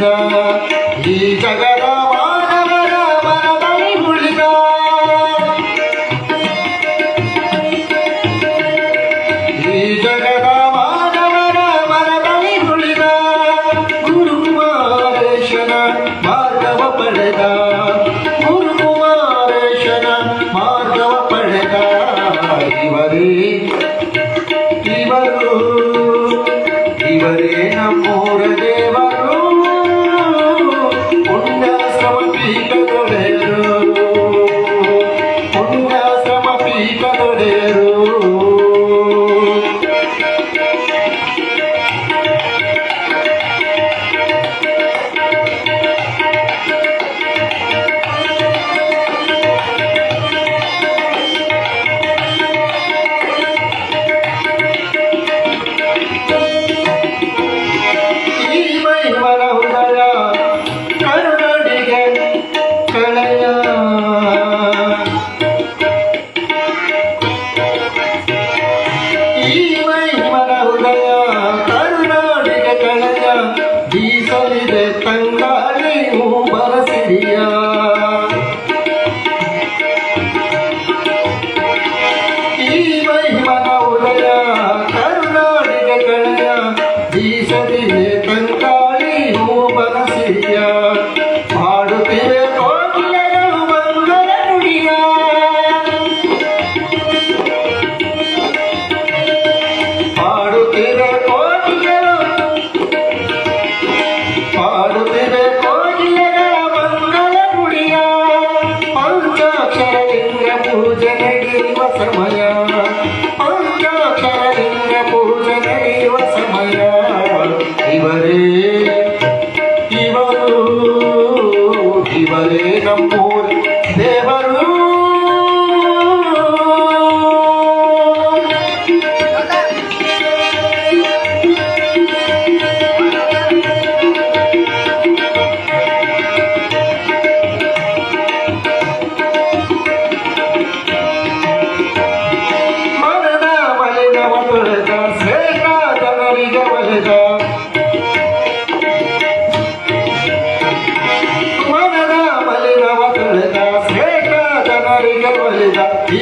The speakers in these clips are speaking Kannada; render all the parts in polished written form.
ಉಳಿದ ಈ ಜಗದ ಮಾನವರ ಮನದಲ್ಲಿ ಉಳಿದ ಈ ಜಗದ ಮಾನವರ ಮನದಲ್ಲಿ ಉಳಿದ ಗುರುಕುಮಾರೇಶನ ಮಾರ್ಗವ ಪಡೆದ ಗುರುಕುಮಾರೇಶನ ಮಾರ್ಗವ ಪಡೆದ ಇವರೇ ನಮ್ಮೂರ ದೇವರು ಪುಣ್ಯಾಶ್ರಮ ಪೀಠದೊಡೆಯರು ಪುಣ್ಯಾಶ್ರಮ ಪೀಠದೊಡೆಯರು ಬೀಸಲಿದೆ ತಂಗಾಳಿ ಬರಸಿರಿಯ ಈ ಮಹಿಮನ ಉದಯ ಕರುನಾಡಿಗೆ ಕಳೆಯ ಬೀಸಲಿದೆ ತಂಗಾಳಿ ಬರಸಿರಿಯ ಮಾಡುತ್ತಿವೆ ಕೋಗಿಲೆಗಳು ಮಂಗಲ ನುಡಿಯ ಮಾಡುತ್ತಿವೆ ಪಾಡುತ್ತಿದೆ ಕೋಗಿಲೆಗಳ ಮಂಗಲ ಗುಡಿಯ ಪಂಚಾಕ್ಷರಲಿಂಗ ಪೂಜೆ ನಡೆಯುವ ಸಮಯ ಪಂಚಾಕ್ಷರಲಿಂಗ ಪೂಜೆ ನಡೆಯುವ ಸಮಯ ಇವರೇ ನಮ್ಮೂರ ದೇವರು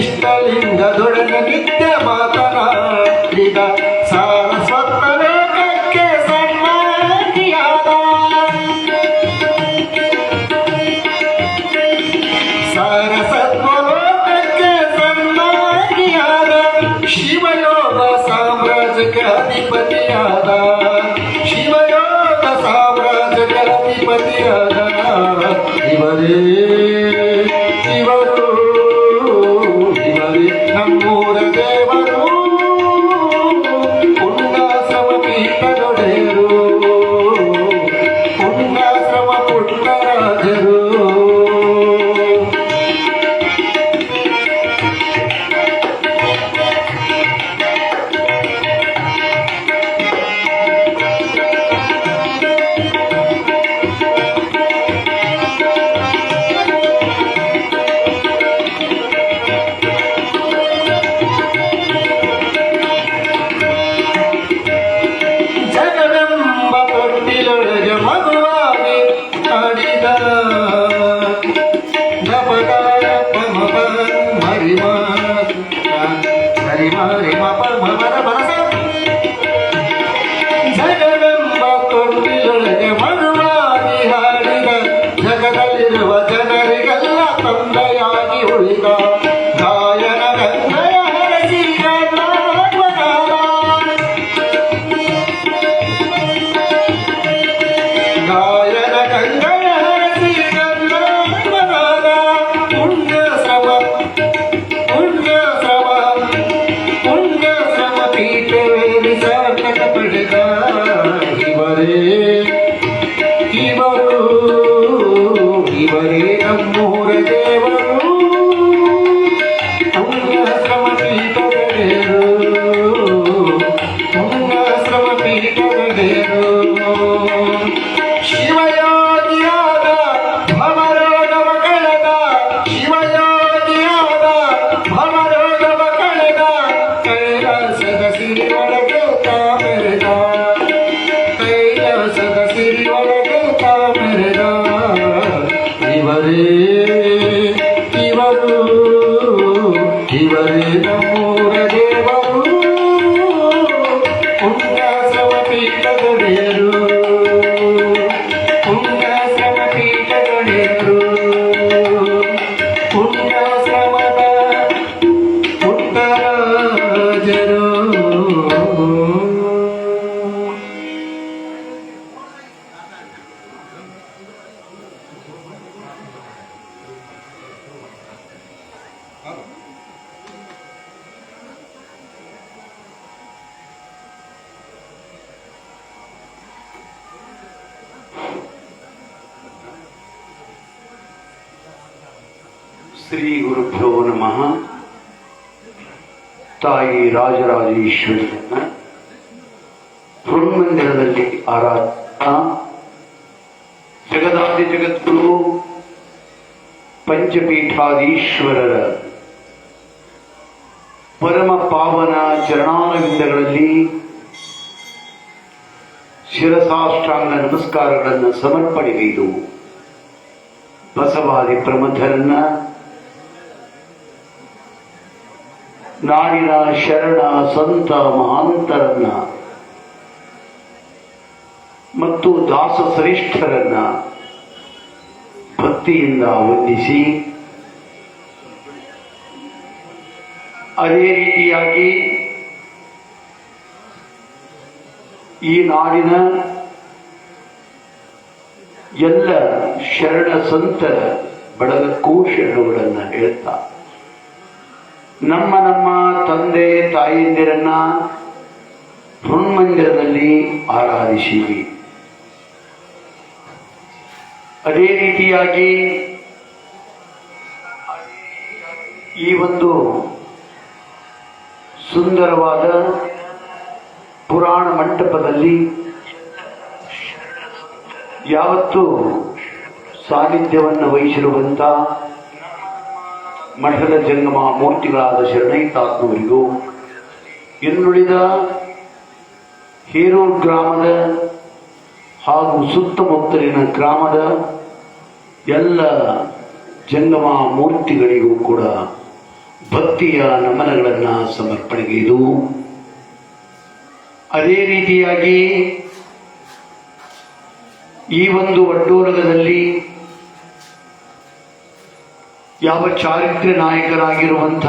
ಇಷ್ಟಲಿಂಗದೊಡನೆ ನಿತ್ಯ ಮಾತನಾಡಿದ ಸಾರಸ್ವತ ಲೋಕಕ್ಕೆ ಸನ್ಮಾನಿಯಾದ ಸಾರಸತ್ವ ಲೋಕಕ್ಕೆ ಸನ್ಮಾನಿಯಾದ ಶಿವಯೋಗ ಸಾಮ್ರಾಜ್ಯಕ್ಕೆ ಅಧಿಪತಿಯಾದ ಶಿವಯೋಗ ಸಾಮ್ರಾಜ್ಯಕ್ಕೆ ಅಧಿಪತಿಯಾದ ನಮ್ಮೂರ ದೇವರು ಪುಣ್ಯಾಶ್ರಮ ಪೀಠದೊಡೆಯರು ಪುಣ್ಯಾಶ್ರಮ ಪುಟ್ಟರಾಜರು ಮಗುವಾಗಿ ಆಡಿದ ಗಪಗಾರ ಪಮಪ ಮರಿಮ ಹರಿಮ ರಿಮ ಪಮರ ಬರಸ ಜಗವೆಂಬ ತೊಟ್ಟಿಲೊಳಗೆ ಮಗುವಾಗಿ ಹಾಡಿದ ಜಗದಲ್ಲಿರುವ ಜನರಿಗೆಲ್ಲ ತಂದೆಯಾಗಿ ಉಳಿದ ಗಾಯನ ಗಂಗಯ ಹರಸಿ ಗಾಯನ ಗಂಗಯ ಹರಸಿ ಗಂಗಾತ್ಮನಾದ ಪುಣ್ಯಶ್ರಮ ಪೀಠವೇರಿ ಸಾರ್ಥಕ ಪಡೆದ ಇವರೇ ನಮ್ಮೂರ ದೇವರು ದೇವರು, ಇವರೇ ನಮ್ಮೂರ ದೇವರು, ಪುಣ್ಯಾಶ್ರಮ ಪೀಠಗಣ್ಯರು, ಪುಣ್ಯಾಶ್ರಮ ಪೀಠಗಣ್ಯರು, ಪುಣ್ಯಾಶ್ರಮದ ಪುಟ್ಟರಾಜರು. ಶ್ರೀ ಗುರುಭ್ಯೋ ನಮಃ. ತಾಯಿ ರಾಜರಾಜೇಶ್ವರಿಯನ್ನ ಹೃನ್ಮಂದಿರದಲ್ಲಿ ಆರಾಧನಾ ಜಗದಾದಿ ಜಗದ್ಗುರು ಪಂಚಪೀಠಾಧೀಶ್ವರರ ಪರಮ ಪಾವನ ಚರಣಾರವಿಂದಗಳಲ್ಲಿ ಶಿರಸಾಷ್ಟಾಂಗ ನಮಸ್ಕಾರಗಳನ್ನು ಸಮರ್ಪಣೆಗೈದು ಬಸವಾದಿ ಪ್ರಮಥರನ್ನ, ನಾಡಿನ ಶರಣ ಸಂತ ಮಹಾಂತರನ್ನ ಮತ್ತು ದಾಸ ಶ್ರೇಷ್ಠರನ್ನ ಭಕ್ತಿಯಿಂದ ವಂದಿಸಿ, ಅದೇ ರೀತಿಯಾಗಿ ಈ ನಾಡಿನ ಎಲ್ಲ ಶರಣ ಸಂತರ ಬಳಗಕ್ಕೂ ಶರಣುಗಳನ್ನು ಹೇಳ್ತಾ, ನಮ್ಮ ನಮ್ಮ ತಂದೆ ತಾಯಿಯಂದಿರನ್ನ ಹೃನ್ಮಂದಿರದಲ್ಲಿ ಆರಾಧಿಸಿವಿ. ಅದೇ ರೀತಿಯಾಗಿ ಈ ಒಂದು ಸುಂದರವಾದ ಪುರಾಣ ಮಂಟಪದಲ್ಲಿ ಯಾವತ್ತೂ ಸಾನ್ನಿಧ್ಯವನ್ನು ವಹಿಸಿರುವಂತ ಮಠದ ಜಂಗಮ ಮೂರ್ತಿಗಳಾದ ಶರಣೈತಾತ್ಮವರಿಗೂ, ಇನ್ನುಳಿದ ಹೇರೂರು ಗ್ರಾಮದ ಹಾಗೂ ಸುತ್ತಮುತ್ತಲಿನ ಗ್ರಾಮದ ಎಲ್ಲ ಜಂಗಮ ಮೂರ್ತಿಗಳಿಗೂ ಕೂಡ ಭಕ್ತಿಯ ನಮನಗಳನ್ನು ಸಮರ್ಪಣೆಗೈದು, ಅದೇ ರೀತಿಯಾಗಿ ಈ ಒಂದು ಒಡ್ಡೋರಗದಲ್ಲಿ ಯಾವ ಚಾರಿತ್ರ್ಯ ನಾಯಕರಾಗಿರುವಂಥ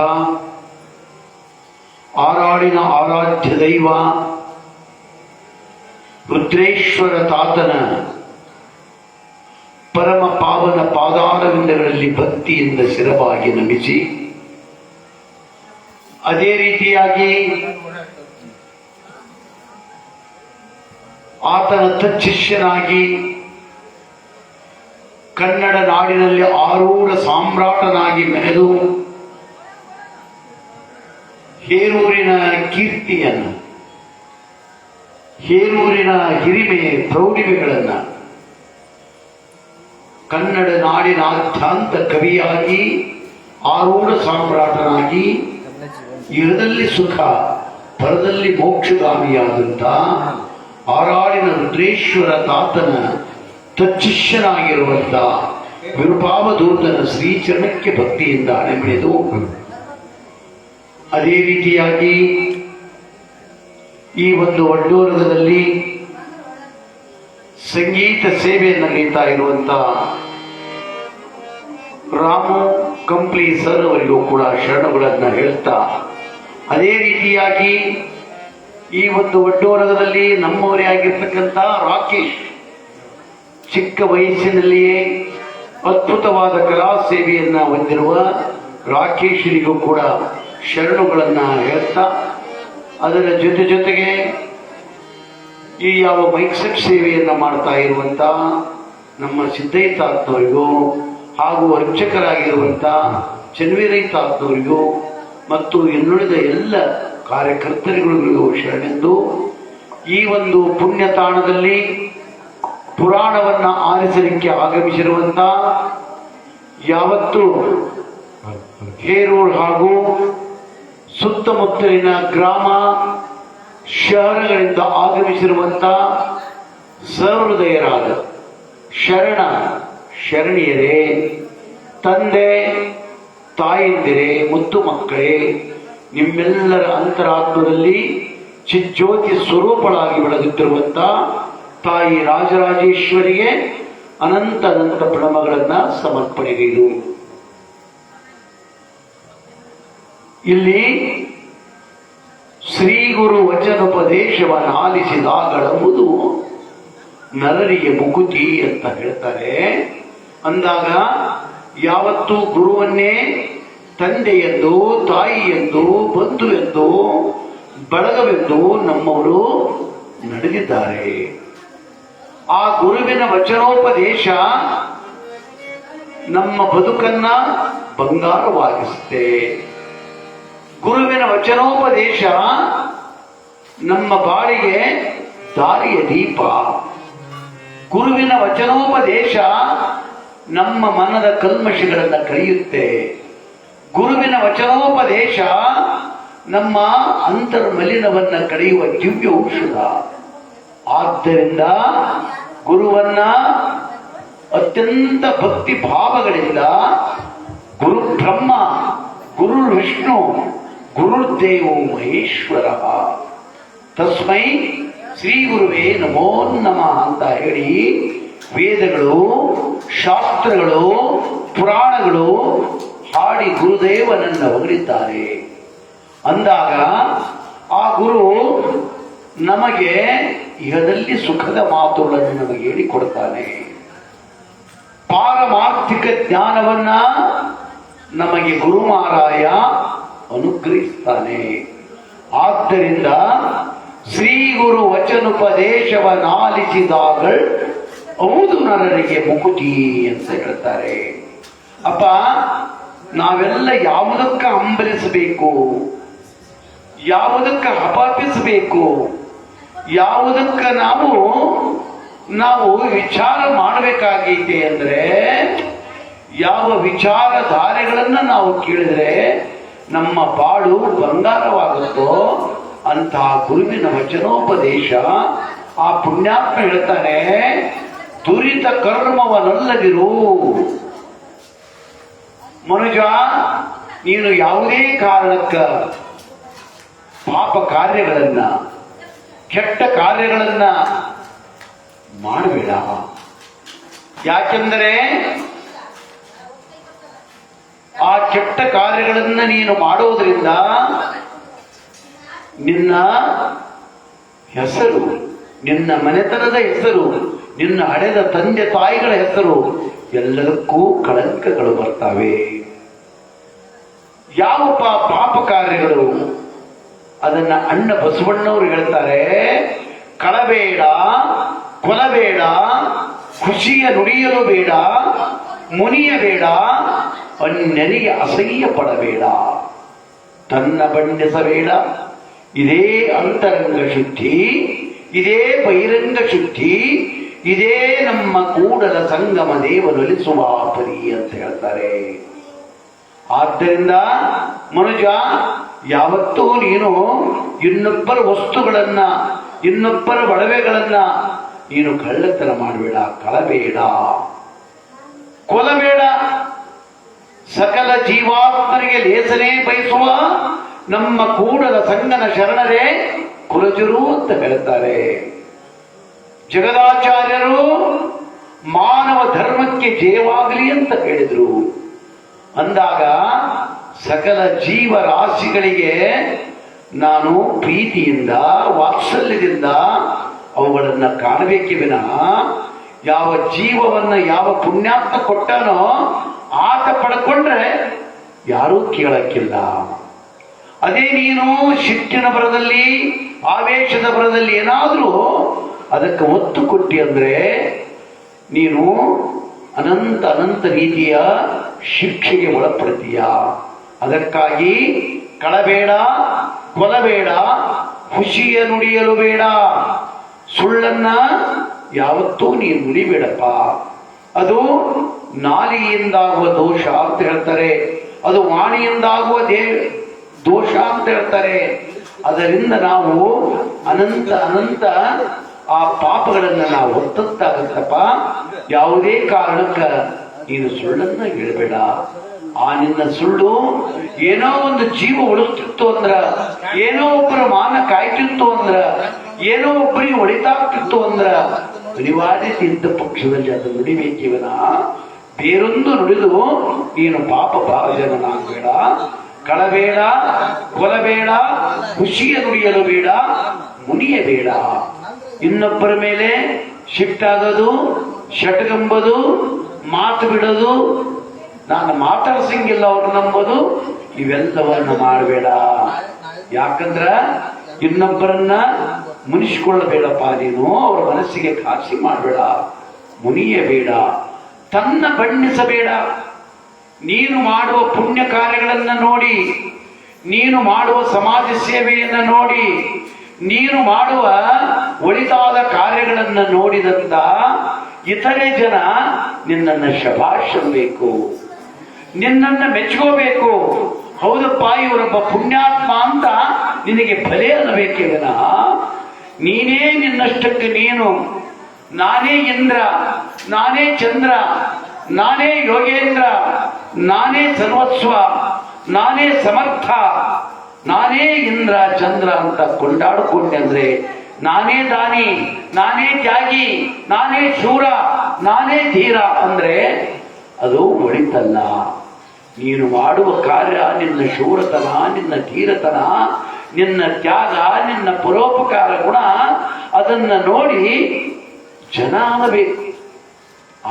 ಆರಾಡಿನ ಆರಾಧ್ಯ ದೈವ ರುದ್ರೇಶ್ವರ ತಾತನ ಪರಮ ಪಾವನ ಪಾದಾರವಿಂದಗಳಲ್ಲಿ ಭಕ್ತಿಯಿಂದ ಶಿರವಾಗಿ ನಮಿಸಿ, ಅದೇ ರೀತಿಯಾಗಿ ಆತನ ತಚ್ಚಿಷ್ಯನಾಗಿ ಕನ್ನಡ ನಾಡಿನಲ್ಲಿ ಆರೂಢ ಸಾಮ್ರಾಟನಾಗಿ ಮೆರೆದು ಹೇರೂರಿನ ಕೀರ್ತಿಯನ್ನು, ಹೇರೂರಿನ ಹಿರಿಮೆ ಪ್ರೌಢಿಮೆಗಳನ್ನು ಕನ್ನಡ ನಾಡಿನಾದ್ಯಂತ ಕವಿಯಾಗಿ ಆರೂಢ ಸಾಮ್ರಾಟನಾಗಿ ಇರದಲ್ಲಿ ಸುಖ ಪರದಲ್ಲಿ ಮೋಕ್ಷಗಾಮಿಯಾದಂಥ ಆರಾಡಿನ ರುದ್ರೇಶ್ವರ ತಾತನ ತಚ್ಚಿಷ್ಯನಾಗಿರುವಂಥ ವಿರೂಪಾವಧೂತನ ಶ್ರೀಚರಣಕ್ಕೆ ಭಕ್ತಿಯಿಂದ ಅಣೆಮಿಡಿದು, ಅದೇ ರೀತಿಯಾಗಿ ಈ ಒಂದು ಒಡ್ಡೋರಗದಲ್ಲಿ ಸಂಗೀತ ಸೇವೆಯನ್ನು ನೀಡ್ತಾ ಇರುವಂತ ರಾಮು ಕಂಪ್ಲಿ ಸರ್ ಅವರಿಗೂ ಕೂಡ ಶರಣುಗಳನ್ನು ಹೇಳ್ತಾ, ಅದೇ ರೀತಿಯಾಗಿ ಈ ಒಂದು ಒಡ್ಡೋರಗದಲ್ಲಿ ನಮ್ಮವರೇ ಆಗಿರ್ತಕ್ಕಂಥ ರಾಕೇಶ್ ಚಿಕ್ಕ ವಯಸ್ಸಿನಲ್ಲಿಯೇ ಅದ್ಭುತವಾದ ಕಲಾ ಸೇವೆಯನ್ನ ಹೊಂದಿರುವ ರಾಕೇಶರಿಗೂ ಕೂಡ ಶರಣುಗಳನ್ನ ಹೇಳ್ತಾ, ಅದರ ಜೊತೆಗೆ ಈ ಯಾವ ಮೈಕ್ಸೆಟ್ ಸೇವೆಯನ್ನ ಮಾಡ್ತಾ ಇರುವಂತ ನಮ್ಮ ಸಿದ್ದೈತಾತ್ಮವರಿಗೂ ಹಾಗೂ ಅರ್ಚಕರಾಗಿರುವಂತ ಚನ್ವೀರೈತಾತ್ಮವರಿಗೂ ಮತ್ತು ಇನ್ನುಳಿದ ಎಲ್ಲ ಕಾರ್ಯಕರ್ತರುಗಳಿಗೂ ಶರಣೆಂದು, ಈ ಒಂದು ಪುಣ್ಯ ತಾಣದಲ್ಲಿ ಪುರಾಣವನ್ನ ಆಲಿಸಲಿಕ್ಕೆ ಆಗಮಿಸಿರುವಂತ ಯಾವತ್ತು ಹೇರೂರು ಹಾಗೂ ಸುತ್ತಮುತ್ತಲಿನ ಗ್ರಾಮ ಶಹರಗಳಿಂದ ಆಗಮಿಸಿರುವಂತ ಸಹೃದಯರಾದ ಶರಣಿಯರೇ, ತಂದೆ ತಾಯಂದಿರೇ, ಮುದ್ದು ಮಕ್ಕಳೇ, ನಿಮ್ಮೆಲ್ಲರ ಅಂತರಾತ್ಮದಲ್ಲಿ ಚಿಜ್ಯೋತಿ ಸ್ವರೂಪಳಾಗಿ ಬೆಳಗುತ್ತಿರುವಂತ ತಾಯಿ ರಾಜರಾಜೇಶ್ವರಿಗೆ ಅನಂತ ಅನಂತ ಪ್ರಣಮಗಳನ್ನ ಸಮರ್ಪಣೆಗೈದು ಇಲ್ಲಿ ಶ್ರೀ ಗುರು ವಚನೋಪದೇಶವನ್ನು ಆಲಿಸಿದಾಗಳೆಂಬುದು ನರರಿಗೆ ಮುಕುತಿ ಅಂತ ಹೇಳ್ತಾರೆ. ಅಂದಾಗ ಯಾವತ್ತೂ ಗುರುವನ್ನೇ ತಂದೆಯೆಂದು, ತಾಯಿಯೆಂದು, ಬಂಧುವೆಂದು, ಬಳಗವೆಂದು ನಮ್ಮವರು ನಡೆದಿದ್ದಾರೆ. ಆ ಗುರುವಿನ ವಚನೋಪದೇಶ ನಮ್ಮ ಬದುಕನ್ನ ಬಂಗಾರವಾಗಿಸುತ್ತೆ. ಗುರುವಿನ ವಚನೋಪದೇಶ ನಮ್ಮ ಬಾಳಿಗೆ ದಾರಿಯ ದೀಪ. ಗುರುವಿನ ವಚನೋಪದೇಶ ನಮ್ಮ ಮನದ ಕಲ್ಮಶಗಳನ್ನು ಕಳೆಯುತ್ತೆ. ಗುರುವಿನ ವಚನೋಪದೇಶ ನಮ್ಮ ಅಂತರ್ಮಲಿನವನ್ನ ಕಳೆಯುವ ದಿವ್ಯ ಔಷಧ. ಆದ್ದರಿಂದ ಗುರುವನ್ನ ಅತ್ಯಂತ ಭಕ್ತಿ ಭಾವಗಳಿಂದ ಗುರು ಬ್ರಹ್ಮ, ಗುರು ವಿಷ್ಣು, ಗುರುದೇವೋ ಮಹೇಶ್ವರ, ತಸ್ಮೈ ಶ್ರೀ ಗುರುವೇ ನಮೋ ನಮಃ ಅಂತ ಹೇಳಿ ವೇದಗಳು, ಶಾಸ್ತ್ರಗಳು, ಪುರಾಣಗಳು ಹಾಡಿ ಗುರುದೇವನನ್ನು ಹೊಗಳಿದ್ದಾರೆ. ಅಂದಾಗ ಆ ಗುರು ನಮಗೆ ಇಹದಲ್ಲಿ ಸುಖದ ಮಾತುಗಳನ್ನು ನಮಗೆ ಹೇಳಿಕೊಡ್ತಾನೆ. ಪಾರಮಾರ್ಥಿಕ ಜ್ಞಾನವನ್ನ ನಮಗೆ ಗುರುಮಾರಾಯ ಅನುಗ್ರಹಿಸ್ತಾನೆ. ಆದ್ದರಿಂದ ಶ್ರೀ ಗುರು ವಚನೋಪದೇಶವನ್ನಾಲಿಸಿದಾಗ ಹೌದು ನರರಿಗೆ ಮುಕುತಿ ಅಂತ ಹೇಳ್ತಾರೆ. ಅಪ್ಪ, ನಾವೆಲ್ಲ ಯಾವುದಕ್ಕ ಹಂಬಲಿಸಬೇಕು, ಯಾವುದಕ್ಕ ಹಪಾಪಿಸಬೇಕು, ಯಾವುದಕ್ಕ ನಾವು ವಿಚಾರ ಮಾಡಬೇಕಾಗೈತೆ ಅಂದ್ರೆ, ಯಾವ ವಿಚಾರಧಾರೆಗಳನ್ನ ನಾವು ಕೇಳಿದ್ರೆ ನಮ್ಮ ಬಾಳು ಬಂಗಾರವಾಗುತ್ತೋ ಅಂತಹ ಗುರುವಿನ ವಚನೋಪದೇಶ. ಆ ಪುಣ್ಯಾತ್ಮ ಹೇಳ್ತಾನೆ, ದುರಿತ ಕರ್ಮವನ್ನಲ್ಲದಿರು ಮನುಜ, ನೀನು ಯಾವುದೇ ಕಾರಣಕ್ಕ ಪಾಪ ಕಾರ್ಯಗಳನ್ನ, ಕೆಟ್ಟ ಕಾರ್ಯಗಳನ್ನ ಮಾಡಬೇಡ. ಯಾಕೆಂದರೆ ಆ ಕೆಟ್ಟ ಕಾರ್ಯಗಳನ್ನ ನೀನು ಮಾಡೋದ್ರಿಂದ ನಿನ್ನ ಹೆಸರು, ನಿನ್ನ ಮನೆತನದ ಹೆಸರು, ನಿನ್ನ ಹಡೆದ ತಂದೆ ತಾಯಿಗಳ ಹೆಸರು ಎಲ್ಲದಕ್ಕೂ ಕಳಂಕಗಳು ಬರ್ತವೆ. ಯಾವ ಪಾಪ ಕಾರ್ಯಗಳು? ಅದನ್ನ ಅಣ್ಣ ಬಸವಣ್ಣವರು ಹೇಳ್ತಾರೆ, ಕಳಬೇಡ, ಕೊಲಬೇಡ, ಖುಷಿಯ ನುಡಿಯಲು ಬೇಡ, ಮುನಿಯಬೇಡ, ಅನ್ಯರಿಗೆ ಅಸಹ್ಯ ಪಡಬೇಡ, ತನ್ನ ಬಣ್ಣಿಸಬೇಡ. ಇದೇ ಅಂತರಂಗ ಶುದ್ಧಿ, ಇದೇ ಬಹಿರಂಗ ಶುದ್ಧಿ, ಇದೇ ನಮ್ಮ ಕೂಡಲ ಸಂಗಮ ದೇವನೊಲಿಸುವ ಪರಿ ಅಂತ ಹೇಳ್ತಾರೆ. ಆದ್ದರಿಂದ ಮನುಜ, ಯಾವತ್ತೂ ನೀನು ಇನ್ನೊಬ್ಬರ ವಸ್ತುಗಳನ್ನ, ಇನ್ನೊಬ್ಬರ ಒಡವೆಗಳನ್ನ ನೀನು ಕಳ್ಳತನ ಮಾಡಬೇಡ, ಕಳಬೇಡ, ಕೊಲಬೇಡ. ಸಕಲ ಜೀವಾತ್ಮರಿಗೆ ಲೇಸನೆ ಬಯಸುವ ನಮ್ಮ ಕೂಡಲ ಸಂಗನ ಶರಣರೇ ಕುಲಜರು ಅಂತ ಹೇಳ್ತಾರೆ. ಜಗದಾಚಾರ್ಯರು ಮಾನವ ಧರ್ಮಕ್ಕೆ ಜಯವಾಗಲಿ ಅಂತ ಹೇಳಿದ್ರು. ಅಂದಾಗ ಸಕಲ ಜೀವರಾಶಿಗಳಿಗೆ ನಾನು ಪ್ರೀತಿಯಿಂದ, ವಾತ್ಸಲ್ಯದಿಂದ ಅವುಗಳನ್ನ ಕಾಣಬೇಕೆ ವಿನಃ ಯಾವ ಜೀವವನ್ನ ಯಾವ ಪುಣ್ಯಾತ್ಮ ಕೊಟ್ಟನೋ ಆತ ಪಡ್ಕೊಂಡ್ರೆ ಯಾರೂ ಕೇಳಕ್ಕಿಲ್ಲ. ಅದೇ ನೀನು ಶಿಟ್ಟಿನ ಬರದಲ್ಲಿ, ಆವೇಶದ ಬರದಲ್ಲಿ ಏನಾದ್ರೂ ಅದಕ್ಕೆ ಒತ್ತು ಕೊಟ್ಟಿ ಅಂದ್ರೆ ನೀನು ಅನಂತ ಅನಂತ ರೀತಿಯ ಶಿಕ್ಷೆಗೆ ಒಳಪಡ್ತೀಯ. ಅದಕ್ಕಾಗಿ ಕಳಬೇಡ, ಕೊಲಬೇಡ, ಖುಷಿಯ ನುಡಿಯಲು ಬೇಡ. ಸುಳ್ಳನ್ನ ಯಾವತ್ತೂ ನೀನು ನುಡಿಬೇಡಪ್ಪ. ಅದು ನಾಲಿಗೆಯಿಂದಾಗುವ ದೋಷ ಅಂತ ಹೇಳ್ತಾರೆ, ಅದು ವಾಣಿಯಿಂದಾಗುವ ದೋಷ ಅಂತ ಹೇಳ್ತಾರೆ. ಅದರಿಂದ ನಾವು ಅನಂತ ಅನಂತ ಆ ಪಾಪಗಳನ್ನ ನಾವು ಹೊತ್ತಂತಾಗುತ್ತಪ್ಪ. ಯಾವುದೇ ಕಾರಣಕ್ಕ ನೀನು ಸುಳ್ಳನ್ನ ಹೇಳಬೇಡ. ಆ ನಿನ್ನ ಸುಳ್ಳು ಏನೋ ಒಂದು ಜೀವ ಉಳಿಸ್ತಿತ್ತು ಅಂದ್ರ, ಏನೋ ಒಬ್ಬರ ಮಾನ ಕಾಯ್ತಿತ್ತು ಅಂದ್ರ, ಏನೋ ಒಬ್ಬರಿಗೆ ಒಳಿತಾಗ್ತಿತ್ತು ಅಂದ್ರ ಅನಿವಾರ್ಯತೆ ಇದ್ದ ಪಕ್ಷದಲ್ಲಿ ಅದು ನುಡಿಬೇಕಿವನ. ಬೇರೊಂದು ನುಡಿದು ನೀನು ಪಾಪ ಭಾಜನನಾಗಬೇಡ, ಕಳಬೇಡ, ಕೊಲಬೇಡ, ಖುಷಿಯ ನುಡಿಯಲು ಬೇಡ, ಮುನಿಯಬೇಡ. ಇನ್ನೊಬ್ಬರ ಮೇಲೆ ಶಿಫ್ಟಾಗೋದು, ಶಟಗಂಬದು, ಮಾತು ಬಿಡೋದು, ನಾನು ಮಾತಾಡ್ಸಂಗಿಲ್ಲ ಅವ್ರು ನಂಬೋದು, ಇವೆಲ್ಲವನ್ನು ಮಾಡಬೇಡ. ಯಾಕಂದ್ರ ಇನ್ನೊಬ್ಬರನ್ನ ಮುನಿಸಿಕೊಳ್ಳಬೇಡಪ್ಪ ನೀನು, ಅವರ ಮನಸ್ಸಿಗೆ ಖಾಸಿ ಮಾಡಬೇಡ, ಮುನಿಯಬೇಡ, ತನ್ನ ಬಣ್ಣಿಸಬೇಡ. ನೀನು ಮಾಡುವ ಪುಣ್ಯ ಕಾರ್ಯಗಳನ್ನ ನೋಡಿ, ನೀನು ಮಾಡುವ ಸಮಾಜ ಸೇವೆಯನ್ನ ನೋಡಿ, ನೀನು ಮಾಡುವ ಒಳಿತಾದ ಕಾರ್ಯಗಳನ್ನ ನೋಡಿದಂತ ಇತರೆ ಜನ ನಿನ್ನನ್ನು ಶಭಾಷಬೇಕು, ನಿನ್ನನ್ನು ಮೆಚ್ಕೋಬೇಕು. ಹೌದಪ್ಪ ಇವರೊಬ್ಬ ಪುಣ್ಯಾತ್ಮ ಅಂತ ನಿನಗೆ ಬಲೆ ಅನ್ನಬೇಕೇನ. ನೀನೇ ನಿನ್ನಷ್ಟಕ್ಕೆ ನೀನು, ನಾನೇ ಇಂದ್ರ, ನಾನೇ ಚಂದ್ರ, ನಾನೇ ಯೋಗೇಂದ್ರ, ನಾನೇ ಸರ್ವಸ್ವ, ನಾನೇ ಸಮರ್ಥ, ನಾನೇ ಇಂದ್ರ ಚಂದ್ರ ಅಂತ ಕೊಂಡಾಡಿಕೊಂಡೆ ಅಂದ್ರೆ, ನಾನೇ ದಾನಿ, ನಾನೇ ತ್ಯಾಗಿ, ನಾನೇ ಶೂರ, ನಾನೇ ಧೀರ ಅಂದ್ರೆ ಅದು ಒಳಿತಲ್ಲ. ನೀನು ಮಾಡುವ ಕಾರ್ಯ, ನಿನ್ನ ಶೂರತನ, ನಿನ್ನ ಧೀರತನ, ನಿನ್ನ ತ್ಯಾಗ, ನಿನ್ನ ಪರೋಪಕಾರ ಗುಣ, ಅದನ್ನ ನೋಡಿ ಜನ ಅನ್ನಬೇಕು.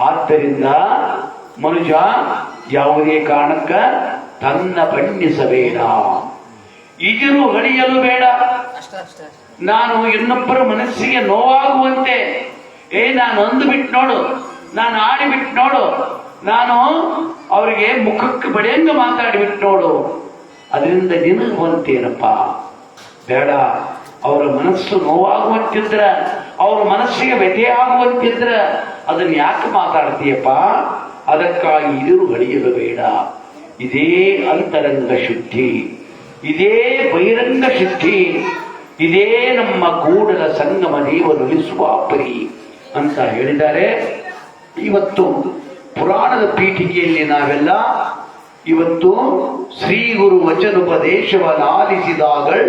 ಆದ್ದರಿಂದ ಮನುಜ ಯಾವುದೇ ಕಾರಣಕ್ಕ ತನ್ನ ಬಣ್ಣಿಸಬೇಡ, ಇದಿರು ಹಳಿಯಲು ಬೇಡ. ನಾನು ಇನ್ನೊಬ್ಬರ ಮನಸ್ಸಿಗೆ ನೋವಾಗುವಂತೆ ನಾನು ಅಂದುಬಿಟ್ಟು ನೋಡು, ನಾನು ಆಡಿಬಿಟ್ಟು ನೋಡು, ನಾನು ಅವರಿಗೆ ಮುಖಕ್ಕೆ ಬಡಿಯಂಗ ಮಾತಾಡಿಬಿಟ್ಟು ನೋಡು, ಅದರಿಂದ ನಿನಗುವಂತೇನಪ್ಪ ಬೇಡ. ಅವರ ಮನಸ್ಸು ನೋವಾಗುವಂತಿದ್ರ, ಅವರ ಮನಸ್ಸಿಗೆ ವ್ಯಥೆಯಾಗುವಂತಿದ್ರ ಅದನ್ನ ಯಾಕೆ ಮಾತಾಡ್ತೀಯಪ್ಪ? ಅದಕ್ಕಾಗಿ ಇದಿರು ಹಳಿಯಲು ಬೇಡ. ಇದೇ ಅಂತರಂಗ ಶುದ್ಧಿ, ಇದೇ ಬಹಿರಂಗ ಶುದ್ಧಿ, ಇದೇ ನಮ್ಮ ಕೂಡಲ ಸಂಗಮ ದೇವನುಳಿಸುವ ಪರಿ ಅಂತ ಹೇಳಿದ್ದಾರೆ. ಇವತ್ತು ಪುರಾಣದ ಪೀಠಿಕೆಯಲ್ಲಿ ನಾವೆಲ್ಲ ಇವತ್ತು ಶ್ರೀ ಗುರು ವಚನೋಪದೇಶವನ್ನಾಲಿಸಿದಾಗಳ್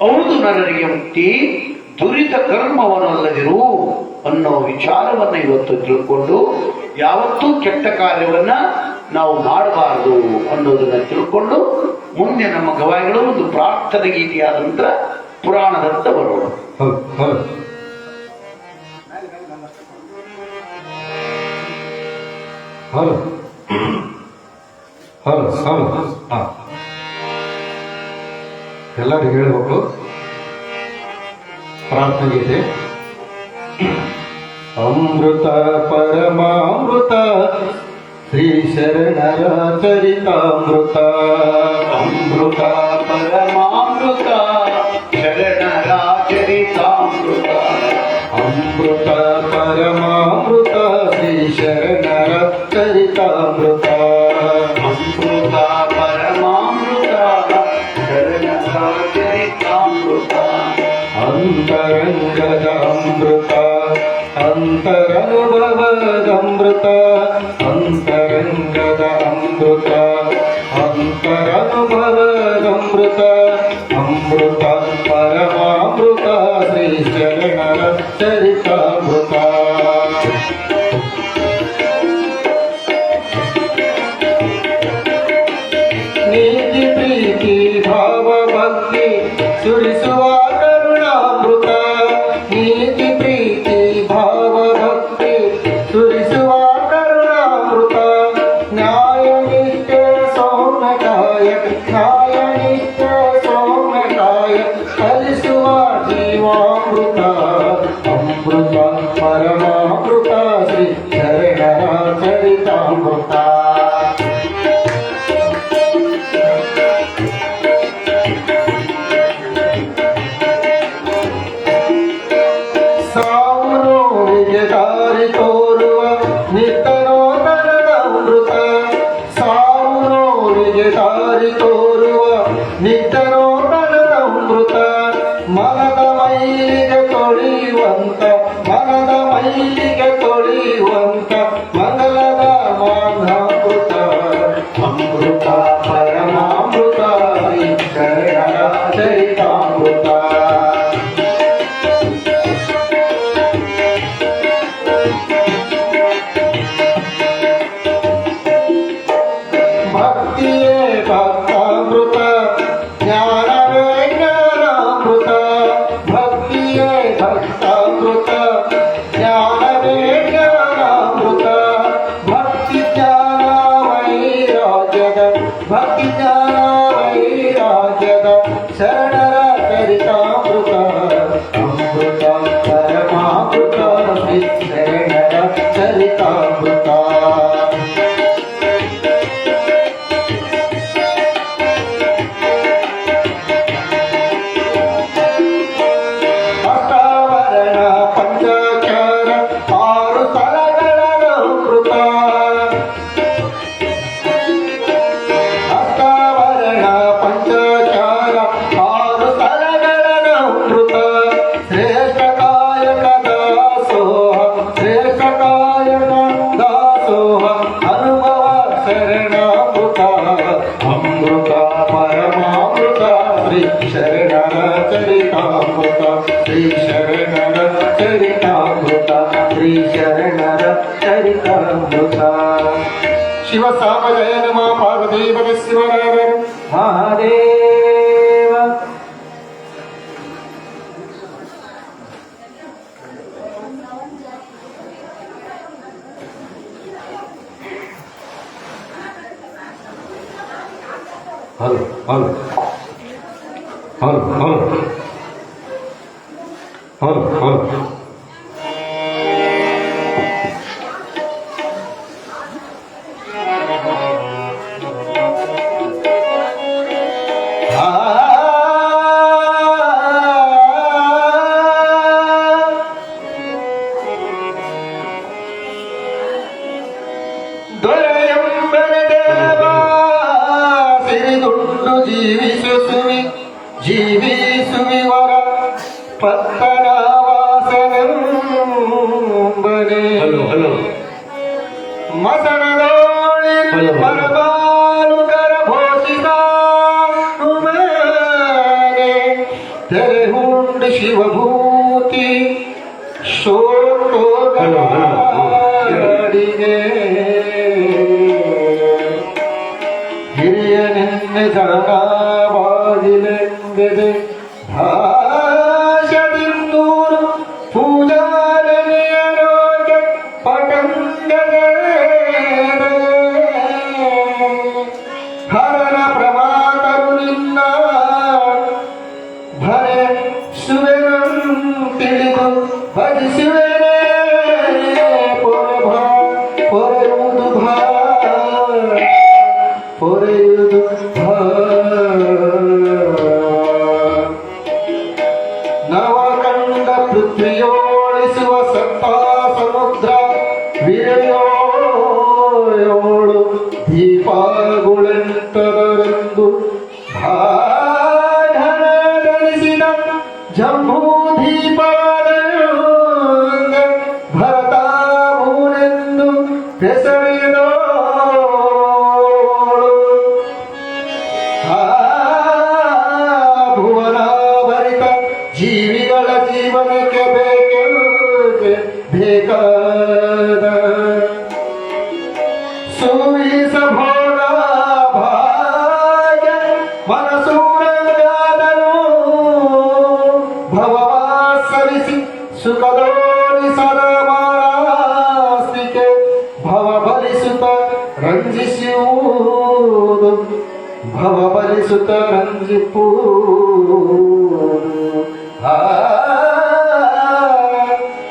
ಹೌದು ನರರಿಗೆ ಮುಕ್ತಿ, ದುರಿತ ಕರ್ಮವನ್ನಲ್ಲದಿರು ಅನ್ನೋ ವಿಚಾರವನ್ನ ಇವತ್ತು ತಿಳ್ಕೊಂಡು, ಯಾವತ್ತೂ ಕೆಟ್ಟ ಕಾರ್ಯವನ್ನ ನಾವು ಮಾಡಬಾರದು ಅನ್ನೋದನ್ನ ತಿಳ್ಕೊಂಡು, ಮುಂದೆ ನಮ್ಮ ಗವಾಯಿಗಳು ಒಂದು ಪ್ರಾರ್ಥನೆ ಗೀತೆಯಾದ ನಂತರ ಪುರಾಣದತ್ತ ಬರೋಣ. ಹಲೋ ಹಲೋ ಹಲೋ ಹಾ, ಎಲ್ಲರಿಗೂ ಹೇಳ್ಬೇಕು ಪ್ರಾರ್ಥನೆ ಗೀತೆ. ಅಮೃತ ಪರಮಾಮೃತ ಶ್ರೀ ಶರಣರ ಚರಿತಾಮೃತ, ಅಮೃತ ಪರಮಾಮೃತ ಶರಣರ ಚರಿತಾಮೃತ, ಅಮೃತ ಪರಮಾಮೃತ ಶ್ರೀ ಶರಣರ ಚರಿತಾಮೃತ, ಅಮೃತ ಪರಮಾಮೃತ ಶರಣರ ಚರಿತಾಮೃತ, ಅಂತರಂಗದ ಅಮೃತ, ಅಂತರನುಭವದ ಅಮೃತ, ಅಂತರಂಗದ ಅಮೃತ, ಅಂತರನುಭವದ ಅಮೃತ, ಅಮೃತ ಪರಮಾಮೃತ ಶ್ರೀ ಶರಣರ ಚರಿತಾಮೃತ. ನೀತಿ ಪ್ರೀತಿ ಭಾವ ಭಕ್ತಿ ಸುರಿಸುವ ಕರುಣಾಮೃತ, ನೀತಿ ಪ್ರೀತಿ ಭಾವ ಭಕ್ತಿ ಸುರಿಸುವ ಕರುಣಾಮೃತ, ನ್ಯಾಯ ನಿತ್ಯ ಸೌಮ್ಯಕಾಯ, ನ್ಯಾಯ ನಿತ್ಯ ಸೌಮ್ಯಕಾಯ ಕಲಿಸುವ ಜೀವಾಮೃತ, ಅಮೃತ ಪರಮಾಮೃತ ಶ್ರೀ ಶರಣರ ಚರಿತಾಮೃತ. ಸಾವಿರೋರಿಗೆ ದಾರಿ ತೋರುವ ನಿತ್ಯನೂತನದ ಅಮೃತ, ಸಾವಿರೋರಿಗೆ ದಾರಿ ತೋರುವ ನಿತ್ಯನೂತನದ ಅಮೃತ, ಮನದ ಮೈಲಿಗೆ ತೊಳೆಯುವಂತ, ಮನದ ಮೈಲಿಗೆ ತೊಳೆಯುವಂತ ಮಂಗಲದ ಮಾನಾಮೃತ, ಅಮೃತ ಚರಿತಾಮೃತ ಭಕ್ತಿಯೇ ಭಕ್ತಾಮೃತ ಜ್ಞಾನವೇ ಜ್ಞಾನಾಮೃತ ಭಕ್ತಿಯೇ ಭಕ್ತಾಮೃತ ಜ್ಞಾನವೇ ಜ್ಞಾನಾಮೃತ ಭಕ್ತಿ ಜ್ಞಾನ ವೈರಾಗ್ಯದ ಭಕ್ತಿ ಜ್ಞಾನ ವೈರಾಗ್ಯದ ಶರಣರ ಚರಿತಾಮೃತ ಅಮೃತ ಪರಮಾಮೃತ ಶ್ರೀ ಶರಣರ ಚರಿತಾಮೃತ ಅಷ್ಟಾವರಣ ಪಂಚಾಕ್ಷರ ಆರು ಸ್ಥಳಗಳ ಅಮೃತ ಅಷ್ಟಾವರಣ ಪಂಚಾಕ್ಷರ ಆರು ಸ್ಥಳಗಳ ಅಮೃತ ಶ್ರೇಷ್ಠ ಕಾಯಕ ದಾಸೋಹ ಶ್ರೇಷ್ಠ ಕಾಯಕ ದಾಸೋಹ ಅನುಭವ ಶರಣಾಮೃತ ಅಮೃತ ಪರಮಾಮೃತ ಶ್ರೀ ಶರಣರ ಚರಿತಾಮೃತ ಶ್ರೀ ಶರಣರ ಚರಿತಾಮೃತ ಶ್ರೀ ಶರಣರ ಚರಿತಾಮೃತ ಶಿವ ಸಾಮ ಜಯ ನಮ ಪಾರ್ವದೇವ ಶಿವರ Mahadeva hello hello hello hello hello hello ದೊರೆಯಂಬರ ದೇವ ಸಿರಿದುಂಡು ಜೀವಿಸುವಿ ಜೀವಿಸುವಿವರ ಪತ್ತನ ವಾಸನೆಂಬನೆ ಹಲೋ ಹಲೋ ಮಸಣದೋಳಿ ಹಲೋ. ಪರಮಾಲುಕರ ಘೋಷಿತ ತೆರೆ ಹುಂಡು ಶಿವಭೂತಿ ಹಲೋ, ಹಲೋ. ಶೋಡಿಗೆ ಹಿರಿಯ ನಿನ್ನೆ ಜಗಬಾಗಿಲೆಂದೆದೆ ಭಾಷದಿಂದೂರು ಪೂಜಾರನೆಯರೋಗ ಪಟಂಗದೆ ಹರನ ಪ್ರಮಾತರು ನಿನ್ನ ಭರೆ ಸುವೆನಂ ತಿಳಿದು ಭಜಿಸುವೆನೆ ಪೊರೆಯುವುದು ಪೊರೆಯುವುದು ನವಕಂಡ ಪೃಥ್ವಿಯೋಳಿಸುವ ಸತ್ತ ಸಮುದ್ರ ವಿರಯೋಳು ದೀಪಗುಳೆಂಟರೆಂದು ಧರಿಸಿದ ಜಂಬೂ ದೀಪದ ಭರತಾಮೂನೆಂದು ಹೆಸರಿದೋ ಭುವನ ಭರಿತ ಜೀವಿಗಳ ಜೀವನಕ್ಕೆ ಬೇಕಾದ ಸುವಿಸ ಭೋಗ ಭಾಗ್ಯ ಮನಸೂರಂಗಾದನು ಭವವಾಸರಿಸಿ ಸುಖದೋರಿ ಸರಮಾಸ್ತಿಕೆ ಭವ ಬಲಿಸುತ್ತ ರಂಜಿಸುವುದು ಭವ ಬಲಿಸುತ್ತ ರಂಜಿಪುವುದು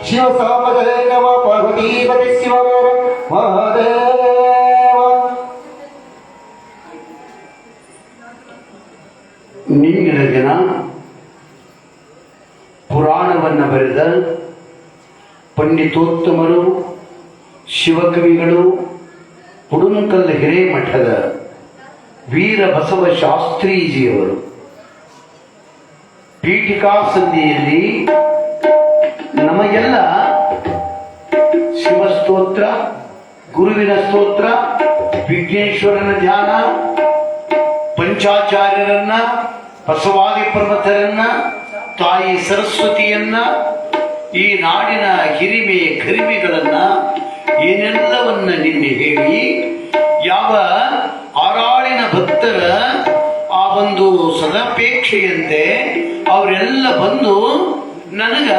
ಶಿವ ಸಾಮ ಜಯ ನಮ ಪಾರ್ವತೀಪತಿ ಶಿವರ ಮಹಾದೇವ ನಿನ್ನಿನ ದಿನ ಪುರಾಣವನ್ನು ಬರೆದ ಪಂಡಿತೋತ್ತಮರು ಶಿವಕವಿಗಳು ಉಡುಂಕಲ್ ಹಿರೇಮಠದ ವೀರಬಸವ ಶಾಸ್ತ್ರೀಜಿಯವರು ಪೀಠಿಕಾ ಸಂಧಿಯಲ್ಲಿ ನಮಗೆಲ್ಲ ಶಿವಸ್ತೋತ್ರ, ಗುರುವಿನ ಸ್ತೋತ್ರ, ವಿಘ್ನೇಶ್ವರನ ಧ್ಯಾನ, ಪಂಚಾಚಾರ್ಯರನ್ನ ಬಸವಾದಿ ಪರ್ವತರನ್ನ, ತಾಯಿ ಸರಸ್ವತಿಯನ್ನ, ಈ ನಾಡಿನ ಹಿರಿಮೆ ಕರಿಮೆಗಳನ್ನ ಏನೆಲ್ಲವನ್ನ ನಿನ್ನೆ ಹೇಳಿ, ಯಾವ ಆರಾಳಿನ ಭಕ್ತರ ಆ ಒಂದು ಸದಾಪೇಕ್ಷೆಯಂತೆ ಅವರೆಲ್ಲ ಬಂದು ನನಗ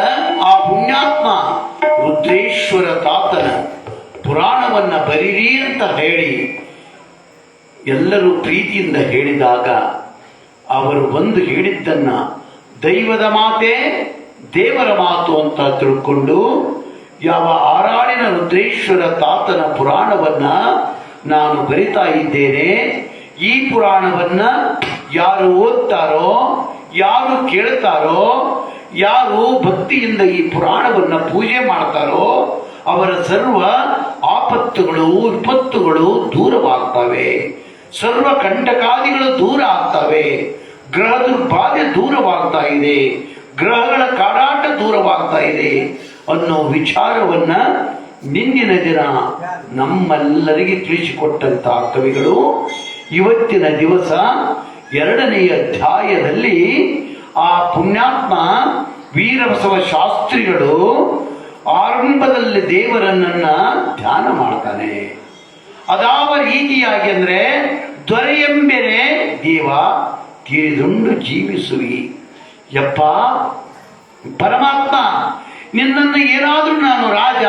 ಆ ಪುಣ್ಯಾತ್ಮ ರುದ್ರೇಶ್ವರ ತಾತನ ಪುರಾಣವನ್ನ ಬರೀರಿ ಅಂತ ಹೇಳಿ ಎಲ್ಲರೂ ಪ್ರೀತಿಯಿಂದ ಹೇಳಿದಾಗ ಅವರು ಬಂದು ಹೇಳಿದ್ದನ್ನ ದೈವದ ಮಾತೆ ದೇವರ ಮಾತು ಅಂತ ತಿಳ್ಕೊಂಡು ಯಾವ ಆರಾಳಿನ ರುದ್ರೇಶ್ವರ ತಾತನ ಪುರಾಣವನ್ನ ನಾನು ಬರಿತಾ ಇದ್ದೇನೆ. ಈ ಪುರಾಣವನ್ನ ಯಾರು ಓದ್ತಾರೋ, ಯಾರು ಕೇಳ್ತಾರೋ, ಯಾರು ಭಕ್ತಿಯಿಂದ ಈ ಪುರಾಣವನ್ನ ಪೂಜೆ ಮಾಡ್ತಾರೋ ಅವರ ಸರ್ವ ಆಪತ್ತುಗಳು ವಿಪತ್ತುಗಳು ದೂರವಾಗ್ತವೆ, ಸರ್ವ ಕಂಟಕಾದಿಗಳು ದೂರ ಆಗ್ತವೆ, ಗ್ರಹ ದುರ್ಬಾಧೆ ದೂರವಾಗ್ತಾ ಇದೆ, ಗ್ರಹಗಳ ಕಾಡಾಟ ದೂರವಾಗ್ತಾ ಇದೆ ಅನ್ನೋ ವಿಚಾರವನ್ನ ನಿನ್ನಿನ ದಿನ ನಮ್ಮೆಲ್ಲರಿಗೆ ತಿಳಿಸಿಕೊಟ್ಟಂತ ಕವಿಗಳು ಇವತ್ತಿನ ದಿವಸ 2ನೇ ಅಧ್ಯಾಯದಲ್ಲಿ ಆ ಪುಣ್ಯಾತ್ಮ ವೀರಬಸವ ಶಾಸ್ತ್ರಿಗಳು ಆರಂಭದಲ್ಲಿ ದೇವರನ್ನ ಧ್ಯಾನ ಮಾಡ್ತಾನೆ. ಅದಾವ ರೀತಿಯಾಗಿ ಅಂದ್ರೆ ದೊರೆಯೆಂಬೆನೆ ದೇವ ತಿಳಿದುಂಡು ಜೀವಿಸುವಿ. ಯಪ್ಪ ಪರಮಾತ್ಮ, ನಿನ್ನನ್ನು ಏನಾದ್ರೂ ನಾನು ರಾಜ,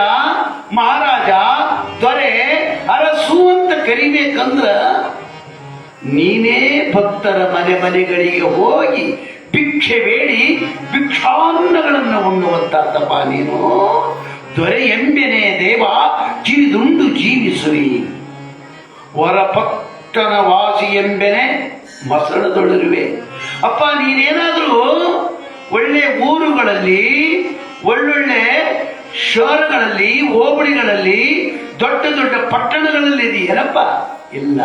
ಮಹಾರಾಜ, ದೊರೆ, ಅರಸು ಅಂತ ಕರಿಬೇಕಂದ್ರ ನೀನೇ ಭಕ್ತರ ಮನೆ ಮನೆಗಳಿಗೆ ಹೋಗಿ ಭಿಕ್ಷೆ ಬೇಡಿ ಭಿಕ್ಷಾನ್ನಗಳನ್ನು ಉಣ್ಣುವಂತಪ್ಪ ನೀನು. ದೊರೆ ಎಂಬೆನೆ ದೇವ ಕಿರಿದುಂಡು ಜೀವಿಸುವಿ. ವರಪಟ್ಟಣ ವಾಸಿ ಎಂಬೆನೆ ಮಸಣದೊಳಿರುವೆ. ಅಪ್ಪ, ನೀನೇನಾದ್ರೂ ಒಳ್ಳೆ ಊರುಗಳಲ್ಲಿ, ಒಳ್ಳೊಳ್ಳೆ ಶಹರಗಳಲ್ಲಿ, ಹೋಬಳಿಗಳಲ್ಲಿ, ದೊಡ್ಡ ದೊಡ್ಡ ಪಟ್ಟಣಗಳಲ್ಲಿ ಇದೆಯೇನಪ್ಪ? ಇಲ್ಲ,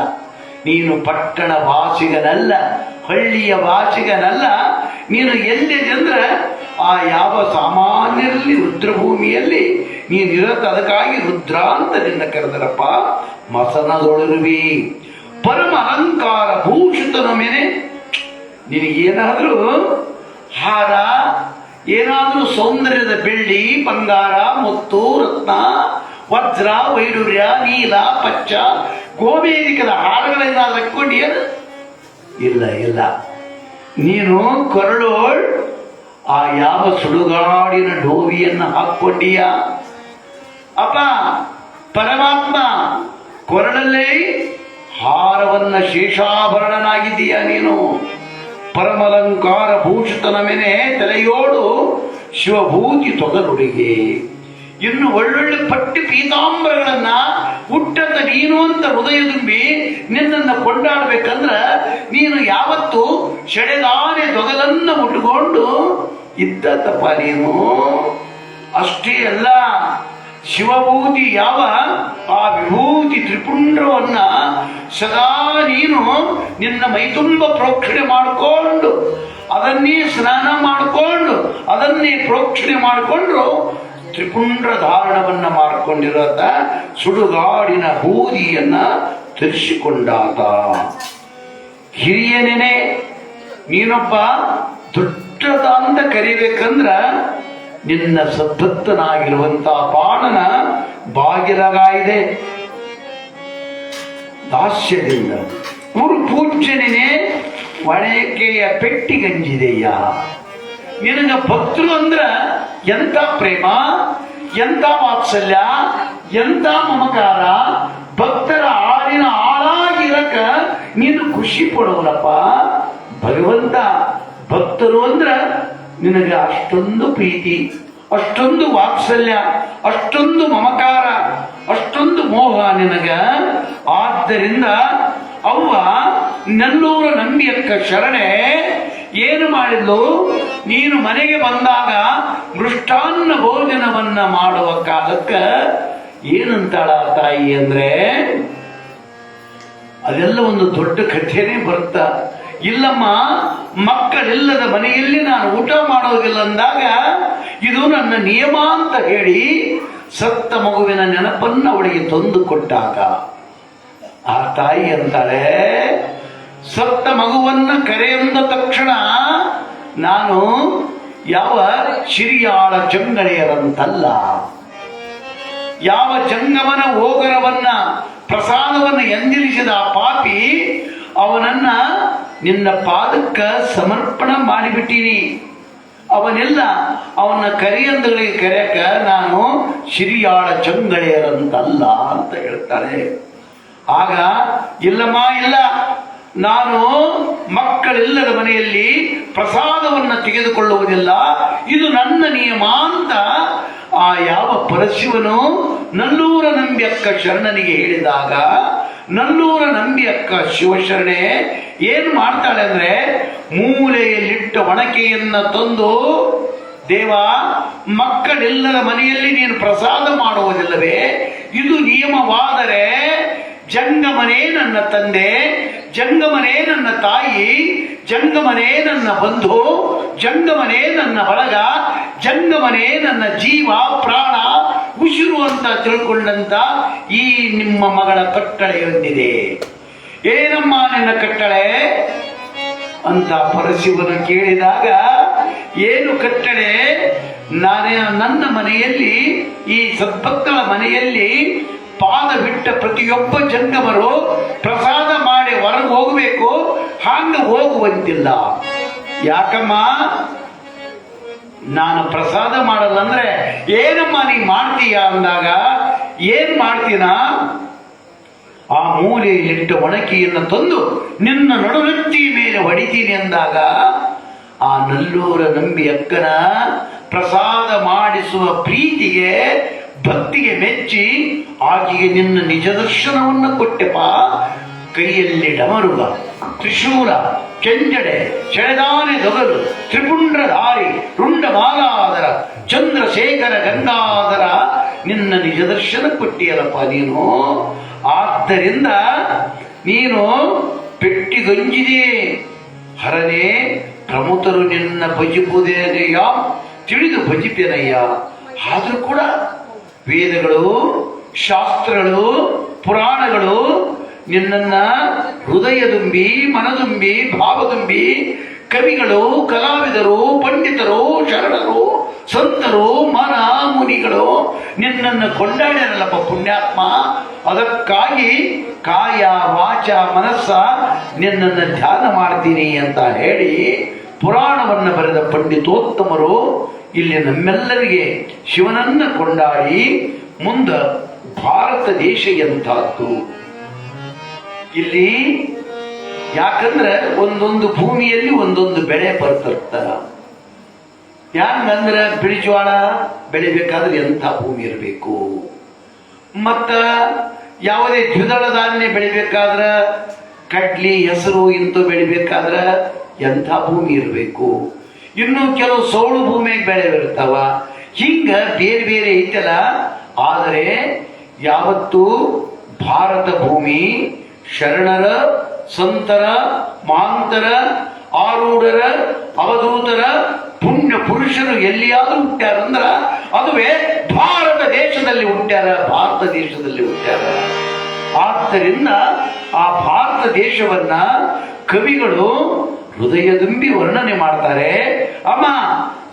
ನೀನು ಪಟ್ಟಣ ವಾಸಿಗನಲ್ಲ, ಹಳ್ಳಿಯ ವಾಸಿಗನಲ್ಲ. ನೀನು ಎಲ್ಲಿದೆ ಅಂದ್ರೆ ಆ ಯಾವ ಸಾಮಾನ್ಯರಲ್ಲಿ ರುದ್ರಭೂಮಿಯಲ್ಲಿ ನೀನಿರತ್ತ. ಅದಕ್ಕಾಗಿ ರುದ್ರ ಅಂತ ನಿನ್ನ ಕರೆದರಪ್ಪ. ಮಸನದೊಳಿರುವಿ ಪರಮ ಅಲಂಕಾರ ಭೂಷಿತನ ಮೇಲೆ ನಿನಗೇನಾದ್ರೂ ಹಾರ, ಏನಾದ್ರೂ ಸೌಂದರ್ಯದ ಬೆಳ್ಳಿ, ಬಂಗಾರ, ಮುತ್ತು, ರತ್ನ, ವಜ್ರ, ವೈಡೂರ್ಯ, ನೀಲ, ಪಚ್ಚ, ಗೋಮೇಧಿಕದ ಹಾರಗಳೇನಾದ್ರೂ ಹಾಕೊಂಡಿಯೇನು? ಇಲ್ಲ ಇಲ್ಲ. ನೀನು ಕೊರಳೋಳ್ ಆ ಯಾವ ಸುಡುಗಾಡಿನ ಡೋವಿಯನ್ನು ಹಾಕ್ಕೊಂಡಿಯ ಅಪ್ಪ. ಪರಮಾತ್ಮ ಕೊರಳಲ್ಲೇ ಹಾರವನ್ನ ಶೇಷಾಭರಣನಾಗಿದ್ದೀಯ ನೀನು. ಪರಮಲಂಕಾರ ಭೂಷಿತನ ಮೇಲೆ ತಲೆಯೋಡು ಶಿವಭೂತಿ ತೊಗಲುಡಿಗೆ. ಇನ್ನು ಒಳ್ಳೊಳ್ಳೆ ಪಟ್ಟಿ ಪೀತಾಂಬರಗಳನ್ನ ಹುಟ್ಟಂತ ನೀನು ಅಂತ ಹೃದಯ ತುಂಬಿ ನಿನ್ನನ್ನು ಕೊಂಡಾಡ್ಬೇಕಂದ್ರ ನೀನು ಯಾವತ್ತು ಸೆಳೆದಾನೆ ತೊಗಲನ್ನ ಉಟ್ಕೊಂಡು ಇದ್ದಪ್ಪ ನೀನು. ಅಷ್ಟೇ ಅಲ್ಲ, ಶಿವಭೂತಿ ಯಾವ ಆ ವಿಭೂತಿ ತ್ರಿಪುಂಡ್ರವನ್ನ ಸದಾ ನೀನು ನಿನ್ನ ಮೈತುಂಬ ಪ್ರೋಕ್ಷಣೆ ಮಾಡಿಕೊಂಡು ಅದನ್ನೇ ಸ್ನಾನ ಮಾಡಿಕೊಂಡು ಅದನ್ನೇ ಪ್ರೋಕ್ಷಣೆ ಮಾಡಿಕೊಂಡ್ರು ತ್ರಿಪುಂಡ್ರ ಧಾರಣವನ್ನ ಮಾಡಿಕೊಂಡಿರೋದ ಸುಡುಗಾಡಿನ ಬೂದಿಯನ್ನ ಧರಿಸಿಕೊಂಡಾತ. ಹಿರಿಯನೇನೆ ನೀನೊಬ್ಬ ದೊಡ್ಡದ ಅಂತ ಕರಿಬೇಕಂದ್ರ ನಿನ್ನ ಸದ್ಭಕ್ತನಾಗಿರುವಂತಹ ಬಾಣನ ಬಾಗಿಲಗಾಯಿದೆ ದಾಸ್ಯದಿಂದ. ಗುರು ಪೂಜ್ಯನೇ ಒಣಕೆಯ ಪೆಟ್ಟಿಗಂಜಿದೆಯ. ನಿನಗ ಭಕ್ತರು ಅಂದ್ರ ಎಂತ ಪ್ರೇಮ, ಎಂತ ವಾತ್ಸಲ್ಯ, ಎಂತ ಮಮಕಾರ. ಭಕ್ತರ ಆಳಿನ ಆಳಾಗಿರಕ ನೀನು ಖುಷಿ ಪಡುವನಪ್ಪ ಭಗವಂತ. ಭಕ್ತರು ಅಂದ್ರ ನಿನಗೆ ಅಷ್ಟೊಂದು ಪ್ರೀತಿ, ಅಷ್ಟೊಂದು ವಾತ್ಸಲ್ಯ, ಅಷ್ಟೊಂದು ಮಮಕಾರ, ಅಷ್ಟೊಂದು ಮೋಹ ನಿನಗ. ಆದ್ದರಿಂದ ಅವ್ವ ನೆಲ್ಲೂರ ನಂಬಿಯಕ್ಕ ಶರಣೆ ಏನು ಮಾಡಿದ್ಲು? ನೀನು ಮನೆಗೆ ಬಂದಾಗ ಮೃಷ್ಟಾನ್ನ ಭೋಜನವನ್ನ ಮಾಡುವ ಕಾಲಕ್ಕ ಏನಂತಾಳ ತಾಯಿ ಅಂದ್ರೆ, ಅದೆಲ್ಲ ಒಂದು ದೊಡ್ಡ ಕಥೆನೇ ಬರುತ್ತ. ಇಲ್ಲಮ್ಮ, ಮಕ್ಕಳಿಲ್ಲದ ಮನೆಯಲ್ಲಿ ನಾನು ಊಟ ಮಾಡೋದಿಲ್ಲ ಅಂದಾಗ ಇದು ನನ್ನ ನಿಯಮ ಅಂತ ಹೇಳಿ ಸತ್ತ ಮಗುವಿನ ನೆನಪನ್ನ ಅವಳಿಗೆ ತಂದು ಕೊಟ್ಟಾಗ ಆ ತಾಯಿ ಅಂತಾಳೆ, ಸತ್ತ ಮಗುವನ್ನ ಕರೆಯಂದ ತಕ್ಷಣ ನಾನು ಯಾವ ಶಿರಿಯಾಳ ಜಂಗಳೆಯರಂತಲ್ಲ, ಯಾವ ಜಂಗಮನ ಓಗರವನ್ನ ಪ್ರಸಾದವನ್ನು ಎಂದಿರಿಸಿದ ಆ ಪಾಪಿ ಅವನನ್ನ ನಿನ್ನ ಪಾದಕ್ಕ ಸಮರ್ಪಣ ಮಾಡಿಬಿಟ್ಟೀನಿ. ಅವನೆಲ್ಲ ಅವನ ಕರಿಯಂದಗಳಿಗೆ ಕರೆಯಕ ನಾನು ಶಿರಿಯಾಳ ಜಂಗಳೆಯರಂತಲ್ಲ ಅಂತ ಹೇಳ್ತಾರೆ. ಆಗ ಇಲ್ಲಮ್ಮ ಇಲ್ಲ, ನಾನು ಮಕ್ಕಳೆಲ್ಲರ ಮನೆಯಲ್ಲಿ ಪ್ರಸಾದವನ್ನು ತೆಗೆದುಕೊಳ್ಳುವುದಿಲ್ಲ, ಇದು ನನ್ನ ನಿಯಮ ಅಂತ ಆ ಯಾವ ಪರಶಿವನು ನಲ್ಲೂರ ನಂಬಿಯಕ್ಕ ಶರಣನಿಗೆ ಹೇಳಿದಾಗ, ನಲ್ಲೂರ ನಂಬಿಯಕ್ಕ ಶಿವಶರಣೆ ಏನು ಮಾಡ್ತಾಳೆ ಅಂದ್ರೆ, ಮೂಲೆಯಲ್ಲಿಟ್ಟ ಒಣಕೆಯನ್ನ ತಂದು, ದೇವ ಮಕ್ಕಳೆಲ್ಲರ ಮನೆಯಲ್ಲಿ ನೀನು ಪ್ರಸಾದ ಮಾಡುವುದಿಲ್ಲವೇ, ಇದು ನಿಯಮವಾದರೆ ಜಂಗಮನೇ ನನ್ನ ತಂದೆ, ಜಂಗಮನೇ ನನ್ನ ತಾಯಿ, ಜಂಗಮನೇ ನನ್ನ ಬಂಧು, ಜಂಗಮನೇ ನನ್ನ ಬಳಗ, ಜಂಗಮನೇ ನನ್ನ ಜೀವ ಪ್ರಾಣ ಉಸಿರು ಅಂತ ತಿಳ್ಕೊಂಡಂತ ಈ ನಿಮ್ಮ ಮಗಳ ಕಟ್ಟಳೆಯೊಂದಿದೆ. ಏನಮ್ಮ ನಿನ್ನ ಕಟ್ಟಳೆ ಅಂತ ಪರಶಿವನು ಕೇಳಿದಾಗ, ಏನು ಕಟ್ಟಳೆ? ನನ್ನ ಮನೆಯಲ್ಲಿ, ಈ ಸದ್ಭಕ್ತರ ಮನೆಯಲ್ಲಿ ಪಾದ ಬಿಟ್ಟ ಪ್ರತಿಯೊಬ್ಬ ಜಂಗಮರು ಪ್ರಸಾದ ಮಾಡಿ ಹೊರಗೆ ಹೋಗಬೇಕು, ಹಾಂಗ ಹೋಗುವಂತಿಲ್ಲ. ಯಾಕಮ್ಮ? ನಾನು ಪ್ರಸಾದ ಮಾಡಲ್ಲಂದ್ರೆ ಏನಮ್ಮ ನೀ ಮಾಡ್ತೀಯ ಅಂದಾಗ, ಏನ್ ಮಾಡ್ತೀನ? ಆ ಮೂಲೆಯಲ್ಲಿಟ್ಟ ಒಣಕಿಯನ್ನು ತಂದು ನಿನ್ನ ನಡುನೆತ್ತಿ ಮೇಲೆ ಹೊಡಿತೀನಿ ಅಂದಾಗ, ಆ ನಲ್ಲೂರ ನಂಬಿ ಅಕ್ಕನ ಪ್ರಸಾದ ಮಾಡಿಸುವ ಪ್ರೀತಿಗೆ ಭಕ್ತಿಗೆ ಮೆಚ್ಚಿ ಆಕೆಗೆ ನಿನ್ನ ನಿಜ ದರ್ಶನವನ್ನು ಕೊಟ್ಟೆಪ್ಪ. ಕೈಯಲ್ಲಿ ಡಮರುಗ, ತ್ರಿಶೂಲ, ಕೆಂಜಡೆ, ಸೆಳೆದಾನೆ ದೊಗಲು, ತ್ರಿಪುಂಡ್ರಧಾರಿ, ರುಂಡಮಾಲಾಧರ, ಚಂದ್ರಶೇಖರ ಗಂಗಾಧರ, ನಿನ್ನ ನಿಜ ದರ್ಶನ ಕೊಟ್ಟಿಯಲ್ಲಪ್ಪ ನೀನು. ಆದ್ದರಿಂದ ನೀನು ಪೆಟ್ಟಿಗಂಜಿದೆ ಹರನೇ, ಪ್ರಮುಖರು ನಿನ್ನ ಭಜಿಪುದೇನಯ್ಯ, ತಿಳಿದು ಭಜಿಪೇನಯ್ಯ. ಆದರೂ ಕೂಡ ವೇದಗಳು, ಶಾಸ್ತ್ರಗಳು, ಪುರಾಣಗಳು ನಿನ್ನನ್ನ ಹೃದಯದುಂಬಿ, ಮನದುಂಬಿ, ಭಾವದುಂಬಿ, ಕವಿಗಳು, ಕಲಾವಿದರು, ಪಂಡಿತರು, ಶರಣರು, ಸಂತರು, ಮನ ಮುನಿಗಳು ನಿನ್ನನ್ನು ಕೊಂಡಾಡ್ಯಾರಲ್ಲಪ್ಪ ಪುಣ್ಯಾತ್ಮ. ಅದಕ್ಕಾಗಿ ಕಾಯ ವಾಚ ಮನಸ್ಸ ನಿನ್ನನ್ನು ಧ್ಯಾನ ಮಾಡ್ತೀನಿ ಅಂತ ಹೇಳಿ ಪುರಾಣವನ್ನು ಬರೆದ ಪಂಡಿತೋತ್ತಮರು ಇಲ್ಲಿ ನಮ್ಮೆಲ್ಲರಿಗೆ ಶಿವನನ್ನ ಕೊಂಡಾಡಿ ಮುಂದ ಭಾರತ ದೇಶ ಎಂಥದ್ದು ಇಲ್ಲಿ. ಯಾಕಂದ್ರೆ ಒಂದೊಂದು ಭೂಮಿಯಲ್ಲಿ ಒಂದೊಂದು ಬೆಳೆ ಬರ್ತಿರ್ತ. ಯಾಕಂದ್ರೆ ಬಿಳಿಜ್ವಾಳ ಬೆಳಿಬೇಕಾದ್ರೆ ಎಂಥ ಭೂಮಿ ಇರಬೇಕು, ಮತ್ತ ಯಾವುದೇ ದ್ವಿದಳ ಧಾನ್ಯ ಬೆಳಿಬೇಕಾದ್ರ, ಕಡ್ಲಿ, ಹೆಸರು ಇಂತ ಬೆಳಿಬೇಕಾದ್ರ ಎಂಥ ಭೂಮಿ ಇರಬೇಕು. ಇನ್ನು ಕೆಲವು ಸೌಳು ಭೂಮಿಯಾಗ ಬೆಳೆ ಇರ್ತಾವ. ಹಿಂಗ ಬೇರೆ ಬೇರೆ ಐತಲ್ಲ. ಆದರೆ ಯಾವತ್ತು ಭಾರತ ಭೂಮಿ ಶರಣರ, ಸಂತರ, ಮಹಾಂತರ, ಆರೂಢರ, ಅವಧೂತರ, ಪುಣ್ಯ ಪುರುಷರು ಎಲ್ಲಿಯಾದ್ರೂ ಹುಟ್ಟ್ಯಾರಂದ್ರ ಅದುವೇ ಭಾರತ ದೇಶದಲ್ಲಿ ಹುಟ್ಟ್ಯಾರ, ಭಾರತ ದೇಶದಲ್ಲಿ ಹುಟ್ಟ್ಯಾರ. ಆದ್ದರಿಂದ ಆ ಭಾರತ ದೇಶವನ್ನ ಕವಿಗಳು ಹೃದಯದುಂಬಿ ವರ್ಣನೆ ಮಾಡ್ತಾರೆ. ಅಮ್ಮ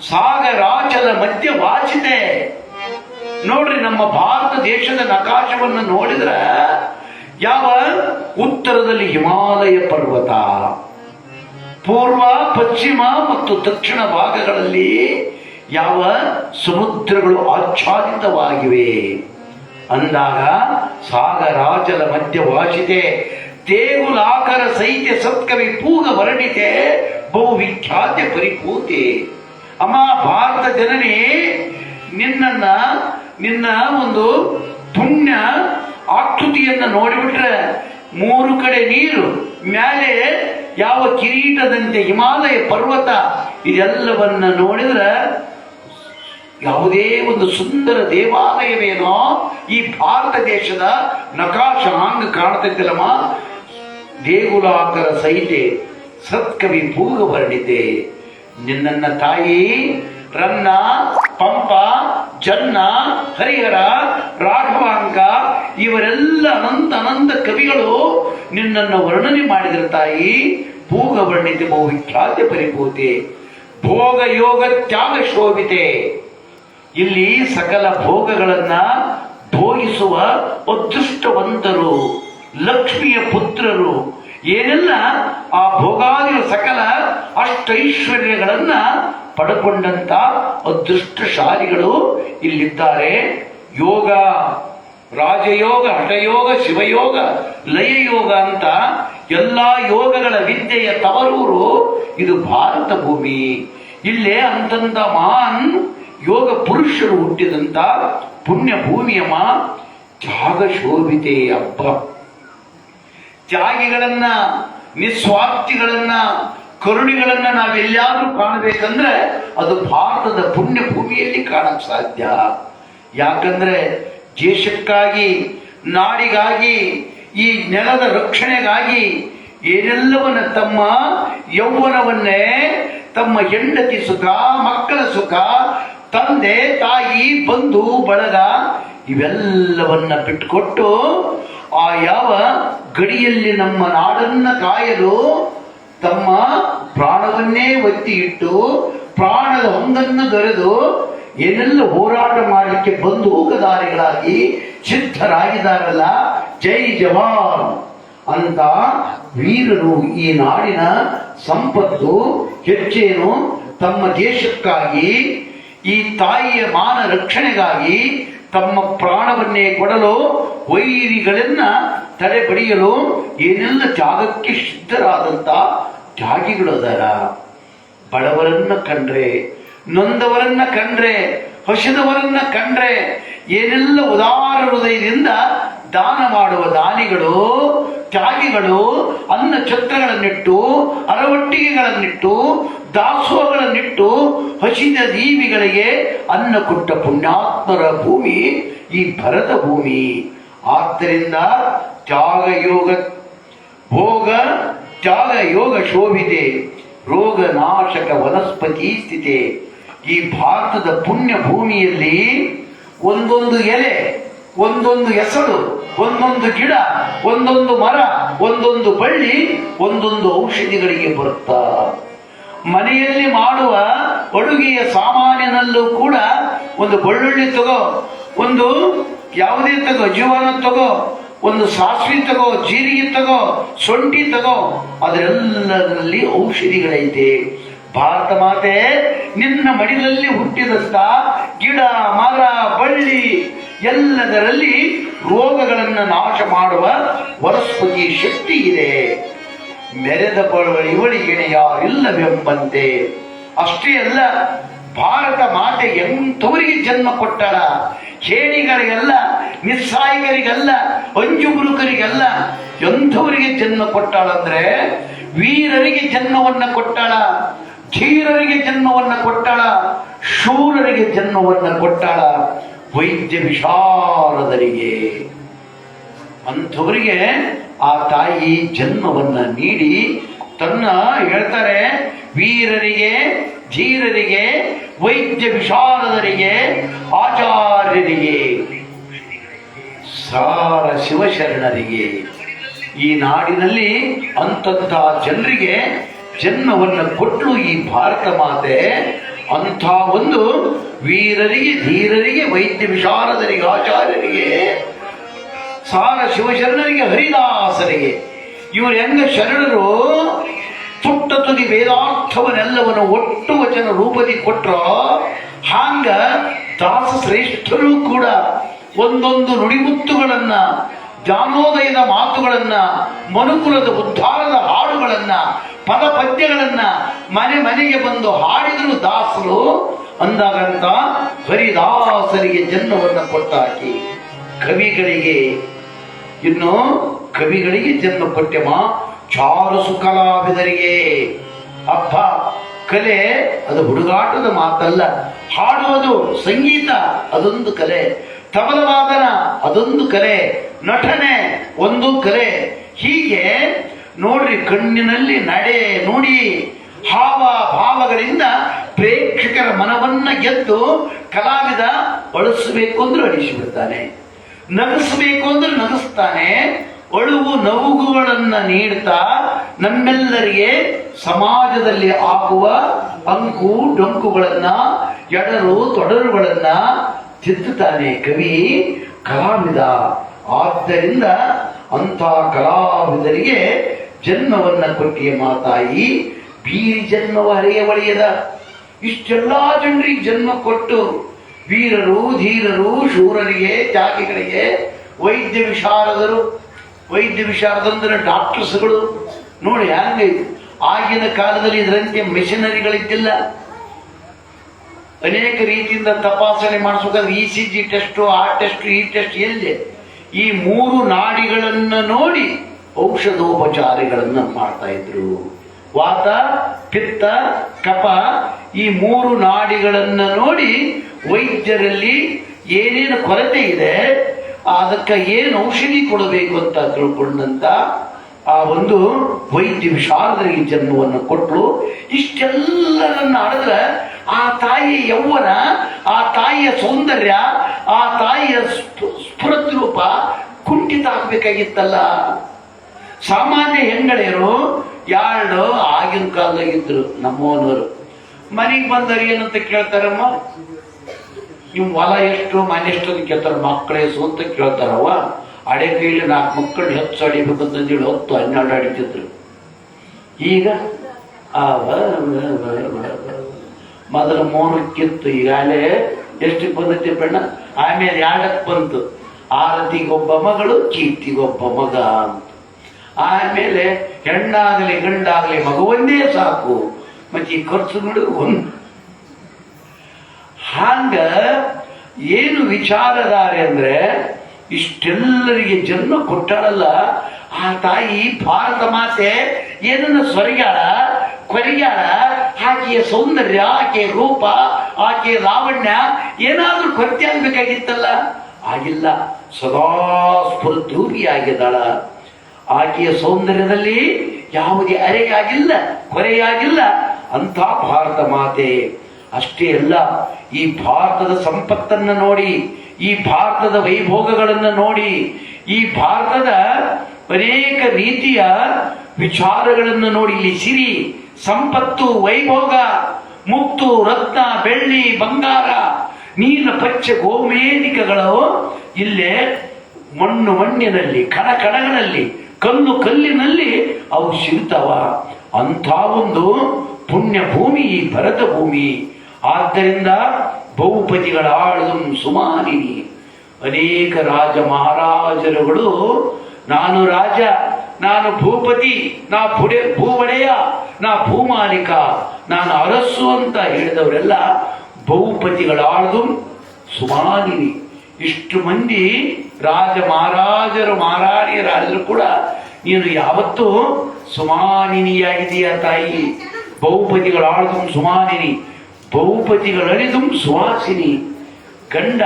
ಸಾಗರಾಚಲ ಮಧ್ಯ ವಾಚಿತೆ. ನೋಡ್ರಿ, ನಮ್ಮ ಭಾರತ ದೇಶದ ನಕಾಶವನ್ನು ನೋಡಿದ್ರ ಯಾವ ಉತ್ತರದಲ್ಲಿ ಹಿಮಾಲಯ ಪರ್ವತ, ಪೂರ್ವ, ಪಶ್ಚಿಮ ಮತ್ತು ದಕ್ಷಿಣ ಭಾಗಗಳಲ್ಲಿ ಯಾವ ಸಮುದ್ರಗಳು ಆಚ್ಛಾದಿತವಾಗಿವೆ ಅಂದಾಗ ಸಾಗರಾಚಲ ಮಧ್ಯವಾಸಿತೆ ದೇಗುಲಾಕರ ಸೈತ್ಯ ಸತ್ಕವಿ ಪೂಗ ವರ್ಣಿತೆ ಬಹು ವಿಖ್ಯಾತ ಪರಿಪೂತೆ. ಅಮ್ಮ ಭಾರತ ಜನನಿ, ನಿನ್ನ ಒಂದು ಪುಣ್ಯ ಆಕೃತಿಯನ್ನ ನೋಡಿಬಿಟ್ರೆ ಮೂರು ಕಡೆ ನೀರು, ಮ್ಯಾಲೆ ಯಾವ ಕಿರೀಟದಂತೆ ಹಿಮಾಲಯ ಪರ್ವತ, ಇದೆಲ್ಲವನ್ನ ನೋಡಿದ್ರೆ ಯಾವುದೇ ಒಂದು ಸುಂದರ ದೇವಾಲಯವೇನೋ ಈ ಭಾರತ ದೇಶದ ನಕಾಶ ಹಾಂಗ ಕಾಣ್ತೈತಿಲ್ಲಮ್ಮ. ದೇಗುಲಾಕರ ಸಹಿತೆ ಸತ್ಕವಿ ಪೂಗ ವರ್ಣಿತೆ. ನಿನ್ನ ತಾಯಿ ರನ್ನ, ಪಂಪ, ಜನ್ನ, ಹರಿಹರ, ರಾಘವಾಂಕ ಇವರೆಲ್ಲ ಅನಂತ ಅನಂತ ಕವಿಗಳು ನಿನ್ನನ್ನು ವರ್ಣನೆ ಮಾಡಿದರು ತಾಯಿ. ಭೋಗ ವರ್ಣಿತೆ ಬಹುವಿಖ್ಯಾತ ಪರಿಭೂತೆ ಭೋಗ ಯೋಗ ತ್ಯಾಗ ಶೋಭಿತೆ. ಇಲ್ಲಿ ಸಕಲ ಭೋಗಗಳನ್ನ ಭೋಗಿಸುವ ಅದೃಷ್ಟವಂತರು, ಲಕ್ಷ್ಮಿಯ ಪುತ್ರರು, ಏನೆಲ್ಲ ಆ ಭೋಗಾದಿಗಳ ಸಕಲ ಅಷ್ಟೈಶ್ವರ್ಯಗಳನ್ನ ಪಡ್ಕೊಂಡಂತ ಅದೃಷ್ಟಶಾಲಿಗಳು ಇಲ್ಲಿದ್ದಾರೆ. ಯೋಗ, ರಾಜಯೋಗ, ಹಠಯೋಗ, ಶಿವಯೋಗ, ಲಯಯೋಗ ಅಂತ ಎಲ್ಲಾ ಯೋಗಗಳ ವಿದ್ಯೆಯ ತವರೂರು ಇದು ಭಾರತ ಭೂಮಿ. ಇಲ್ಲೇ ಅಂತಂತ ಮಹಾನ್ ಯೋಗ ಪುರುಷರು ಹುಟ್ಟಿದಂತ ಪುಣ್ಯ ಭೂಮಿಯಮ್ಮ. ತ್ಯಾಗ ಶೋಭಿತೆ. ಹಬ್ಬ ತ್ಯಾಗಿಗಳನ್ನ, ನಿಸ್ವಾರ್ಥಿಗಳನ್ನ, ಕರುಣಿಗಳನ್ನ ನಾವೆಲ್ಲಾದ್ರೂ ಕಾಣಬೇಕಂದ್ರೆ ಅದು ಭಾರತದ ಪುಣ್ಯ ಭೂಮಿಯಲ್ಲಿ ಕಾಣಕ್ ಸಾಧ್ಯ. ಯಾಕಂದ್ರೆ ದೇಶಕ್ಕಾಗಿ, ನಾಡಿಗಾಗಿ, ಈ ನೆಲದ ರಕ್ಷಣೆಗಾಗಿ ಏನೆಲ್ಲವನ್ನ ತಮ್ಮ ಯೌವನವನ್ನೇ, ತಮ್ಮ ಹೆಂಡತಿ ಸುಖ, ಮಕ್ಕಳ ಸುಖ, ತಂದೆ ತಾಯಿ, ಬಂಧು ಬಳಗ ಇವೆಲ್ಲವನ್ನ ಬಿಟ್ಟುಕೊಟ್ಟು ಆ ಯಾವ ಗಡಿಯಲ್ಲಿ ನಮ್ಮ ನಾಡನ್ನ ಕಾಯಲು ತಮ್ಮ ಪ್ರಾಣವನ್ನೇ ಒತ್ತಿ ಇಟ್ಟು ಪ್ರಾಣದ ಹೊಂದನ್ನು ದೊರೆದು ಏನೆಲ್ಲ ಹೋರಾಟ ಮಾಡಲಿಕ್ಕೆ ಬಂದೂಕಧಾರಿಗಳಾಗಿ ಸಿದ್ಧರಾಗಿದ್ದಾರಲ್ಲ, ಜೈ ಜವಾನ್ ಅಂತ ವೀರರು ಈ ನಾಡಿನ ಸಂಪತ್ತು ಹೆಚ್ಚೇನು ತಮ್ಮ ದೇಶಕ್ಕಾಗಿ, ಈ ತಾಯಿಯ ಮಾನ ರಕ್ಷಣೆಗಾಗಿ ತಮ್ಮ ಪ್ರಾಣವನ್ನೇ ಕೊಡಲು, ವೈರಿಗಳನ್ನ ತಡೆ ಬಡಿಯಲು ಏನೆಲ್ಲ ತ್ಯಾಗಕ್ಕೆ ಸಿದ್ಧರಾದಂತ ತ್ಯಾಗಿಗಳು ಅದರ. ಬಡವರನ್ನ ಕಂಡ್ರೆ, ನೊಂದವರನ್ನ ಕಂಡ್ರೆ, ಹಸಿದವರನ್ನ ಕಂಡ್ರೆ ಏನೆಲ್ಲ ಉದಾರ ಹೃದಯದಿಂದ ದಾನ ಮಾಡುವ ದಾನಿಗಳು, ತ್ಯಾಗಿಗಳು, ಅನ್ನ ಛತ್ರಗಳನ್ನಿಟ್ಟು, ಅರವಟ್ಟಿಗೆಗಳನ್ನಿಟ್ಟು, ದಾಸೋಹಗಳನ್ನಿಟ್ಟು ಹಸಿದ ಜೀವಿಗಳಿಗೆ ಅನ್ನ ಕೊಟ್ಟ ಪುಣ್ಯಾತ್ಮರ ಭೂಮಿ ಈ ಭರತ ಭೂಮಿ. ಆದ್ದರಿಂದ ತ್ಯಾಗ ಯೋಗ ಭೋಗ ತ್ಯಾಗ ಯೋಗ ಶೋಭಿತೆ ರೋಗ ನಾಶಕ ವನಸ್ಪತಿ ಸ್ಥಿತಿ. ಈ ಭಾರತದ ಪುಣ್ಯ ಭೂಮಿಯಲ್ಲಿ ಒಂದೊಂದು ಎಲೆ, ಒಂದೊಂದು ಎಸಳು, ಒಂದೊಂದು ಗಿಡ, ಒಂದೊಂದು ಮರ, ಒಂದೊಂದು ಬಳ್ಳಿ, ಒಂದೊಂದು ಔಷಧಿಗಳಿಗೆ ಬರುತ್ತಾ. ಮನೆಯಲ್ಲಿ ಮಾಡುವ ಅಡುಗೆಯ ಸಾಮಾನಿನಲ್ಲೂ ಕೂಡ ಒಂದು ಬೆಳ್ಳುಳ್ಳಿ ತಗೋ, ಒಂದು ಯಾವುದೇ ತಗೋ, ಅಜವಾನ ತಗೋ, ಒಂದು ಸಾಸಿವೆ ತಗೋ, ಜೀರಿಗೆ ತಗೋ, ಶುಂಠಿ ತಗೋ, ಅದರೆಲ್ಲದರಲ್ಲಿ ಔಷಧಿಗಳೈತೆ. ಭಾರತ ಮಾತೆ ನಿನ್ನ ಮಡಿಲಲ್ಲಿ ಹುಟ್ಟಿದಂತ ಗಿಡ, ಮರ, ಬಳ್ಳಿ ಎಲ್ಲದರಲ್ಲಿ ರೋಗಗಳನ್ನು ನಾಶ ಮಾಡುವ ವನಸ್ಪತಿ ಶಕ್ತಿ ಇದೆ. ಮೆರೆದ ಇವಳಿಗೆಣೆ ಯಾರಿಲ್ಲವೆಂಬಂತೆ. ಅಷ್ಟೇ ಅಲ್ಲ, ಭಾರತ ಮಾತೆ ಎಂಥವರಿಗೆ ಜನ್ಮ ಕೊಟ್ಟಳ. ಹೇಡಿಗಳಿಗೆಲ್ಲ, ನಿಸ್ಸಾಯಿಗರಿಗೆಲ್ಲ, ಅಂಜುಗುರುಕರಿಗೆಲ್ಲ ಎಂಥವರಿಗೆ ಜನ್ಮ ಕೊಟ್ಟಾಳಂದ್ರೆ ವೀರರಿಗೆ ಜನ್ಮವನ್ನ ಕೊಟ್ಟಾಳ, ಧೀರರಿಗೆ ಜನ್ಮವನ್ನ ಕೊಟ್ಟಾಳ, ಶೂರರಿಗೆ ಜನ್ಮವನ್ನ ಕೊಟ್ಟಾಳ, ವೈದ್ಯ ವಿಶಾರದರಿಗೆ. ಅಂಥವರಿಗೆ ಆ ತಾಯಿ ಜನ್ಮವನ್ನ ನೀಡಿ ತನ್ನ ಹೇಳ್ತಾರೆ, ವೀರರಿಗೆ, ಧೀರರಿಗೆ, ವೈದ್ಯ ವಿಶಾರದರಿಗೆ, ಆಚಾರ್ಯರಿಗೆ, ಸಾರ ಶಿವಶರಣರಿಗೆ, ಈ ನಾಡಿನಲ್ಲಿ ಅಂತಂತ ಜನರಿಗೆ ಜನ್ಮವನ್ನು ಕೊಟ್ಟಳು ಈ ಭಾರತ ಮಾತೆ. ಅಂಥ ಒಂದು ವೀರರಿಗೆ, ಧೀರರಿಗೆ, ವೈದ್ಯ ವಿಶಾರದರಿಗೆ, ಆಚಾರ್ಯರಿಗೆ, ಸಾರ ಶಿವಶರಣರಿಗೆ, ಹರಿದಾಸರಿಗೆ, ಇವರು ಹೆಂಗ ಶರಣರು ತುಟ್ಟ ತುದಿ ವೇದಾರ್ಥವನ್ನೆಲ್ಲವನ್ನು ಒಟ್ಟು ವಚನ ರೂಪದಿ ಕೊಟ್ಟರೋ ಹಾಂಗ ದಾಸ ಶ್ರೇಷ್ಠರು ಕೂಡ ಒಂದೊಂದು ನುಡಿಮುತ್ತುಗಳನ್ನ, ಜ್ಞಾನೋದಯದ ಮಾತುಗಳನ್ನ, ಮನುಕುಲದ ಉದ್ಧಾರದ ಹಾಡುಗಳನ್ನ, ಪದ ಪದ್ಯಗಳನ್ನ ಮನೆ ಮನೆಗೆ ಬಂದು ಹಾಡಿದ್ರು ದಾಸರು. ಅಂದಾಗಂತ ಹರಿದಾಸರಿಗೆ ಜನ್ಮವನ್ನು ಕೊಟ್ಟಾಕಿ. ಕವಿಗಳಿಗೆ, ಇನ್ನು ಕವಿಗಳಿಗೆ ಜನ್ಮ ಕೊಟ್ಟೆಮ್ಮ. ಚಾರುಸು ಕಲಾವಿದರಿಗೆ, ಅಪ್ಪ ಕಲೆ ಅದು ಹುಡುಗಾಟದ ಮಾತಲ್ಲ. ಹಾಡುವುದು, ಸಂಗೀತ ಅದೊಂದು ಕಲೆ, ತಬಲವಾದನ ಅದೊಂದು ಕಲೆ, ನಟನೆ ಒಂದು ಕಲೆ. ಹೀಗೆ ನೋಡ್ರಿ, ಕಣ್ಣಿನಲ್ಲಿ ನಡೆ ನುಡಿ ಹಾವ ಭಾವಗಳಿಂದ ಪ್ರೇಕ್ಷಕರ ಮನವನ್ನ ಗೆದ್ದು ಕಲಾವಿದ ಬಳಸಬೇಕು ಅಂದ್ರೆ ಅಡಿಸಿಬಿಡ್ತಾನೆ. ನಗಿಸ್ಬೇಕು ಅಂದ್ರೆ ನಗಿಸ್ತಾನೆ. ಅಳುವು ನವುಗುಗಳನ್ನ ನೀಡ್ತಾ ನಮ್ಮೆಲ್ಲರಿಗೆ ಸಮಾಜದಲ್ಲಿ ಆಗುವ ಅಂಕು ಡೊಂಕುಗಳನ್ನ ಎಡರು ತೊಡರುಗಳನ್ನ ತಿದ್ದುತ್ತಾನೆ ಕವಿ ಕಲಾವಿದ. ಆದ್ದರಿಂದ ಅಂಥ ಕಲಾವಿದರಿಗೆ ಜನ್ಮವನ್ನ ಕೊಟ್ಟಿಯ ಮಾತಾಯಿ ಬೀರಿ ಜನ್ಮವ ಹರೆಯ ಒಳೆಯದ. ಇಷ್ಟೆಲ್ಲಾ ಜನರಿಗೆ ಜನ್ಮ ಕೊಟ್ಟು ವೀರರು ಧೀರರು ಶೂರರಿಗೆ ತ್ಯಾಗಿಗಳಿಗೆ ವೈದ್ಯ ವಿಶಾರದಂದ್ರೆ ಡಾಕ್ಟರ್ಸ್ಗಳು ನೋಡಿ ಹ್ಯಾಂಗೆ. ಆಗಿನ ಕಾಲದಲ್ಲಿ ಇದರಂತೆ ಮೆಷಿನರಿಗಳಿದ್ದಿಲ್ಲ. ಅನೇಕ ರೀತಿಯಿಂದ ತಪಾಸಣೆ ಮಾಡಿಸ್ಬೇಕಾದ್ರೆ ECG ಟೆಸ್ಟ್, ಆ ಟೆಸ್ಟ್, ಈ ಟೆಸ್ಟ್ ಎಲ್ಲಿ? ಈ 3 ನಾಡಿಗಳನ್ನ ನೋಡಿ ಔಷಧೋಪಚಾರಗಳನ್ನ ಮಾಡ್ತಾ ಇದ್ರು. ವಾತ ಪಿತ್ತ ಕಫ ಈ 3 ನಾಡಿಗಳನ್ನ ನೋಡಿ ವೈದ್ಯರಲ್ಲಿ ಏನೇನು ಕೊರತೆ ಇದೆ, ಅದಕ್ಕೆ ಏನು ಔಷಧಿ ಕೊಡಬೇಕು ಅಂತ ತಿಳ್ಕೊಂಡಂತ ಆ ಒಂದು ವೈದ್ಯ ವಿಶಾರದರಿಗೆ ಜನ್ಮವನ್ನು ಕೊಟ್ಟರು. ಇಷ್ಟೆಲ್ಲರನ್ನ ಆಡಿದ್ರೆ ಆ ತಾಯಿಯ ಯೌವನ, ಆ ತಾಯಿಯ ಸೌಂದರ್ಯ, ಆ ತಾಯಿಯ ಸ್ಫುರದ್ರೂಪ ಕುಂಠಿತ ಆಗ್ಬೇಕಾಗಿತ್ತಲ್ಲ. ಸಾಮಾನ್ಯ ಹೆಂಗಳೆಯರು ಎರಡು ಆಗಿನ ಕಾಲದಾಗಿದ್ರು. ನಮ್ಮೋನವರು ಮನೆಗೆ ಬಂದವರು ಏನಂತ ಕೇಳ್ತಾರಮ್ಮ, ನಿಮ್ ಹೊಲ ಎಷ್ಟು ಮನೆ ಎಷ್ಟು ಅಂತ ಕೇಳ್ತಾರ. ಮಕ್ಕಳ ಎಷ್ಟು ಅಂತ ಕೇಳ್ತಾರವ. ಅಡೆ ಕೈಲಿ 4 ಮಕ್ಕಳು ಹೆಚ್ಚು ಅಡಿಬೇಕಂತಂದೇಳಿ 10, 12 ಅಡಿತಿದ್ರು. ಈಗ ಮೊದಲು 3ಕ್ಕಿತ್ತು, ಈಗಾಗಲೇ ಎಷ್ಟಕ್ಕೆ ಬಂದೈತಿ ಬೆಣ್ಣ, ಆಮೇಲೆ 2ಕ್ಕೆ ಬಂತು. ಆರತಿಗೊಬ್ಬ ಮಗಳು, ಕೀರ್ತಿಗೊಬ್ಬ ಮಗ ಅಂತ. ಆಮೇಲೆ ಹೆಣ್ಣಾಗಲಿ ಗಂಡಾಗಲಿ ಮಗ ಒಂದೇ ಸಾಕು. ಮತ್ತೆ ಈ ಖರ್ಚು ನೋಡಿ ಹಾಂಗ ಏನು ವಿಚಾರಧಾರೆ ಅಂದ್ರೆ, ಇಷ್ಟೆಲ್ಲರಿಗೆ ಜನ್ಮ ಕೊಟ್ಟಾಳಲ್ಲ ಆ ತಾಯಿ ಭಾರತ ಮಾತೆ. ಏನನ್ನ ಸ್ವರ್ಗ್ಯಾಳ ಕೊರಿಗ್ಯಾಳ, ಆಕೆಯ ಸೌಂದರ್ಯ, ಆಕೆಯ ರೂಪ, ಆಕೆಯ ಲಾವಣ್ಯ ಏನಾದ್ರೂ ಕೊರತೆ ಆಗ್ಬೇಕಾಗಿತ್ತಲ್ಲ, ಆಗಿಲ್ಲ. ಸದಾ ಸ್ಫುರದ್ರೂಪಿಯಾಗಿದ್ದಾಳ. ಆಕೆಯ ಸೌಂದರ್ಯದಲ್ಲಿ ಯಾವುದೇ ಅರೆಯಾಗಿಲ್ಲ, ಕೊರೆಯಾಗಿಲ್ಲ ಅಂತ ಭಾರತ ಮಾತೆ. ಅಷ್ಟೇ ಅಲ್ಲ, ಈ ಭಾರತದ ಸಂಪತ್ತನ್ನ ನೋಡಿ, ಈ ಭಾರತದ ವೈಭೋಗಗಳನ್ನು ನೋಡಿ, ಈ ಭಾರತದ ಅನೇಕ ರೀತಿಯ ವಿಚಾರಗಳನ್ನು ನೋಡಿ, ಇಲ್ಲಿ ಸಿರಿ ಸಂಪತ್ತು ವೈಭೋಗ, ಮುತ್ತು ರತ್ನ ಬೆಳ್ಳಿ ಬಂಗಾರ ನೀಲ ಪಚ್ಚೆ ಗೋಮೇಧಿಕಗಳು ಇಲ್ಲೇ ಮಣ್ಣಿನಲ್ಲಿ ಕಣಗಳಲ್ಲಿ ಕಲ್ಲಿನಲ್ಲಿ ಅವು ಸಿಗ್ತಾವ. ಅಂಥ ಒಂದು ಪುಣ್ಯ ಭೂಮಿ ಈ ಭರತ ಭೂಮಿ. ಆದ್ದರಿಂದ ಬಹುಪತಿಗಳ ಆಳುದು ಸುಮಾನಿನಿ. ಅನೇಕ ರಾಜ ಮಹಾರಾಜರುಗಳು ನಾನು ರಾಜ, ನಾನು ಭೂಪತಿ, ನಾ ಭೂವಡೆಯ, ನಾ ಭೂಮಾಲಿಕ, ನಾನು ಅರಸು ಅಂತ ಹೇಳಿದವರೆಲ್ಲ ಬಹುಪತಿಗಳ ಆಳುದು ಸುಮಾನಿನಿ. ಇಷ್ಟು ಮಂದಿ ರಾಜ ಮಹಾರಾಜರು ಮಹಾರಾಣಿಯರಾದರೂ ಕೂಡ ನೀನು ಯಾವತ್ತೂ ಸುಮಾನಿನಿಯಾಗಿದೆಯಾ ತಾಯಿ. ಬಹುಪತಿಗಳ ಆಳುದು ಸುಮಾನಿನಿ, ಬಹುಪತಿಗಳಳಿದು ಸುವಾಸಿನಿ. ಗಂಡ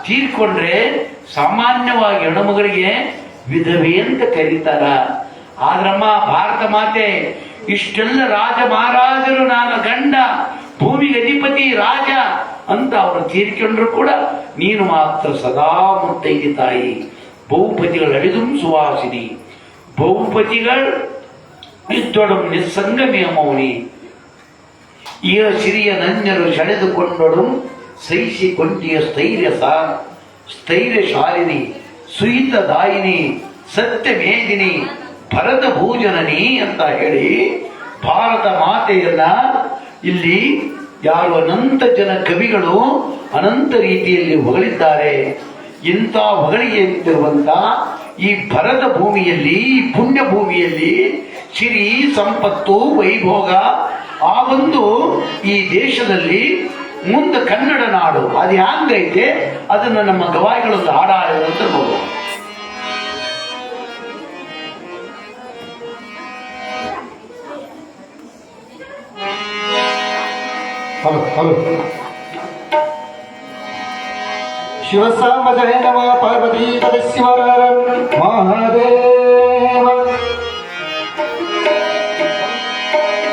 ತೀರ್ಕೊಂಡ್ರೆ ಸಾಮಾನ್ಯವಾಗಿ ಹೆಣ್ಣುಮಗಳಿಗೆ ವಿಧವೆ ಅಂತ ಕರೀತಾರ. ಆದ್ರಮ್ಮ ಭಾರತ ಮಾತೆ ಇಷ್ಟೆಲ್ಲ ರಾಜ ಮಹಾರಾಜರು ನಾನು ಗಂಡ, ಭೂಮಿಗೆ ಅಧಿಪತಿ ರಾಜ ಅಂತ ಅವರು ತೀರ್ಕೊಂಡ್ರು ಕೂಡ ನೀನು ಮಾತ್ರ ಸದಾ ಮುತ್ತೈದೆ ತಾಯಿ. ಬಹುಪತಿಗಳು ಅಳಿದು ಸುವಾಸಿನಿ. ಬಹುಪತಿಗಳು ಇದ್ದೊಡು ನಿಸ್ಸಂಗಮಿಯ ಮೌನಿ. ಈ ಸಿರಿಯ ನನ್ಯರು ಸೆಳೆದುಕೊಂಡೊಡು ಸಹಿಸಿಕೊಂಡಿಯ ಸ್ಥೈರ್ಯಶಾಲಿನಿ, ಸುಹಿತದಾಯಿನಿ, ಸತ್ಯಮೇದಿನಿ, ಭರತ ಭೂಜನನಿ ಅಂತ ಹೇಳಿ ಭಾರತ ಮಾತೆಯನ್ನ ಇಲ್ಲಿ ಯಾರು ಅನಂತ ಜನ ಕವಿಗಳು ಅನಂತ ರೀತಿಯಲ್ಲಿ ಹೊಗಳಿದ್ದಾರೆ. ಇಂಥ ಹೊಗಳಿಗೆ ಅಂತಿರುವಂತ ಈ ಭರತ ಭೂಮಿಯಲ್ಲಿ, ಈ ಪುಣ್ಯ ಭೂಮಿಯಲ್ಲಿ ಸಿರಿ ಸಂಪತ್ತು ವೈಭೋಗ ಆ ಒಂದು ಈ ದೇಶದಲ್ಲಿ ಮುಂದೆ ಕನ್ನಡ ನಾಡು ಅದು ಹ್ಯಾಂಗೈತೆ ಅದನ್ನು ನಮ್ಮ ಗವಾಯಿಗಳೊಂದು ಹಾಡಾಡಿದ್ರು ಅಂತ ನೋಡುವ. ಹಲೋ ಶಿವಸಾಮ ಜಯ ನಮ ಪಾರ್ವತಿ ಪರಶಿವರ ಮಹಾದೇವ.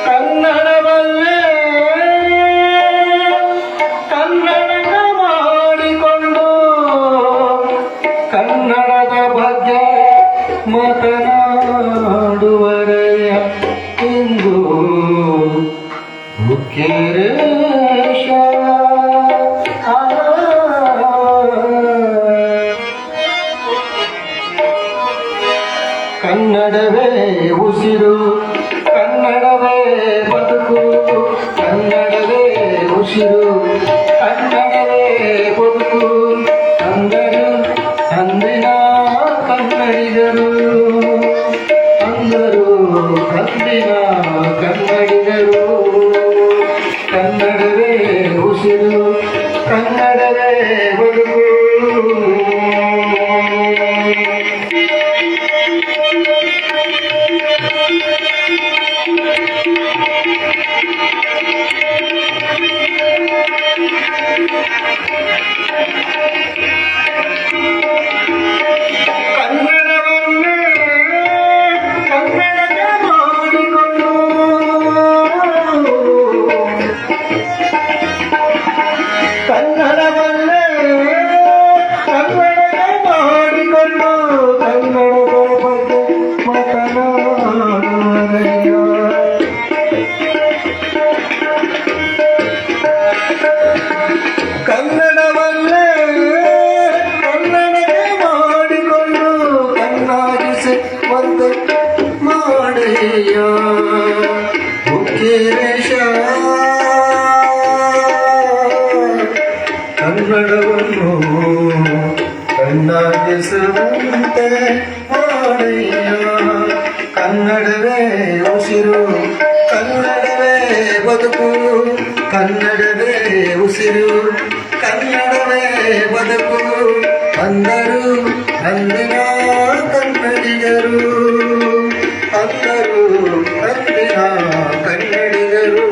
ಕನ್ನಡವಲ್ಲೇ ಕನ್ನಡ ಮಾಡಿಕೊಂಡು ಗಿರೀಶ ಕನ್ನಡವೇ ಉಸಿರು ಕನ್ನಡವೇ ಬದುಕು ಕನ್ನಡವೇ ಉಸಿರು ಕನ್ನಡವೇ ಬದುಕು ಅಂದರು ಅಂದಿನ ಕನ್ನಡಿಗರು ಅಂದರು ಅಂದಿನ ಕನ್ನಡಿಗರು ಕನ್ನಡವೇ ಉಸಿರು ಕನ್ನಡವೇ ಬದುಕು ಕನ್ನಡವನ್ನೇ ಕನ್ನಡದ ಮಾಡಿಕೊಂಡು ಕನ್ನಡದ ಬಗ್ಗೆ ಮಾತನಾಡುವರಯ್ಯ ಕನ್ನಡವನ್ನೇ ಕನ್ನಡದ ಮಾಡಿಕೊಂಡು ಕಣ್ಣಾಗಿಸಿ ಒಂದು ಮಾಡಯ್ಯ ಮುಖ್ಯೇಶ ಕನ್ನಡವನ್ನು ಕಣ್ಣಾಗಿಸುವಂತೆ ಮಾಡಯ್ಯ ಕನ್ನಡವೇ ಉಸಿರು ಕನ್ನಡವೇ ಬದುಕು ಕನ್ನಡವೇ ಉಸಿರು ಕನ್ನಡವೇ ಬದುಕು ಅಂದರು ಅಂದಿನ ಕನ್ನಡಿಗರು ಅಂದರು ಅಂದಿನ ಕನ್ನಡಿಗರು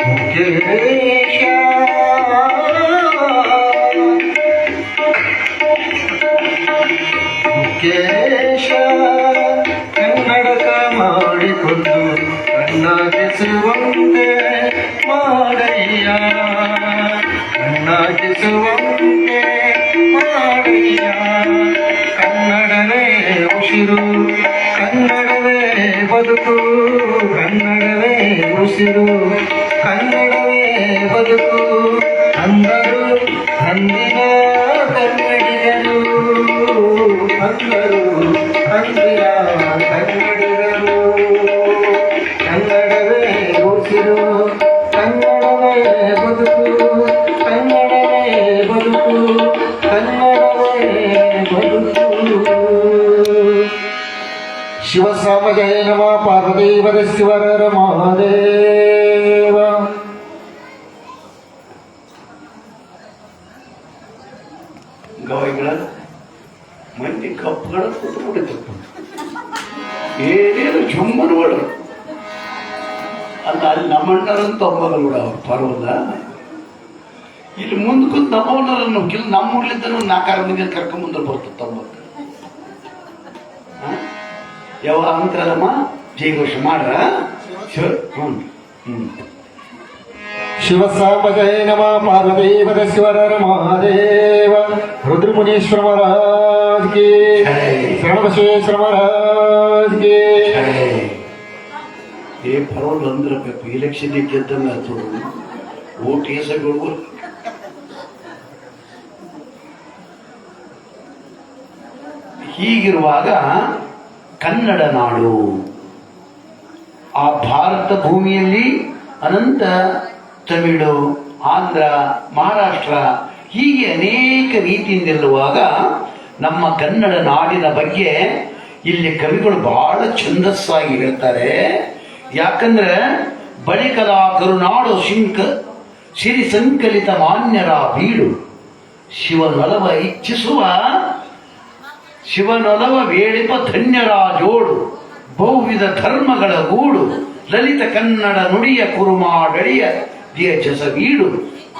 ಮುಖ್ಯೇಶ ಮುಖ್ಯೇಶ ಕನ್ನಡಕ ಮಾಡಿಕೊಂಡು ಕಣ್ಣಾಗಿಸುವಂತೆ ಮಾಡಯ್ಯ ಕಣ್ಣಾಗಿಸುವಂತೆ ಮಾಡಯ್ಯ ಕನ್ನಡವೇ ಉಸಿರು ಕನ್ನಡವೇ ಬದುಕು ಕನ್ನಡವೇ ಉಸಿರು ಕನ್ನಡವೇ ಬದುಕು ಅಂದರು ಅಂದಿನ ಕನ್ನಡಿಗರು ಅಂದರು ಅಂದಿನ ಕನ್ನಡಿಗರು ಕನ್ನಡವೇ ಉಸಿರು ಕನ್ನಡವೇ ಬದುಕು ಕನ್ನಡವೇ ಬದುಕು ಕನ್ನಡವೇ ಬದುಕು ಶಿವಸಾಮಜಯ ನಮ ಪಾರ್ವದೇವರ ಶಿವರ ಮಹಾದೇವ ಗವಾಯಿಗಳ ಮಂದಿ ಕಪ್ಪುಗಳ ಕೂತ್ಬಿಟ್ಟಿತ್ತು ಏನೇನು ಜುಮ್ಮನ್ಗಳು ಅಲ್ಲ ಅಲ್ಲಿ ನಮ್ಮಣ್ಣರಂತ ಒಬ್ಬಗಳು ಕೂಡ ಅವ್ರು ಪರ್ವದ ಇಲ್ಲಿ ಮುಂದೆ ಕೂತ್ ನಮ್ಮಣ್ಣರನ್ನು ಕಿಲ್ ನಮ್ಮ ಊರ್ಲಿದ್ದನು 4-6 ಮಂದಿ ಕರ್ಕೊಂಬಂದ್ರೆ ಬರ್ತದೆ ತೊಂಬತ್ತು ಯಾವ ಅಂತರಮ್ಮ ಜೈಘೋಷ ಮಾಡ್ರ ಶಿವಸಾಂಬಜಯ ನಮ ಪಾರ್ವದೇವರ ಶಿವರ ಮಹಾದೇವ ರುದ್ರಮುನೀಶ್ವರ ಮಹಾರಾಜ್ ಗೆ ಶರಣಬಸವೇಶ್ವರ ಮಹಾರಾಜ್ ಗೆ ಏ ಪರವಾಗಿಲ್ಲ ಅಂದ್ರೆ ಇಲೆಕ್ಷನ್ ಗೆದ್ದಂಗ ಓಟ್ ಏಸಗಳು ಹೀಗಿರುವಾಗ ಕನ್ನಡ ನಾಡು ಆ ಭಾರತ ಭೂಮಿಯಲ್ಲಿ ಅನಂತ ತಮಿಳು ಆಂಧ್ರ ಮಹಾರಾಷ್ಟ್ರ ಹೀಗೆ ಅನೇಕ ರೀತಿಯಿಂದಿರುವಾಗ ನಮ್ಮ ಕನ್ನಡ ನಾಡಿನ ಬಗ್ಗೆ ಇಲ್ಲಿ ಕವಿಗಳು ಬಹಳ ಛಂದಸ್ಸಾಗಿ ಹೇಳ್ತಾರೆ. ಯಾಕಂದ್ರೆ ಬಳಿಕಲ ಕರುನಾಡು ಸಿರಿ ಸಂಕಲಿತ ಮಾನ್ಯರ ಬೀಡು, ಶಿವನೊಲವ ಇಚ್ಛಿಸುವ ಶಿವನೊಲವ ವೇಳಿಪ ಧನ್ಯರ ಜೋಡು, ಬಹುವಿಧ ಧರ್ಮಗಳ ಗೂಡು, ಲಲಿತ ಕನ್ನಡ ನುಡಿಯ ಕುರುಮಾಡಳಿಯ ದಿಯ ಜಸವೀಡು,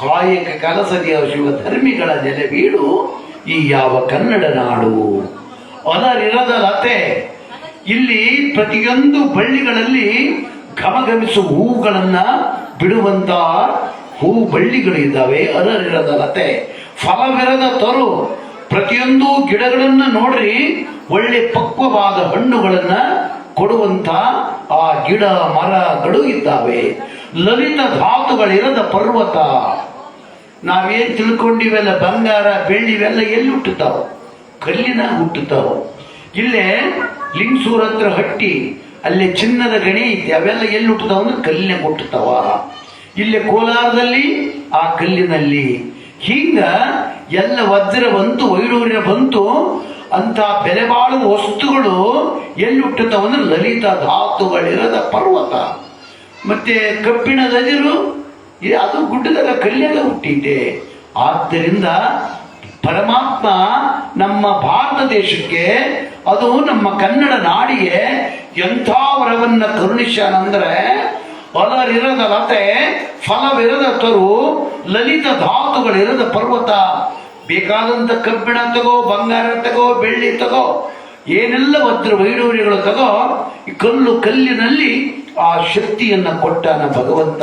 ಕಾಯಕ ಕಲಸದಿಯ ಶಿವಧರ್ಮಿಗಳ ನೆಲೆಬೀಡು ಈ ಯಾವ ಕನ್ನಡ ನಾಡು. ಅಲರಿರದ ಲತೆ, ಇಲ್ಲಿ ಪ್ರತಿಯೊಂದು ಬಳ್ಳಿಗಳಲ್ಲಿ ಘಮಘಮಿಸುವ ಹೂಗಳನ್ನ ಬಿಡುವಂತ ಹೂ ಬಳ್ಳಿಗಳು ಇದ್ದಾವೆ. ಅಲರಿರದ ಲತೆ, ಫಲವಿರದ ತರು, ಪ್ರತಿಯೊಂದು ಗಿಡಗಳನ್ನ ನೋಡ್ರಿ ಒಳ್ಳೆ ಪಕ್ವವಾದ ಹಣ್ಣುಗಳನ್ನ ಕೊಡುವಂತ ಆ ಗಿಡ ಮರಗಳು ಇದ್ದಾವೆ. ಲಲಿತ ಧಾತುಗಳಿರದ ಪರ್ವತ, ನಾವೇನ್ ತಿಳ್ಕೊಂಡಿವೆಲ್ಲ ಬಂಗಾರ ಬೆಳ್ಳಿವೆಲ್ಲ ಎಲ್ಲಿ ಹುಟ್ಟುತ್ತಾವ? ಕಲ್ಲಿನಾಗ ಹುಟ್ಟುತ್ತಾವ. ಇಲ್ಲೇ ಲಿಂಗಸೂರ್ ಹತ್ರ ಹಟ್ಟಿ, ಅಲ್ಲಿ ಚಿನ್ನದ ಗಣಿ ಐತಿ, ಅವೆಲ್ಲ ಎಲ್ಲಿ ಹುಟ್ಟುತ್ತಾವ ಅಂದ್ರೆ ಕಲ್ಲಿನಾಗ ಹುಟ್ಟುತ್ತಾವ. ಇಲ್ಲಿ ಕೋಲಾರದಲ್ಲಿ ಆ ಕಲ್ಲಿನಲ್ಲಿ. ಹಿಂಗ ಎಲ್ಲ ವಜ್ರ ಬಂತು, ವೈಡೂರ್ಯ ಬಂತು ಅಂತ ಬೆಲೆ ಬಾಳುವ ವಸ್ತುಗಳು ಎಲ್ಲಿ ಹುಟ್ಟುತ್ತಾವ ಅಂದ್ರೆ ಲಲಿತ ಧಾತುಗಳಿರದ ಪರ್ವತ. ಮತ್ತೆ ಕಬ್ಬಿಣದ ಅದಿರು, ಅದು ಗುಡ್ಡದಾಗ ಕಲ್ಯಾಗ ಹುಟ್ಟಿದೆ. ಆದ್ದರಿಂದ ಪರಮಾತ್ಮ ನಮ್ಮ ಭಾರತ ದೇಶಕ್ಕೆ, ಅದು ನಮ್ಮ ಕನ್ನಡ ನಾಡಿಗೆ ಎಂಥ ವರವನ್ನ ಕರುಣಿಸ್ಯಾನಂದ್ರೆ, ಅಲರಿರದ ಲತೆ, ಫಲವಿರದ ತರು, ಲಲಿತ ಧಾತುಗಳಿರದ ಪರ್ವತ. ಬೇಕಾದಂತ ಕಬ್ಬಿಣ ತಗೋ, ಬಂಗಾರ ತಗೋ, ಬೆಳ್ಳಿ ತಗೋ, ಏನೆಲ್ಲ ವಜ್ರ ವೈಡೂರ್ಯಗಳು ತಗೋ, ಈ ಕಲ್ಲಿನಲ್ಲಿ ಆ ಶಕ್ತಿಯನ್ನ ಕೊಟ್ಟಾನ ಭಗವಂತ.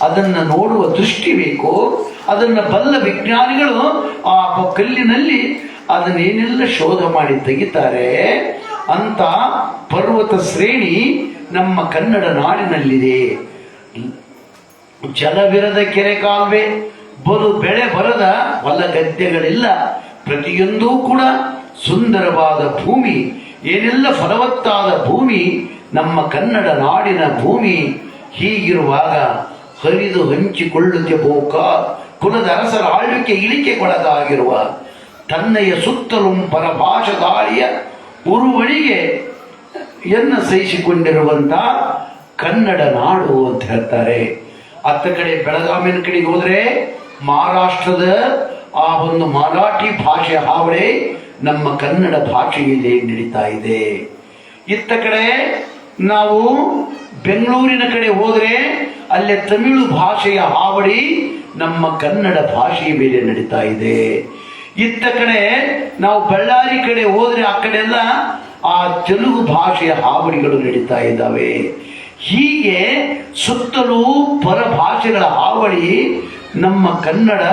ಅದನ್ನ ನೋಡುವ ದೃಷ್ಟಿ ಬೇಕು. ಅದನ್ನ ಬಲ್ಲ ವಿಜ್ಞಾನಿಗಳು ಆ ಕಲ್ಲಿನಲ್ಲಿ ಅದನ್ನೇನೆಲ್ಲ ಶೋಧ ಮಾಡಿ ತೆಗಿತಾರೆ. ಅಂತ ಪರ್ವತ ಶ್ರೇಣಿ ನಮ್ಮ ಕನ್ನಡ ನಾಡಿನಲ್ಲಿದೆ. ಜಲವಿರದ ಕೆರೆ ಕಾಲುವೆ, ಬಲು ಬೆಳೆ ಬರದ ಹೊಲ ಗದ್ದೆಗಳಿಲ್ಲ. ಪ್ರತಿಯೊಂದೂ ಕೂಡ ಸುಂದರವಾದ ಭೂಮಿ, ಏನೆಲ್ಲ ಫಲವತ್ತಾದ ಭೂಮಿ ನಮ್ಮ ಕನ್ನಡ ನಾಡಿನ ಭೂಮಿ. ಹೀಗಿರುವಾಗ ಹರಿದು ಹಂಚಿಕೊಳ್ಳುತ್ತೆ ಬೋಕ ಕುಲದ ಅರಸರ ಆಳ್ವಿಕೆ ಇಳಿಕೆಗೊಳಗಾಗಿರುವ ತನ್ನಯ ಸುತ್ತಲೂ ಪರಭಾಷದಾಳಿಯ ಉರುವಳಿಗೆ ಸಹಿಸಿಕೊಂಡಿರುವಂತ ಕನ್ನಡ ನಾಡು ಅಂತ ಹೇಳ್ತಾರೆ. ಅತ್ತ ಕಡೆ ಬೆಳಗಾವಿನ ಕಡೆಗೆ ಹೋದ್ರೆ ಮಹಾರಾಷ್ಟ್ರದ ಆ ಒಂದು ಮರಾಠಿ ಭಾಷೆ ಹಾವಳಿ ನಮ್ಮ ಕನ್ನಡ ಭಾಷೆಯಲ್ಲಿ ನಡೀತಾ ಇದೆ. ಇತ್ತ ಕಡೆ ನಾವು ಬೆಂಗಳೂರಿನ ಕಡೆ ಹೋದ್ರೆ ಅಲ್ಲೇ ತಮಿಳು ಭಾಷೆಯ ಹಾವಳಿ ನಮ್ಮ ಕನ್ನಡ ಭಾಷೆಯ ಮೇಲೆ ನಡೀತಾ ಇದೆ. ಇತ್ತ ಕಡೆ ನಾವು ಬಳ್ಳಾರಿ ಕಡೆ ಹೋದ್ರೆ ಆ ಕಡೆ ಎಲ್ಲ ಆ ತೆಲುಗು ಭಾಷೆಯ ಹಾವಳಿಗಳು ನಡೀತಾ ಇದ್ದಾವೆ. ಹೀಗೆ ಸುತ್ತಲೂ ಪರಭಾಷೆಗಳ ಹಾವಳಿ ನಮ್ಮ ಕನ್ನಡ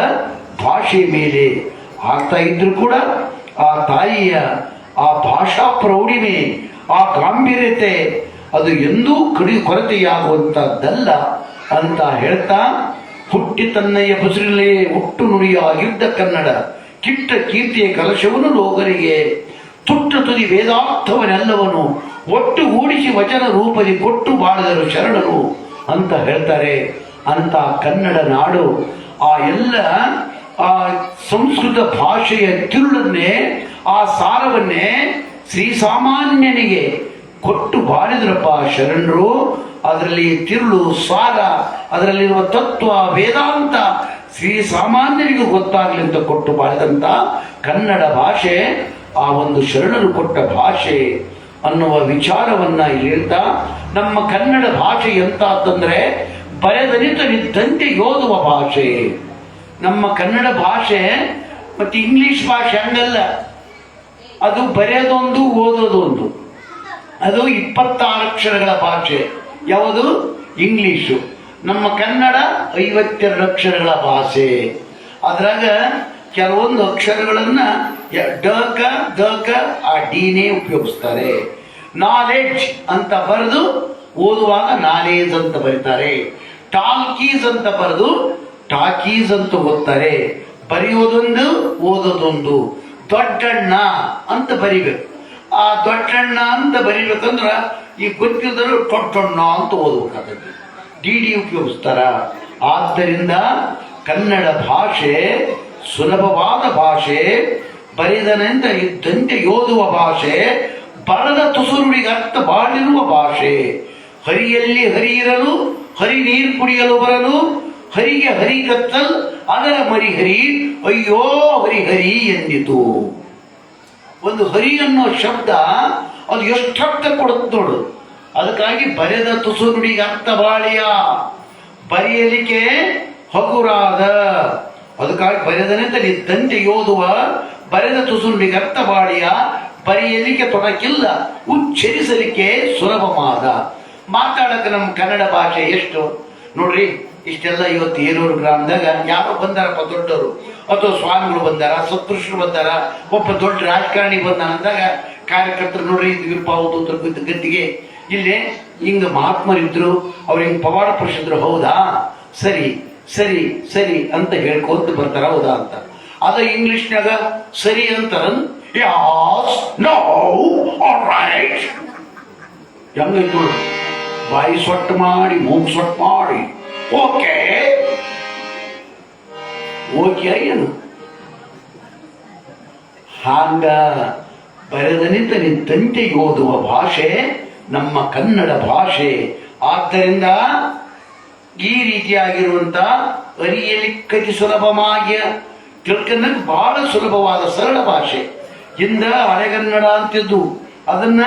ಭಾಷೆಯ ಮೇಲೆ ಆಗ್ತಾ ಇದ್ರು ಕೂಡ ಆ ತಾಯಿಯ ಆ ಭಾಷಾ ಪ್ರೌಢಿಮೆ, ಆ ಗಾಂಭೀರ್ಯತೆ ಅದು ಎಂದೂ ಕೊರತೆಯಾಗುವಂತದ್ದಲ್ಲ ಅಂತ ಹೇಳ್ತಾ, ಹುಟ್ಟಿ ತನ್ನಯ್ಯ ಬಸುರಿலே ಹುಟ್ಟು ನುಡಿಯಾಗಿದ್ದ ಕನ್ನಡ, ಕಿಟ್ಟ ಕೀರ್ತಿಯ ಕಲಶವನು ಲೋಕರಿಗೆ, ತುಟ್ಟ ತುದಿ ವೇದಾರ್ಥವನ್ನೆಲ್ಲವನು ಒಟ್ಟುಗೂಡಿಸಿ ವಚನ ರೂಪದಿ ಕೊಟ್ಟು ಬಾಳದರು ಶರಣರು ಅಂತ ಹೇಳ್ತಾರೆ. ಅಂತ ಕನ್ನಡ ನಾಡು ಆ ಎಲ್ಲ ಆ ಸಂಸ್ಕೃತ ಭಾಷೆಯ ತಿರುಳನ್ನೇ, ಆ ಸಾರವನ್ನೇ ಶ್ರೀಸಾಮಾನ್ಯನಿಗೆ ಕೊಟ್ಟು ಬಾಳಿದ್ರಪ್ಪ ಶರಣರು. ಅದರಲ್ಲಿ ತಿರುಳು ಸಾರ, ಅದರಲ್ಲಿರುವ ತತ್ವ ವೇದಾಂತ ಶ್ರೀಸಾಮಾನ್ಯನಿಗೂ ಗೊತ್ತಾಗ್ಲಿ ಅಂತ ಕೊಟ್ಟು ಬಾಳಿದಂತ ಕನ್ನಡ ಭಾಷೆ ಆ ಒಂದು ಶರಣರು ಕೊಟ್ಟ ಭಾಷೆ ಅನ್ನುವ ವಿಚಾರವನ್ನ ಇಲ್ಲಿ ಹೇಳ್ತಾ, ನಮ್ಮ ಕನ್ನಡ ಭಾಷೆ ಎಂತಂದ್ರೆ ಬರೆದನಿತನಿದ್ದಂತೆ ಓದುವ ಭಾಷೆ ನಮ್ಮ ಕನ್ನಡ ಭಾಷೆ. ಮತ್ತೆ ಇಂಗ್ಲಿಷ್ ಭಾಷೆ ಹಂಗಲ್ಲ, ಅದು ಬರೆಯೋದೊಂದು ಓದೋದೊಂದು. ಅದು 26 ಅಕ್ಷರಗಳ ಭಾಷೆ. ಯಾವುದು? ಇಂಗ್ಲಿಷು. ನಮ್ಮ ಕನ್ನಡ 52 ಅಕ್ಷರಗಳ ಭಾಷೆ. ಅದ್ರಾಗ ಕೆಲವೊಂದು ಅಕ್ಷರಗಳನ್ನ ಡ ಕ ಆ ಡಿನೇ ಉಪಯೋಗಿಸ್ತಾರೆ. ನಾಲೆಡ್ಜ್ ಅಂತ ಬರೆದು ಓದುವಾಗ ನಾಲೇಜ್ ಅಂತ ಬರೀತಾರೆ. ಟಾಲ್ಕೀಸ್ ಅಂತ ಬರೆದು ಟಾಕೀಸ್ ಅಂತ ಓದ್ತಾರೆ. ಬರೆಯೋದೊಂದು ಓದೋದೊಂದು. ದೊಡ್ಡಣ್ಣ ಅಂತ ಬರಿಬೇಕು. ಆ ದೊಡ್ಡಣ್ಣ ಅಂತ ಬರಿಬೇಕಂದ್ರ ಈ ಗೊತ್ತಿದ್ದರೂ ದೊಡ್ಡಣ್ಣ ಅಂತ ಓದಬೇಕಾಗುತ್ತೆ. ಡಿ ಉಪಯೋಗಿಸ್ತಾರ. ಆದ್ದರಿಂದ ಕನ್ನಡ ಭಾಷೆ ಸುಲಭವಾದ ಭಾಷೆ, ಬರೆದನೆಂದ ಇದ್ದಂತೆ ಓದುವ ಭಾಷೆ, ಬರದ ತುಸುರುಡಿಗೆ ಅರ್ಥ ಬಾಳಿರುವ ಭಾಷೆ, ಹರಿಯಲ್ಲಿ ಹರಿ ಇರಲು ಹರಿ ನೀರು ಕುಡಿಯಲು ಬರಲು ಹರಿಗೆ ಹರಿ ಕತ್ತಲ್ ಅದರ ಮರಿ ಹರಿ ಅಯ್ಯೋ ಹರಿ ಹರಿ ಎಂದಿತು. ಒಂದು ಹರಿ ಅನ್ನೋ ಶಬ್ದ ಅದು ಎಷ್ಟರ್ಥ ಕೊಡುತ್ತೆ ನೋಡು. ಅದಕ್ಕಾಗಿ ಬರೆದ ತುಸು ನುಡಿಗೆ ಅರ್ಥ ಬಾಳಿಯ, ಬರೆಯಲಿಕ್ಕೆ ಹಗುರಾದ, ಅದಕ್ಕಾಗಿ ಬರೆದನೆಂತ ನಿದ್ದಂತೆ ಓದುವ ಬರೆದ ತುಸು ನುಡಿಗೆ ಅರ್ಥ ಬಾಳಿಯ, ಬರೆಯಲಿಕ್ಕೆ ತೊಡಕಿಲ್ಲ ಉಚ್ಚರಿಸಲಿಕ್ಕೆ ಸುಲಭವಾದ. ಮಾತಾಡಕ್ಕೆ ನಮ್ಮ ಕನ್ನಡ ಭಾಷೆ ಎಷ್ಟು ನೋಡ್ರಿ. ಇಷ್ಟೆಲ್ಲ ಇವತ್ತು ಏರೂರು ಗ್ರಾಮದಾಗ ಯಾರೋ ಬಂದಾರಪ್ಪ ದೊಡ್ಡವರು, ಅಥವಾ ಸ್ವಾಮಿಗಳು ಬಂದಾರ, ಸತ್ಪುರುಷರು ಬಂದಾರ, ಒಬ್ಬ ದೊಡ್ಡ ರಾಜಕಾರಣಿ ಬಂದ ಅಂದಾಗ ಕಾರ್ಯಕರ್ತರು ನೋಡ್ರಿ ಇದ್ರಪ್ಪ ಹೌದು ಗದ್ದಿಗೆ ಇಲ್ಲಿ ಹಿಂಗ ಮಹಾತ್ಮರಿದ್ರು, ಅವ್ರು ಹಿಂಗ್ ಪವಾಡ ಪುರುಷಿದ್ರು, ಹೌದಾ ಸರಿ ಸರಿ ಸರಿ ಅಂತ ಹೇಳ್ಕೊಂತ ಬರ್ತಾರ, ಹೌದಾ ಅಂತ. ಅದ ಇಂಗ್ಲಿಷ್ನಾಗ ಸರಿ ಅಂತಾರ, ನೋ ಆಲ್ರೈಟ್ ಹೆಂಗೈತು, ಬಾಯಿ ಸೊಟ್ಟು ಮಾಡಿ ಮೂಗು ಸೊಟ್ಟು ಮಾಡಿ ಓಕೆ ಓಕೆ ಏನು ಹಾಂಗ ಬರೆದ ನಿಂತಂತೆ ಓದುವ ಭಾಷೆ ನಮ್ಮ ಕನ್ನಡ ಭಾಷೆ. ಆದ್ದರಿಂದ ಈ ರೀತಿಯಾಗಿರುವಂತ ಅರಿಯಲಿಕ್ಕತಿ ಸುಲಭವಾಗಿ ತಿಳ್ಕೊಂಡಕ್ಕೆ ಬಹಳ ಸುಲಭವಾದ ಸರಳ ಭಾಷೆ. ಇಂದ ಹಳೆಗನ್ನಡ ಅಂತಿದ್ದು ಅದನ್ನ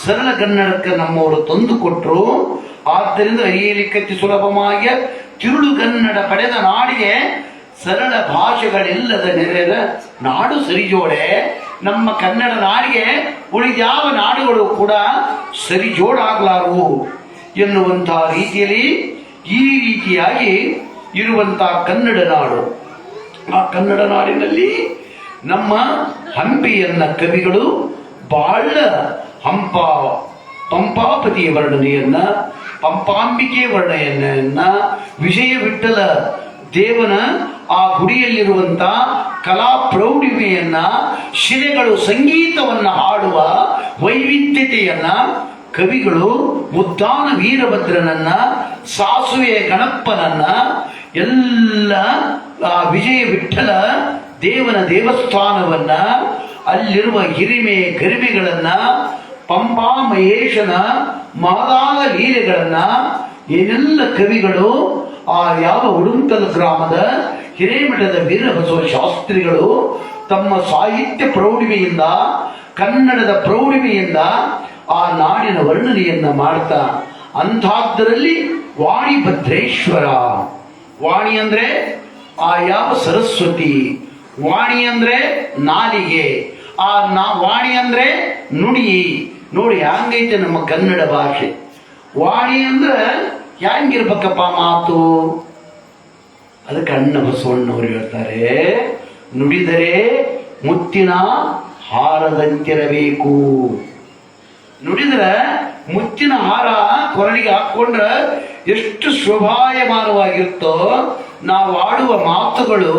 ಸರಳ ಕನ್ನಡಕ್ಕೆ ನಮ್ಮವರು ತಂದು ಕೊಟ್ಟರು. ಆದ್ದರಿಂದ ಅರಿಯಲಿಕ್ಕತಿ ಸುಲಭವಾಗಿ ತಿರುಳುಗನ್ನಡ ಪಡೆದ ನಾಡಿಗೆ ಸರಳ ಭಾಷೆಗಳೆಲ್ಲದ ನೆರೆದ ನಾಡು ಸರಿಜೋಡೆ. ನಮ್ಮ ಕನ್ನಡ ನಾಡಿಗೆ ಉಳಿದ್ಯಾವ ನಾಡುಗಳು ಕೂಡ ಸರಿಜೋಡಾಗಲಾರವು ಎನ್ನುವಂತಹ ರೀತಿಯಲ್ಲಿ ಈ ರೀತಿಯಾಗಿ ಇರುವಂತಹ ಕನ್ನಡ ನಾಡು. ಆ ಕನ್ನಡ ನಾಡಿನಲ್ಲಿ ನಮ್ಮ ಹಂಪಿಯನ್ನ ಕವಿಗಳು ಬಹಳ ಪಂಪಾಪತಿಯ ವರ್ಣನೆಯನ್ನ, ಪಂಪಾಂಬಿಕೆ ವರ್ಣನೆಯನ್ನ, ವಿಜಯ ವಿಠಲ ದೇವನ ಆ ಗುಡಿಯಲ್ಲಿರುವಂತ ಕಲಾ ಪ್ರೌಢಿಮೆಯನ್ನ, ಶಿಲೆಗಳು ಸಂಗೀತವನ್ನ ಹಾಡುವ ವೈವಿಧ್ಯತೆಯನ್ನ ಕವಿಗಳು ಉದ್ದಾನ ವೀರಭದ್ರನನ್ನ, ಸಾಸುವೆ ಗಣಪ್ಪನನ್ನ, ಎಲ್ಲ ಆ ವಿಜಯ ವಿಠಲ ದೇವನ ದೇವಸ್ಥಾನವನ್ನ, ಅಲ್ಲಿರುವ ಹಿರಿಮೆ ಗರಿಮೆಗಳನ್ನ, ಪಂಪಾ ಮಹೇಶನ ಮಾದಾದ ಲೀಲೆಗಳನ್ನ ಏನೆಲ್ಲ ಕವಿಗಳು ಆ ಯಾವ ಉಡುಂಕಲ್ ಗ್ರಾಮದ ಹಿರೇಮಠದ ವೀರಬಸವ ಶಾಸ್ತ್ರಿಗಳು ತಮ್ಮ ಸಾಹಿತ್ಯ ಪ್ರೌಢಿಮೆಯಿಂದ, ಕನ್ನಡದ ಪ್ರೌಢಿಮೆಯಿಂದ ಆ ನಾಡಿನ ವರ್ಣನೆಯನ್ನ ಮಾಡ್ತಾ, ಅಂಥದ್ರಲ್ಲಿ ವಾಣಿ ಭದ್ರೇಶ್ವರ. ವಾಣಿ ಅಂದ್ರೆ ಆ ಯಾವ ಸರಸ್ವತಿ, ವಾಣಿ ಅಂದ್ರೆ ನಾಲಿಗೆ, ಆ ವಾಣಿ ಅಂದ್ರೆ ನುಡಿ. ನೋಡಿ ಹ್ಯಾಂಗೈತೆ ನಮ್ಮ ಕನ್ನಡ ಭಾಷೆ. ವಾಣಿ ಅಂದ್ರೆ ಹ್ಯಾಂಗಿರ್ಬೇಕಪ್ಪ ಮಾತು. ಅದಕ್ಕೆ ಅಣ್ಣ ಬಸವಣ್ಣವರು ಹೇಳ್ತಾರೆ, ನುಡಿದರೆ ಮುತ್ತಿನ ಹಾರದಂತಿರಬೇಕು. ನುಡಿದ್ರೆ ಮುತ್ತಿನ ಹಾರ ಕೊರಳಿಗೆ ಹಾಕೊಂಡ್ರ ಎಷ್ಟು ಶೋಭಾಯಮಾನವಾಗಿರುತ್ತೋ, ನಾವು ಆಡುವ ಮಾತುಗಳು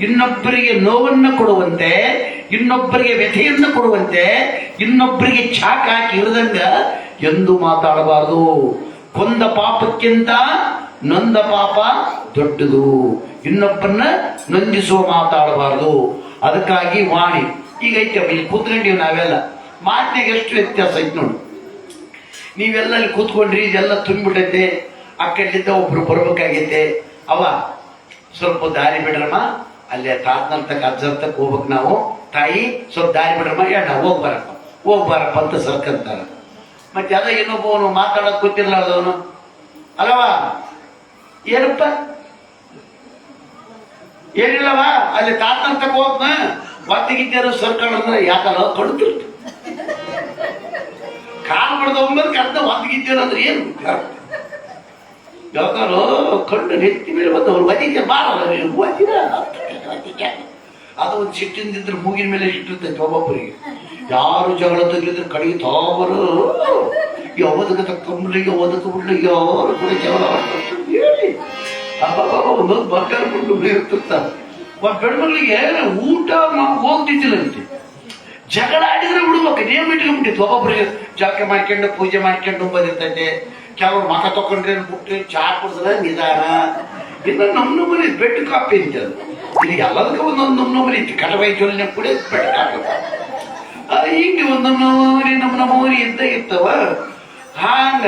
ಇನ್ನೊಬ್ಬರಿಗೆ ನೋವನ್ನು ಕೊಡುವಂತೆ, ಇನ್ನೊಬ್ಬರಿಗೆ ವ್ಯಥೆಯನ್ನು ಕೊಡುವಂತೆ, ಇನ್ನೊಬ್ಬರಿಗೆ ಚಾಕ್ ಹಾಕಿ ಇರದಂಗ ಎಂದು ಮಾತಾಡಬಾರದು. ಕೊಂದ ಪಾಪಕ್ಕಿಂತ ನೊಂದ ಪಾಪ ದೊಡ್ಡದು. ಇನ್ನೊಬ್ಬರನ್ನ ನೊಂದಿಸುವ ಮಾತಾಡಬಾರದು. ಅದಕ್ಕಾಗಿ ವಾಣಿ ಈಗ ಐತೆ. ಇಲ್ಲಿ ಕೂತ್ಕೊಂಡಿವಿ ನಾವೆಲ್ಲ, ಮಾತಿಗೆ ಎಷ್ಟು ವ್ಯತ್ಯಾಸ ಐತೆ ನೋಡಿ. ನೀವೆಲ್ಲ ಇಲ್ಲಿ ಕೂತ್ಕೊಂಡ್ರಿ, ಇದೆಲ್ಲ ತುಂಬಿಬಿಟ್ಟೈತೆ, ಅಕ್ಕಲ್ಲಿದ್ದ ಒಬ್ರು ಬರ್ಬೇಕಾಗೈತೆ, ಅವ ಸ್ವಲ್ಪ ದಾರಿ ಬಿಡ್ರಮ್ಮ, ಅಲ್ಲೇ ತಾತನಂತಕ್ಕ ಅಜ್ಜರ್ತಕ್ಕೆ ಹೋಗ್ಬೇಕು ನಾವು, ತಾಯಿ ಸ್ವಲ್ಪ ದಾರಿ ಬಿಡ್ರಮ್ಮ, ಎಣ್ಣ ಹೋಗ್ಬಾರಪ್ಪ ಅಂತ ಸರ್ಕಂತಾರ. ಮತ್ತೆ ಅದ ಇನ್ನೊಬ್ಬವನು ಮಾತಾಡೋದು ಗೊತ್ತಿರ್ಲಾರ್ದವನು ಅಲ್ಲವಾ, ಏನಪ್ಪ ಏನಿಲ್ಲವಾ, ಅಲ್ಲಿ ತಾತನಂತಕ್ಕೆ ಹೋಗ್ನ ಒತ್ತಿಗಿದ್ದೇನು ಸರ್ಕಂಡ್ರೆ ಯಾಕಲ್ಲ ಕಡ್ತಿರ್ತ ಕಾಲು ಬಿಡ್ದವಂಬದ್ ಕಡ್ದ ಒತ್ತಿಗಿದ್ದೇನು ಅಂದ್ರೆ ಏನು ಯಾಕಾರೋ ಕಣ್ಣು ನೆತ್ತಿ ಮೇಲೆ ಬಂದವ್ರು ಒದಿಕೆ ಬಾರಲ್ಲ, ಅದು ಒಂದು ಸಿಟ್ಟಿಂದಿದ್ರೆ ಮೂಗಿನ ಮೇಲೆ ಸಿಟ್ಟಿರ್ತೈತೆ ಒಬ್ಬೊಬ್ಬರಿಗೆ. ಯಾರು ಜಗಳ ತಗಲಿದ್ರೆ ಕಡೆಗೆ ತಾವರು ಯಾವದಕ್ಕೆ ತಕ್ಕಂಬಿಡ್ಲಿಗೆ ಓದಕ್ಕೆ ಬಿಡ್ಲಿಕ್ಕೆ ಯಾರು ಕೂಡ ಜಗಳ ಹೇಳಿ ಒಂದೊಂದು ಬರ್ಗಾರ ಬಿಟ್ಟು ಇರ್ತಿರ್ತಾರೆ. ಒಂದು ಗಂಡ್ಮಕ್ಳಿಗೆ ಊಟ ಹೋಗ್ತಿದ್ದಿಲ್ಲಂತೆ, ಜಗಳ ಆಡಿದ್ರೆ ಬಿಡ್ಬೇಕು, ನೇಮ್ ಇಟ್ಕೊಂಡ್ಬಿಟ್ಟಿತ್ತು. ಒಬ್ಬೊಬ್ಬರಿಗೆ ಜಾಕೆ ಮಾಡ್ಕೊಂಡು ಪೂಜೆ ಮಾಡ್ಕೊಂಡು ಬಂದಿರ್ತೈತೆ. ಕೆಲವ್ರು ಮಕ ತಕೊಂಡ್ರೆ ಬಿಟ್ಟು ಚಾ ಕುಡಿದ್ರೆ ನಿಧಾನ. ಇನ್ನು ನಮ್ಮ ಮನೆ ಬೆಡ್ ಕಾಪಿ ಅಂತ ಇಲ್ಲಿ ಎಲ್ಲದಕ್ಕೆ ಒಂದೊಂದು ನಮ್ಮನೆ ಇತ್ತು. ಕಟಬೈ ಜೋಲಿನ ಕೂಡ ಬೆಡ್ ಕಾಪಿ ಹಿಂಗೆ ಒಂದೊಂದು ನಮ್ಮ ನಮ್ಮೂರಿ ಇದ್ದ ಇರ್ತವ. ಹಾಂಗ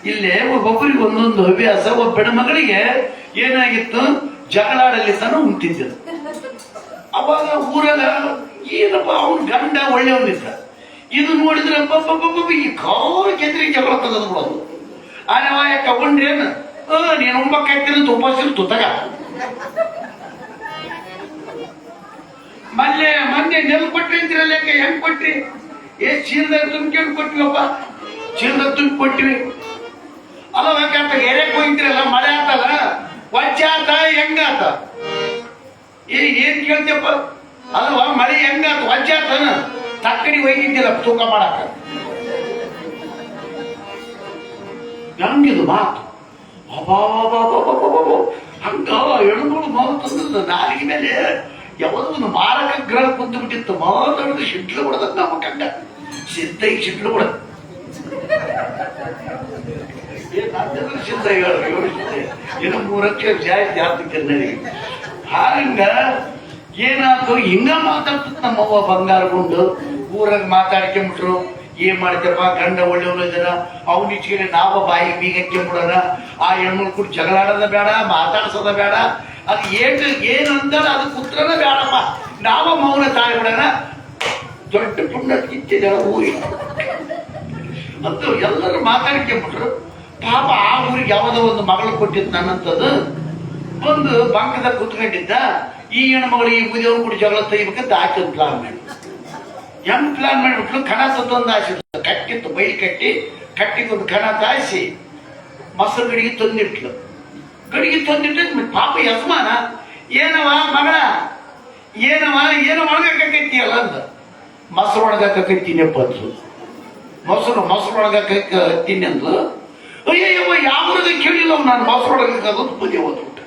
ಇಲ್ಲೇ ಒಬ್ಬೊಬ್ಬರಿಗೆ ಒಂದೊಂದು ಹವ್ಯಾಸ. ಒಬ್ಬ ಹೆಣ್ಮಗಳಿಗೆ ಏನಾಗಿತ್ತು, ಜಗಳಾಡಲಿ ತನ ಉಂಟಿದ್ದ. ಅವಾಗ ಊರಾಗ ಏನಪ್ಪ ಅವನ ಗಂಡ ಒಳ್ಳೆಯವನಿದ್ದ, ಇದು ನೋಡಿದ್ರೆ ಈ ಕಾಲು ಕೆದ್ರಿಗೆ ಜಗಳ ತೆಗೆದು ಬಿಡೋದು. ಆನೆವಾಯ ತಗೊಂಡ್ರೇನು, ನೀನು ಉಂಬಕ್ಕಾಗ್ತೀನಿ ಉಪವಾಸಿರ್ತು ತಗ. ಮೊನ್ನೆ ನೆಲ್ ಕೊಟ್ರಿ ಅಂತಿರಲ್ಲ, ಹೆಂಗ್ ಕೊಟ್ರಿ? ಚೀಲದಾಗ ತುಂಬಿಕೊಂಡು ಕೊಟ್ವಿಯಪ್ಪ, ಚೀಲದಾಗ ತುಂಬಿ ಕೊಟ್ವಿ. ಅಲ್ಲ ಎರೆಕ್ ಹೋಗಿದ್ರಲ್ಲ, ಮಳೆ ಆತಲ್ಲ, ವಜ್ಜೆ ಆತ ಹೆಂಗಾತ? ಏನ್ ಕೇಳ್ತೇಪ್ಪ? ಅಲ್ವಾ ಮಳೆ ಹೆಂಗಾತ, ವಜ್ಜೆ ಆತನ? ತಕ್ಕಡಿ ಹೋಗಿದ್ದಿಲ್ಲ ತೂಕ ಮಾಡಾಕ. ಹೆಂಗಿದು ಮಾತು? ಹಂಗ ಎಣಗಳು ಮಾತಂದ ನಾಲಿಗೆ ಮೇಲೆ ಯಾವುದೋ ಒಂದು ಮಾರಕ ಗ್ರಹ ಕುಂತು ಬಿಟ್ಟಿತ್ತು. ಮಾತಾಡಿದ್ರೆ ಶಿಟ್ಲು ಬಿಡದ ನಮ್ಮ ಕಂಡ ಸಿದ್ಧೈ ಶಿಟ್ಲು ಬಿಡ ಸಿದ್ಧ ಏನೋ 3 ಲಕ್ಷ ಜಾಸ್ತಿ ಕನ್ನಡಿಗೆ. ಹಂಗ ಏನಾಯ್ತು, ಹಿಂಗ ಮಾತಾಡ್ತದ ನಮ್ಮವ್ವ ಬಂಗಾರಗೊಂಡು. ಊರಾಗ ಮಾತಾಡ್ಕೊಂಬಿಟ್ರು. ಏನ್ ಮಾಡ್ತಪ್ಪ, ಗಂಡ ಒಳ್ಳೆಯವನು ಇದನ್ನ ಅವ್ನ ಇಚ್ಚಿಗೆ ನಾವ ಬಾಯಿ ಬೀಗಕ್ಕೊಂಬಿಡೋಣ. ಆ ಹೆಣ್ಮಕ್ಳು ಕೂಡ ಜಗಳಾಡೋದ ಬೇಡ, ಮಾತಾಡ್ಸೋದ ಬೇಡ. ಅದು ಏನಂತ ಅದಕ್ಕೆ ಉತ್ತರನ ಬೇಡಪ್ಪ, ನಾವ ಮೌನ ತಾಳ್ಬಿಡೋಣ. ದೊಡ್ಡ ಪುಣ್ಯಕ್ಕಿಚ್ಚೆ ಜನ ಊರಿ ಅಂತ ಎಲ್ಲರೂ ಮಾತಾಡ್ಕೊಂಬಿಟ್ರು. ಪಾಪ ಆ ಊರಿಗೆ ಯಾವುದೋ ಒಂದು ಮಗಳು ಕೊಟ್ಟಿದ್ದು ನನ್ನಂಥದ್ದು. ಬಂದು ಬಂಕದಾಗ ಕುತ್ಕೊಂಡಿದ್ದ. ಈ ಹೆಣ್ಮಗಳು ಈ ಬುದಿಯವ್ರು ಕೂಡ ಜಗಳ ತೆಗಿಬೇಕಂತ ಆಕೆ ಪ್ಲಾನ್ ಮಾಡಿ ಹೆಂಗ್ ಪ್ಲಾನ್ ಮಾಡಿಬಿಟ್ಲು. ಕಣ ತಂದೊಂದು ಆಸೆ ಕಟ್ಟಿತ್ತು, ಬೈಲ್ ಕಟ್ಟಿಗೊಂದು ಕಣ ತಾಯಿಸಿ ಮೊಸರು ಗಡಿಗೆ ತಂದಿಟ್ಲು. ಗಡಿಗೆ ತಂದಿಟ್ಟು ಪಾಪ ಯಜಮಾನ, ಏನವ ಮಗಳ, ಏನೋ ಒಣಗಕ್ಕೈತಿಯಲ್ಲ ಅಂದ. ಮೊಸರು ಒಣಗಕ್ಕೈತೀನಪ್ಪ ಅಂದ್ರು. ಮೊಸರು ಒಣಗಕ್ಕೈತೀನಿ ಅಂದ್ಲು. ಅಯ್ಯಯ್ಯವ ಯಾವ್ದಾಗ ಕೇಳಿಲ್ಲ ನಾನು ಮೊಸರು ಒಣಗಕ್ಕಾಗೋದು ಬುದ್ಧಿ ಓದ್ಬಿಟ್ಟು.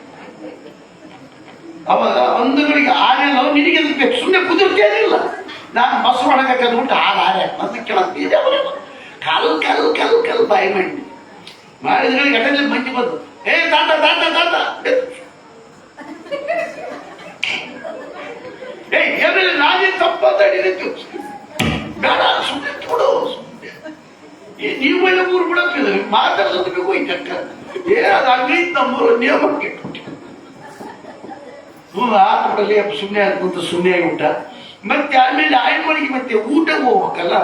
ಅವಾಗ ಅಂದುಗಳಿಗೆ ಆನೆಲ್ಲ ನಿನಗೆ ಅದಕ್ಕೆ ಬೇಕು, ಸುಮ್ಮನೆ ಕುದುರ್ತೇನಿಲ್ಲ. ನಾನು ಮೊಸರು ಒಣಗಕ್ಕಂದ್ಬಿಟ್ಟು ಆರೆ ಮತ್ತೆ ಕೇಳಂತಿದ್ದೆ. ಕಲ್ ಬಾಯಿ ಮಾಡಿದ್ರೆ ಗಟ್ಟಲೆ ಮಂಜಿ ಬಂದು, ತಾತ ಏನಿಲ್ಲ ನಾನೇ ತಪ್ಪಂತ ಹಿಡಿದಿತ್ತು. ಬೇಡ ಸುಮ್ಮನೆ ಕೊಡು, ನೀವು ಒಳ್ಳೆ ಊರು ಬಿಡಕ್ಕಿದ್ರೆ ಮಾತಾಡ್ಸೋದಕ್ಕೆ ಹೋಯ್ತಕ್ಕ. ಅದು ಹಂಗೈತ್ ನಮ್ಮೂರು ನಿಯಮಕ್ಕೆ ಆಟಬಿಡಲಿ ಸುಮ್ಮನೆ ಆಗ್ಬಿಟ್ಟು ಸುಮ್ಮನೆ ಆಗಿಬಿಟ್ಟ. ಮತ್ತೆ ಆಮೇಲೆ ಆಯ್ಮಳಿಗೆ ಮತ್ತೆ ಊಟಕ್ಕೆ ಹೋಗ್ಬೇಕಲ್ಲ.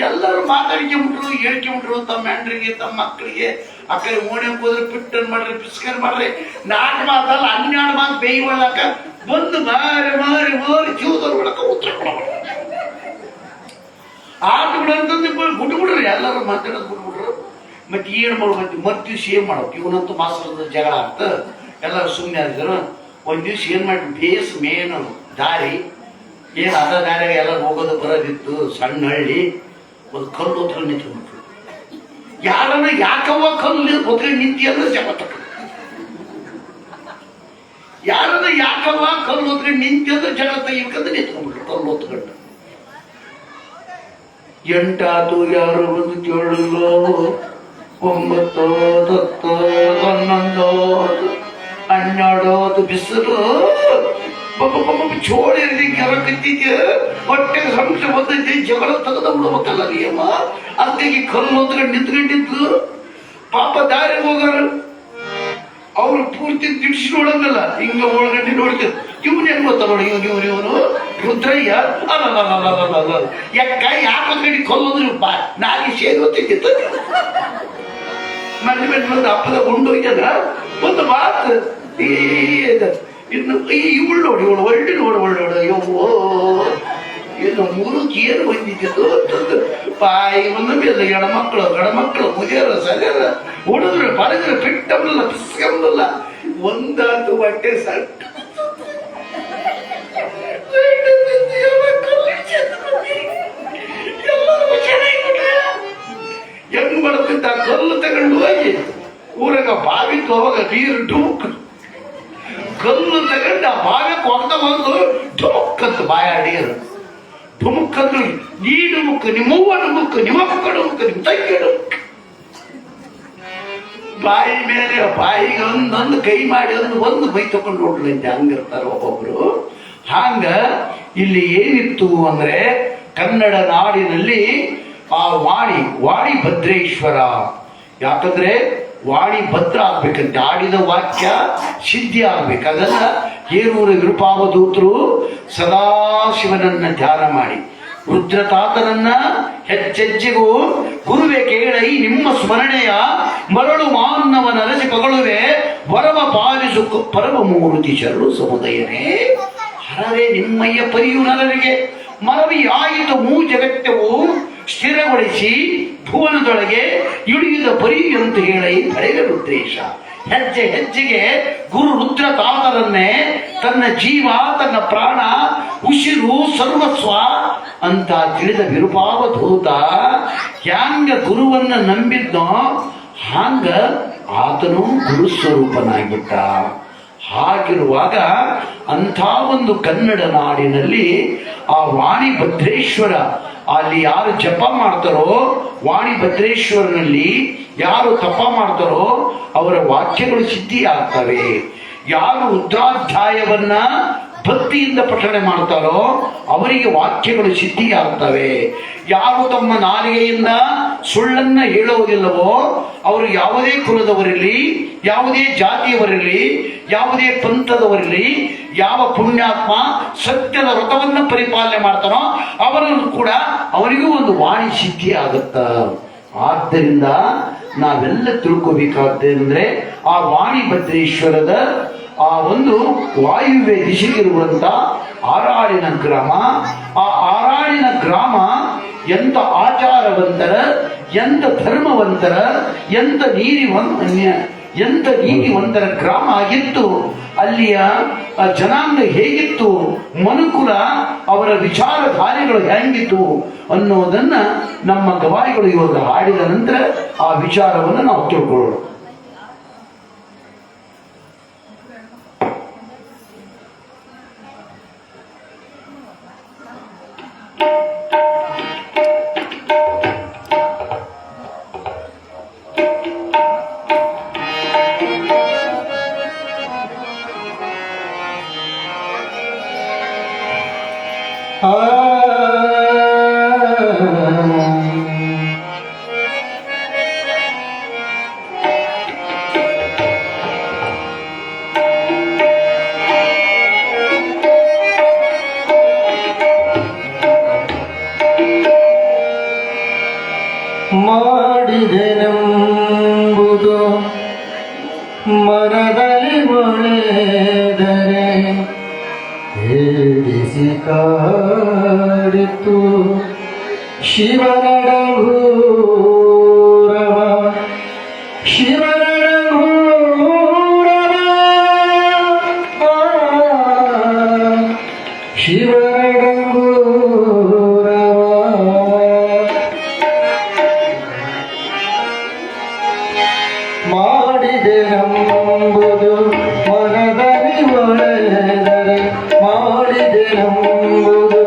ಎಲ್ಲರೂ ಮಾತಾಡ್ಕೊಂಬಿಟ್ರು, ಹೇಳ್ಕೊಂಬಿಟ್ರು. ತಮ್ಮ ಹೆಂಡ್ರಿಗೆ, ತಮ್ಮ ಮಕ್ಕಳಿಗೆ, ಆ ಕಡೆ ಓಣೆಗೆ ಹೋದ್ರೆ ಪಿಟ್ಟನ್ ಮಾಡ್ರಿ, ಪಿಸ್ಕರ್ ಮಾಡ್ರಿ, 4 ಮಾತಲ್ಲ 12 ಮಾತು ಬೇಯ್ಕೊಳ್ಳಾಕ ಬಂದು ಮಾರಿ ಜೀವದವ್ರು ಬಿಡಕ ಉತ್ತರ ಕೊಡಬೇಡ. ಆಟ ಬಿಡಂತಂದು ಬಿಟ್ಬಿಡ್ರಿ, ಎಲ್ಲರೂ ಮಾತಾಡೋದು ಬಿಟ್ಬಿಟ್ರು. ಮತ್ತೆ ಏನು ಮಾಡ್ಬೇಕು, ಮತ್ ದಿವ್ಸ ಏನ್ ಮಾಡ್ಬೇಕು? ಇವನಂತೂ ಮಾಸ್ತರದ ಜಗಳ ಅಂತ ಎಲ್ಲರೂ ಸುಮ್ಮನೆ ಆಗಿದ್ರು. ಒಂದ್ ದಿವ್ಸ ಏನ್ ಮಾಡಿ ಬೇಸ್ ಮೇನು ದಾರಿ ಏನ್ ಅದ ದಾರಿಯಾಗ ಎಲ್ಲರೂ ಹೋಗೋದು ಬರೋದಿತ್ತು. ಸಣ್ಣ ಹಳ್ಳಿ, ಒಂದು ಕಲ್ಲು ಹೊತ್ಕೊಂಡು ನಿಂತ್ಕೊಂಡ್ಬಿಟ್ರು. ಯಾರನ್ನ ಯಾಕವ್ವ ಕಲ್ಲು ಹೊತ್ಕೊಂಡು ನಿಂತಿ ಅಂದ್ರೆ ಜಗತ್ತ. ಯಾರನ್ನ ಯಾಕವ್ವ ಕಲ್ಲು ಹೊತ್ಕೊಂಡು ನಿಂತಿ ಅಂದ್ರೆ ಜಗಳ ತೆಗಿಬೇಕಂತ ನಿಂತ್ಕೊಂಡ್ಬಿಟ್ರು ಕಲ್ಲು ಹೊತ್ಕೊಂಡು. 8 ಆತು, ಯಾರು ಬಂದು ಕೇಳಿಲ್ಲ. 9, 10, 11, 12 ಬಿಸಿಲು ಚೋಳಿರ್ಲಿ ಕೆರಕತ್ತಿದ್ದೆ. ಹೊಟ್ಟೆಗೆ ಸಂಶಯ ಬಂದೈತಿ, ಜಗಳ ತೆಗೆದ ಬಿಡ್ಬೇಕಲ್ಲ ನಿಯಮ. ಅದಕ್ಕೆ ಕಲ್ಲು ಹೊತ್ಕೊಂಡು ನಿಂತ್ಕೊಂಡಿದ್ದು. ಪಾಪ ದಾರಿಗೆ ಹೋಗಾರ ಅವ್ರು ಪೂರ್ತಿ ದಿಡ್ಸಿ ನೋಡಂಗಲ್ಲ, ಹಿಂಗ ಒಳಗಡೆ ನೋಡ್ತಿದ್ರು. ಇವನು ಏನ್ ಗೊತ್ತ ನೋಡಿ, ಇವನು ರುದ್ರಯ್ಯ ಅಲ್ಲ ಯಾಕ ಯಾಕೆ ಕಲ್ಲೋದ್ರು ನಾಗಿ ಸೇರಿ ಹೊತ್ತಿದ್ದಿತ್ತು. ಮನೆ ಮೇಲೆ ಬಂದು ಹಬ್ಬದ ಉಂಡೋಗ್ಯದ ಒಂದು ಮಾತು. ಇನ್ನು ಇವಳು ನೋಡಿ, ಒಳ್ಳೆ ನೋಡು ಯವ್ವೋ ಏನು ಮುರುಕಿ ಏನು ಬಂದಿದ್ದು. ಬಾಯಿ ಒಂದು ಮೇಲೆ ಗಣಮಕ್ಕಳು ಮುಗಿಯರ ಸರಿಯರ ಹುಡುಗ್ರು ಬಡಗ್ರೆ ಬಿಟ್ಟಲ್ಲ, ಪಿಸ್ಕಲ್ಲ. ಒಂದಾತು ಹೊಟ್ಟೆ ಸಟ್ಟ ಹೆಂಗ್ ಬಡತಿದ್ದ. ಕಲ್ಲು ತಗೊಂಡು ಹೋಗಿ ಊರಾಗ ಬಾವಿತ್ತು. ಅವಾಗ ನೀರು ಡುಮುಕ್ ಕಲ್ಲು ತಗೊಂಡು ಆ ಬಾವಿಗೆ ಹೊಡೆದ ಬಂದು ಡುಮುಕ್ಕಂತ ಬಾಯ ಅಡಿಯರು ಡುಮುಕ್ಕಂದು. ನೀ ಡುಮುಕ್, ನಿಮ್ಮವ್ವ ಡುಮುಕ್, ನಿಮ್ಮಪ್ಪ ಡುಮುಕ್, ನಿಮ್ಮ ತಂಗಿ ಡುಮುಕ್. ಬಾಯಿ ಮೇಲೆ ಬಾಯಿಗೆ ಒಂದೊಂದು ಕೈ ಮಾಡಿ ಒಂದು ಬೈ ತಗೊಂಡು ನೋಡ್ಲಂತೆ. ಹಂಗಿರ್ತಾರೆ ಒಬ್ಬೊಬ್ರು. ಹಾಂಗ ಇಲ್ಲಿ ಏನಿತ್ತು ಅಂದ್ರೆ, ಕನ್ನಡ ನಾಡಿನಲ್ಲಿ ಆ ವಾಣಿ ಭದ್ರೇಶ್ವರ ಯಾಕಂದ್ರೆ ವಾಣಿ ಭದ್ರ ಆಗ್ಬೇಕಂತೆ, ಆಡಿದ ವಾಕ್ಯ ಸಿದ್ಧಿ ಆಗ್ಬೇಕು. ಅದನ್ನ ಏರೂರ ವಿರೂಪಾವಧೂತರು ಸದಾಶಿವನನ್ನ ಧ್ಯಾನ ಮಾಡಿ ರುದ್ರತಾತನನ್ನ ಹೆಜ್ಜೆಜ್ಜೆಗೂ ಗುರುವೆ ಕೇಳೈ ನಿಮ್ಮ ಸ್ಮರಣೆಯ ಮರಳು ಮಾನ್ನವನ ಅರಸಿ ಪಗಳುವೆ ವರವ ಪಾಲಿಸು ಪರಮ ಮೂರ್ತಿ ಶರಣು ಸಮುದಯನೇ. ಹರವೇ ನಿಮ್ಮಯ್ಯ ಪರಿಯು ನರರಿಗೆ ಮನವಿ ಆಯಿತು ಮೂ ಜಗತ್ತವು ಸ್ಥಿರಗೊಳಿಸಿ ಭುವನದೊಳಗೆ ಇಳಿಯುವ ಪರಿ ಅಂತ ಹೇಳಿ ಪಡೆದ ರುದ್ರೇಶ. ಹೆಜ್ಜೆ ಹೆಜ್ಜೆಗೆ ಗುರು ರುದ್ರ ತಾತರನ್ನೇ ತನ್ನ ಜೀವ, ತನ್ನ ಪ್ರಾಣ, ಉಸಿರು, ಸರ್ವಸ್ವ ಅಂತ ತಿಳಿದ ವಿರೂಪಾವಧೂತ ಹ್ಯಾಂಗ ಗುರುವನ್ನ ನಂಬಿದ್ನೋ ಹಾಂಗ ಆತನು ಗುರುಸ್ವರೂಪನಾಗಿಬಿಟ್ಟ. ಹಾಗಿರುವಾಗ ಅಂಥ ಒಂದು ಕನ್ನಡ ನಾಡಿನಲ್ಲಿ ಆ ವಾಣಿ ಭದ್ರೇಶ್ವರ, ಅಲ್ಲಿ ಯಾರು ಜಪ ಮಾಡ್ತಾರೋ ವಾಣಿ ಭದ್ರೇಶ್ವರನಲ್ಲಿ ಯಾರು ತಪ ಮಾಡ್ತಾರೋ ಅವರ ವಾಕ್ಯಗಳು ಸಿದ್ಧಿ ಆಗ್ತವೆ. ಯಾರು ರುದ್ರಾಧ್ಯಾಯವನ್ನ ಭಕ್ತಿಯಿಂದ ಪಠಣೆ ಮಾಡ್ತಾರೋ ಅವರಿಗೆ ವಾಕ್ಯಗಳು ಸಿದ್ಧಿ ಆಗ್ತವೆ. ಯಾರು ತಮ್ಮ ನಾಲಿಗೆಯಿಂದ ಸುಳ್ಳನ್ನ ಹೇಳುವುದಿಲ್ಲವೋ ಅವರು ಯಾವುದೇ ಕುಲದವರಿರಲಿ, ಯಾವುದೇ ಜಾತಿಯವರಿರಲಿ, ಯಾವುದೇ ಪಂಥದವರಿರಲಿ, ಯಾವ ಪುಣ್ಯಾತ್ಮ ಸತ್ಯದ ವ್ರತವನ್ನ ಪರಿಪಾಲನೆ ಮಾಡ್ತಾನೋ ಅವರನ್ನು ಕೂಡ ಅವನಿಗೂ ಒಂದು ವಾಣಿ ಸಿದ್ಧಿ ಆಗುತ್ತ. ಆದ್ದರಿಂದ ನಾವೆಲ್ಲ ತಿಳ್ಕೋಬೇಕಾದ್ರೆ ಆ ವಾಣಿ ಭದ್ರೇಶ್ವರದ ಆ ಒಂದು ವಾಯುವ್ಯ ದಿಶೆಗಿರುವಂತ ಆರಾಳಿನ ಗ್ರಾಮ, ಆ ಆರಾಳಿನ ಗ್ರಾಮ ಎಂತ ಆಚಾರವಂತರ, ಎಂತ ಧರ್ಮವಂತರ, ಎಂತ ನೀತಿವಂತರ ಗ್ರಾಮ ಆಗಿತ್ತು. ಅಲ್ಲಿಯ ಜನಾಂಗ ಹೇಗಿತ್ತು, ಮನುಕುಲ ಅವರ ವಿಚಾರಧಾರೆಗಳು ಹೆಂಗಿತ್ತು ಅನ್ನೋದನ್ನ ನಮ್ಮ ಗವಾಯಿಗಳು ಇವಾಗ ಹಾಡಿದ ನಂತರ ಆ ವಿಚಾರವನ್ನು ನಾವು ತಿಳ್ಕೊಳ್ಳೋಣ. ಮಾಡಿದೆನೆಂಬುದು ಮನದಲ್ಲಿ ಮೊಳೆದರೆ ಹೇಳಿಸಿ ಕಾಡಿತು ಶಿವನಡಗೂರವ, ಶಿವನಡಗೂರವ, ಶಿವನಡಗೂರವ. ಮಾಡಿದೆನೆಂಬುದು ಮನದಲ್ಲಿ ಮೊಳೆದರೆ, ಮಾಡಿದೆನೆಂಬುದು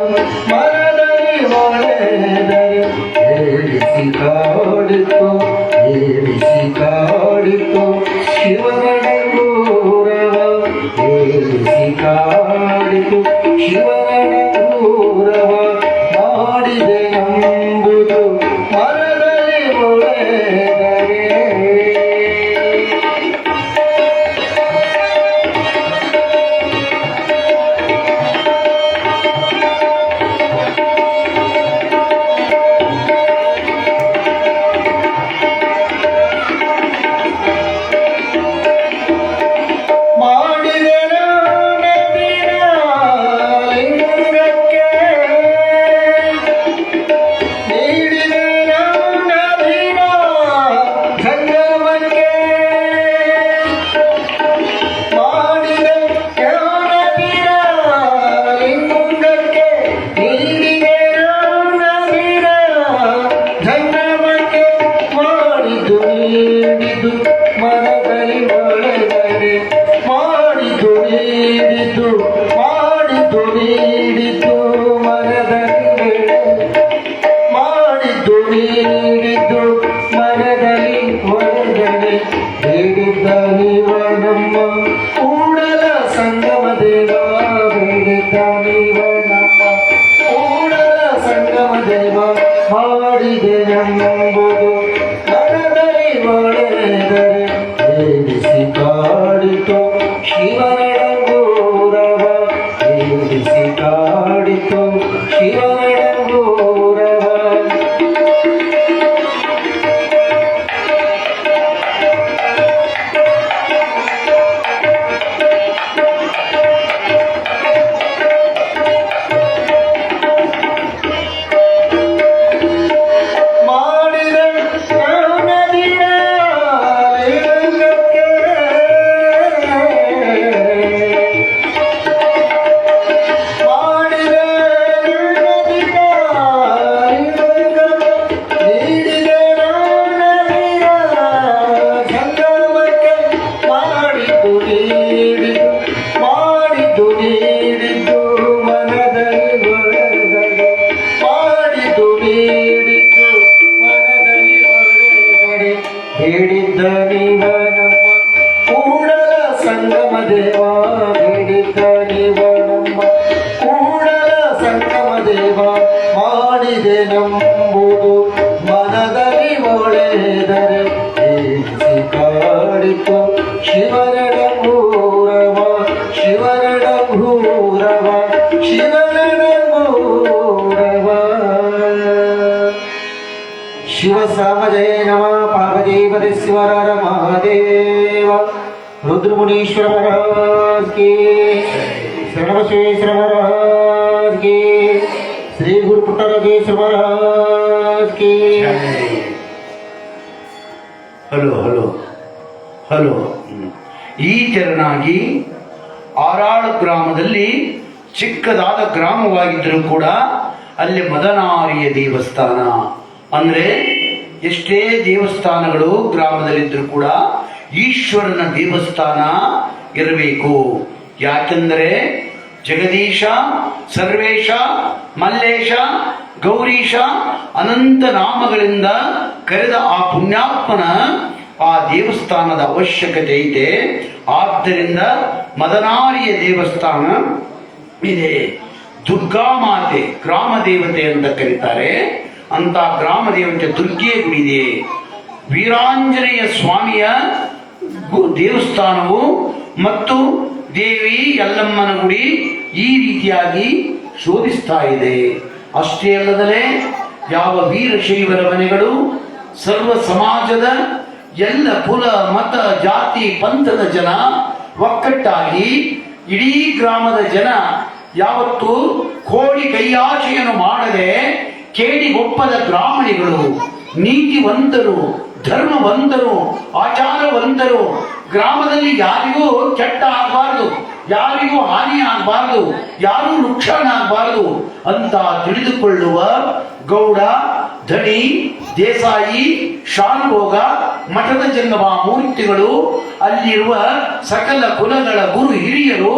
ಮನದಲ್ಲಿ ಮೊಳೆದರೆ ಹೇಳಿಸಿ ಕಾಡಿತು, ಹೇಳಿಸಿ ಕಾಡಿತು ಶಿವನಡಗೂರವ, ಹೇಳಿಸಿ ಕಾಡಿತು ಶಿವನಡಗೂರವ. ಮಾಡಿದೆನೆಂಬುದು ಮನದಲ್ಲಿ ಮೊಳೆದರೆ ಮಾಡಿದೆನೆಂಬುದು ಮನದಲ್ಲಿ ಬೇಡಿದ್ದ ನೀವ ನಮ್ಮ ಕೂಡಲ ಸಂಗಮ ದೇವ ಬೇಡಿದ್ದ ನೀವ ನಮ್ಮ ಕೂಡಲ ಸಂಗಮ ದೇವ ಮಾಡಿದೆ ನಂಬುದು ಮನದಲ್ಲಿ ಒಳೆದರೆ ಏಸಿ ಕಾಡಿತು ಶಿವರಡ ಭೂರವ ಶಿವರಡ ಭೂರವ ಶಿವರಡ ಭೂರವ ಶಿವ ಸಾಮ ಜಯ ನಮ ಪಾರ್ವತಿ ಪರಮೇಶ್ವರ ಮಹಾದೇವ रुद्रमुनीश्वर महाराज की शरणबसवेश्वर महाराज की श्री गुरु पुट्टराजेश्वर महाराज की ಹಲೋ ಹಲೋ ಹಲೋ ಈ ತೆರನಾಗಿ ಆರಾಳು ಗ್ರಾಮದಲ್ಲಿ ಚಿಕ್ಕದಾದ ಗ್ರಾಮವಾಗಿದ್ದರೂ ಕೂಡ ಅಲ್ಲಿ ಮದನಾರಿಯ ದೇವಸ್ಥಾನ ಅಂದ್ರೆ ಎಷ್ಟೇ ದೇವಸ್ಥಾನಗಳು ಗ್ರಾಮದಲ್ಲಿದ್ದರೂ ಕೂಡ ಈಶ್ವರನ ದೇವಸ್ಥಾನ ಇರಬೇಕು. ಯಾಕೆಂದರೆ ಜಗದೀಶ ಸರ್ವೇಶ ಮಲ್ಲೇಶ ಗೌರೀಶ ಅನಂತ ನಾಮಗಳಿಂದ ಕರೆದ ಆ ಪುಣ್ಯಾತ್ಮನ ಆ ದೇವಸ್ಥಾನದ ಅವಶ್ಯಕತೆ ಇದೆ. ಆದ್ದರಿಂದ ಮದನಾರಿಯ ದೇವಸ್ಥಾನ ಇದೆ. ದುರ್ಗಾ ಮಾತೆ ಗ್ರಾಮ ದೇವತೆ ಅಂತ ಕರೀತಾರೆ. ಅಂತ ಗ್ರಾಮ ದೇವತೆ ದುರ್ಗೆಯ ಗುಡಿ ಇದೆ. ವೀರಾಂಜನೇಯ ಸ್ವಾಮಿಯ ದೇವಸ್ಥಾನವು ಮತ್ತು ದೇವಿ ಯಲ್ಲಮ್ಮನ ಗುಡಿ ಈ ರೀತಿಯಾಗಿ ಶೋಧಿಸ್ತಾ ಇದೆ. ಅಷ್ಟೇ ಅಲ್ಲದಲೇ ಯಾವ ವೀರಶೈವರ ಮನೆಗಳು ಸರ್ವ ಸಮಾಜದ ಎಲ್ಲ ಕುಲ ಮತ ಜಾತಿ ಪಂಥದ ಜನ ಒಕ್ಕಟ್ಟಾಗಿ ಇಡೀ ಗ್ರಾಮದ ಜನ ಯಾವತ್ತು ಕೋಡಿ ಕೈಯಾಶೆಯನ್ನು ಮಾಡದೆ ಕೇಡಿಗೊಪ್ಪದ ಬ್ರಾಹ್ಮಣಿಗಳು ನೀತಿವಂತರು ಧರ್ಮವಂತರು ಆಚಾರವಂತರು ಗ್ರಾಮದಲ್ಲಿ ಯಾರಿಗೂ ಕೆಟ್ಟ ಆಗಬಾರದು, ಯಾರಿಗೂ ಹಾನಿ ಆಗಬಾರದು, ಯಾರೂ ನುಕ್ಸಾನ ಆಗಬಾರದು ಅಂತ ತಿಳಿದುಕೊಳ್ಳುವ ಗೌಡ ಧಣಿ ದೇಸಾಯಿ ಶಾನುಭೋಗ ಮಠದ ಜಂಗಮ ಮೂರ್ತಿಗಳು ಅಲ್ಲಿರುವ ಸಕಲ ಕುಲಗಳ ಗುರು ಹಿರಿಯರು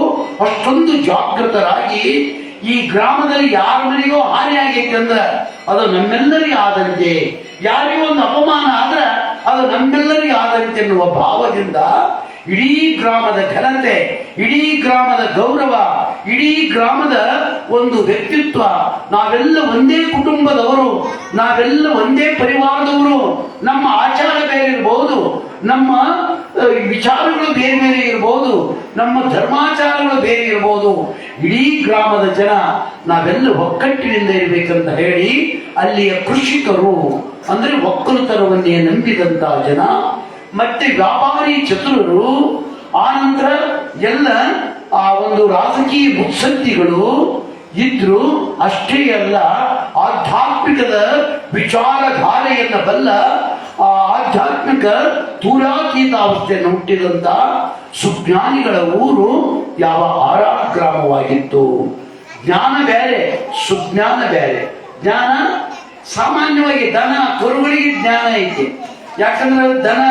ಅಷ್ಟೊಂದು ಜಾಗೃತರಾಗಿ ಈ ಗ್ರಾಮದಲ್ಲಿ ಯಾರ ಮನೆಗೂ ಹಾನಿ ಆಗೈತೆ ಅಂದ್ರೆ ಅದು ನಮ್ಮೆಲ್ಲರಿಗೆ ಆದಂತೆ, ಯಾರಿಗೂ ಒಂದು ಅಪಮಾನ ಆದ್ರೆ ಅದು ನಮ್ಮೆಲ್ಲರಿಗೆ ಆದಂತೆ ಎನ್ನುವ ಭಾವದಿಂದ ಇಡೀ ಗ್ರಾಮದ ಘನತೆ, ಇಡೀ ಗ್ರಾಮದ ಗೌರವ, ಇಡೀ ಗ್ರಾಮದ ಒಂದು ವ್ಯಕ್ತಿತ್ವ, ನಾವೆಲ್ಲ ಒಂದೇ ಕುಟುಂಬದವರು, ನಾವೆಲ್ಲ ಒಂದೇ ಪರಿವಾರದವರು, ನಮ್ಮ ಆಚಾರ ಬೇರೆ ಇರಬಹುದು, ನಮ್ಮ ವಿಚಾರಗಳು ಬೇರೆ ಬೇರೆ ಇರಬಹುದು, ನಮ್ಮ ಧರ್ಮಾಚಾರಗಳು ಬೇರೆ ಇರಬಹುದು, ಇಡೀ ಗ್ರಾಮದ ಜನ ನಾವೆಲ್ಲ ಒಕ್ಕಟ್ಟಿನಿಂದ ಇರಬೇಕಂತ ಹೇಳಿ ಅಲ್ಲಿಯ ಕೃಷಿಕರು ಅಂದ್ರೆ ಒಕ್ಕಲುತನವನ್ನೇ ನಂಬಿದಂತ ಜನ ಮತ್ತೆ ವ್ಯಾಪಾರಿ ಚತುರರು, ಆನಂತರ ಎಲ್ಲ ಆ ಒಂದು ರಾಜಕೀಯ ಮುತ್ಸದ್ದಿಗಳು ಇದ್ರು. ಅಷ್ಟೇ ಅಲ್ಲ, ಆಧ್ಯಾತ್ಮಿಕದ ವಿಚಾರಧಾರೆಯನ್ನ ಬಲ್ಲ ಆ ಆಧ್ಯಾತ್ಮಿಕ ತೂರಾತೀತಾವಸ್ಥೆಯನ್ನು ಹುಟ್ಟಿದಂತ ಸುಜ್ಞಾನಿಗಳ ಊರು ಯಾವ ಆರಾಳ ಗ್ರಾಮವಾಗಿತ್ತು. ಜ್ಞಾನ ಬೇರೆ, ಸುಜ್ಞಾನ ಬೇರೆ. ಜ್ಞಾನ ಸಾಮಾನ್ಯವಾಗಿ ದನ ಕರುಗಳಿಗೆ ಜ್ಞಾನ ಐತಿ. ಯಾಕಂದ್ರೆ ದನ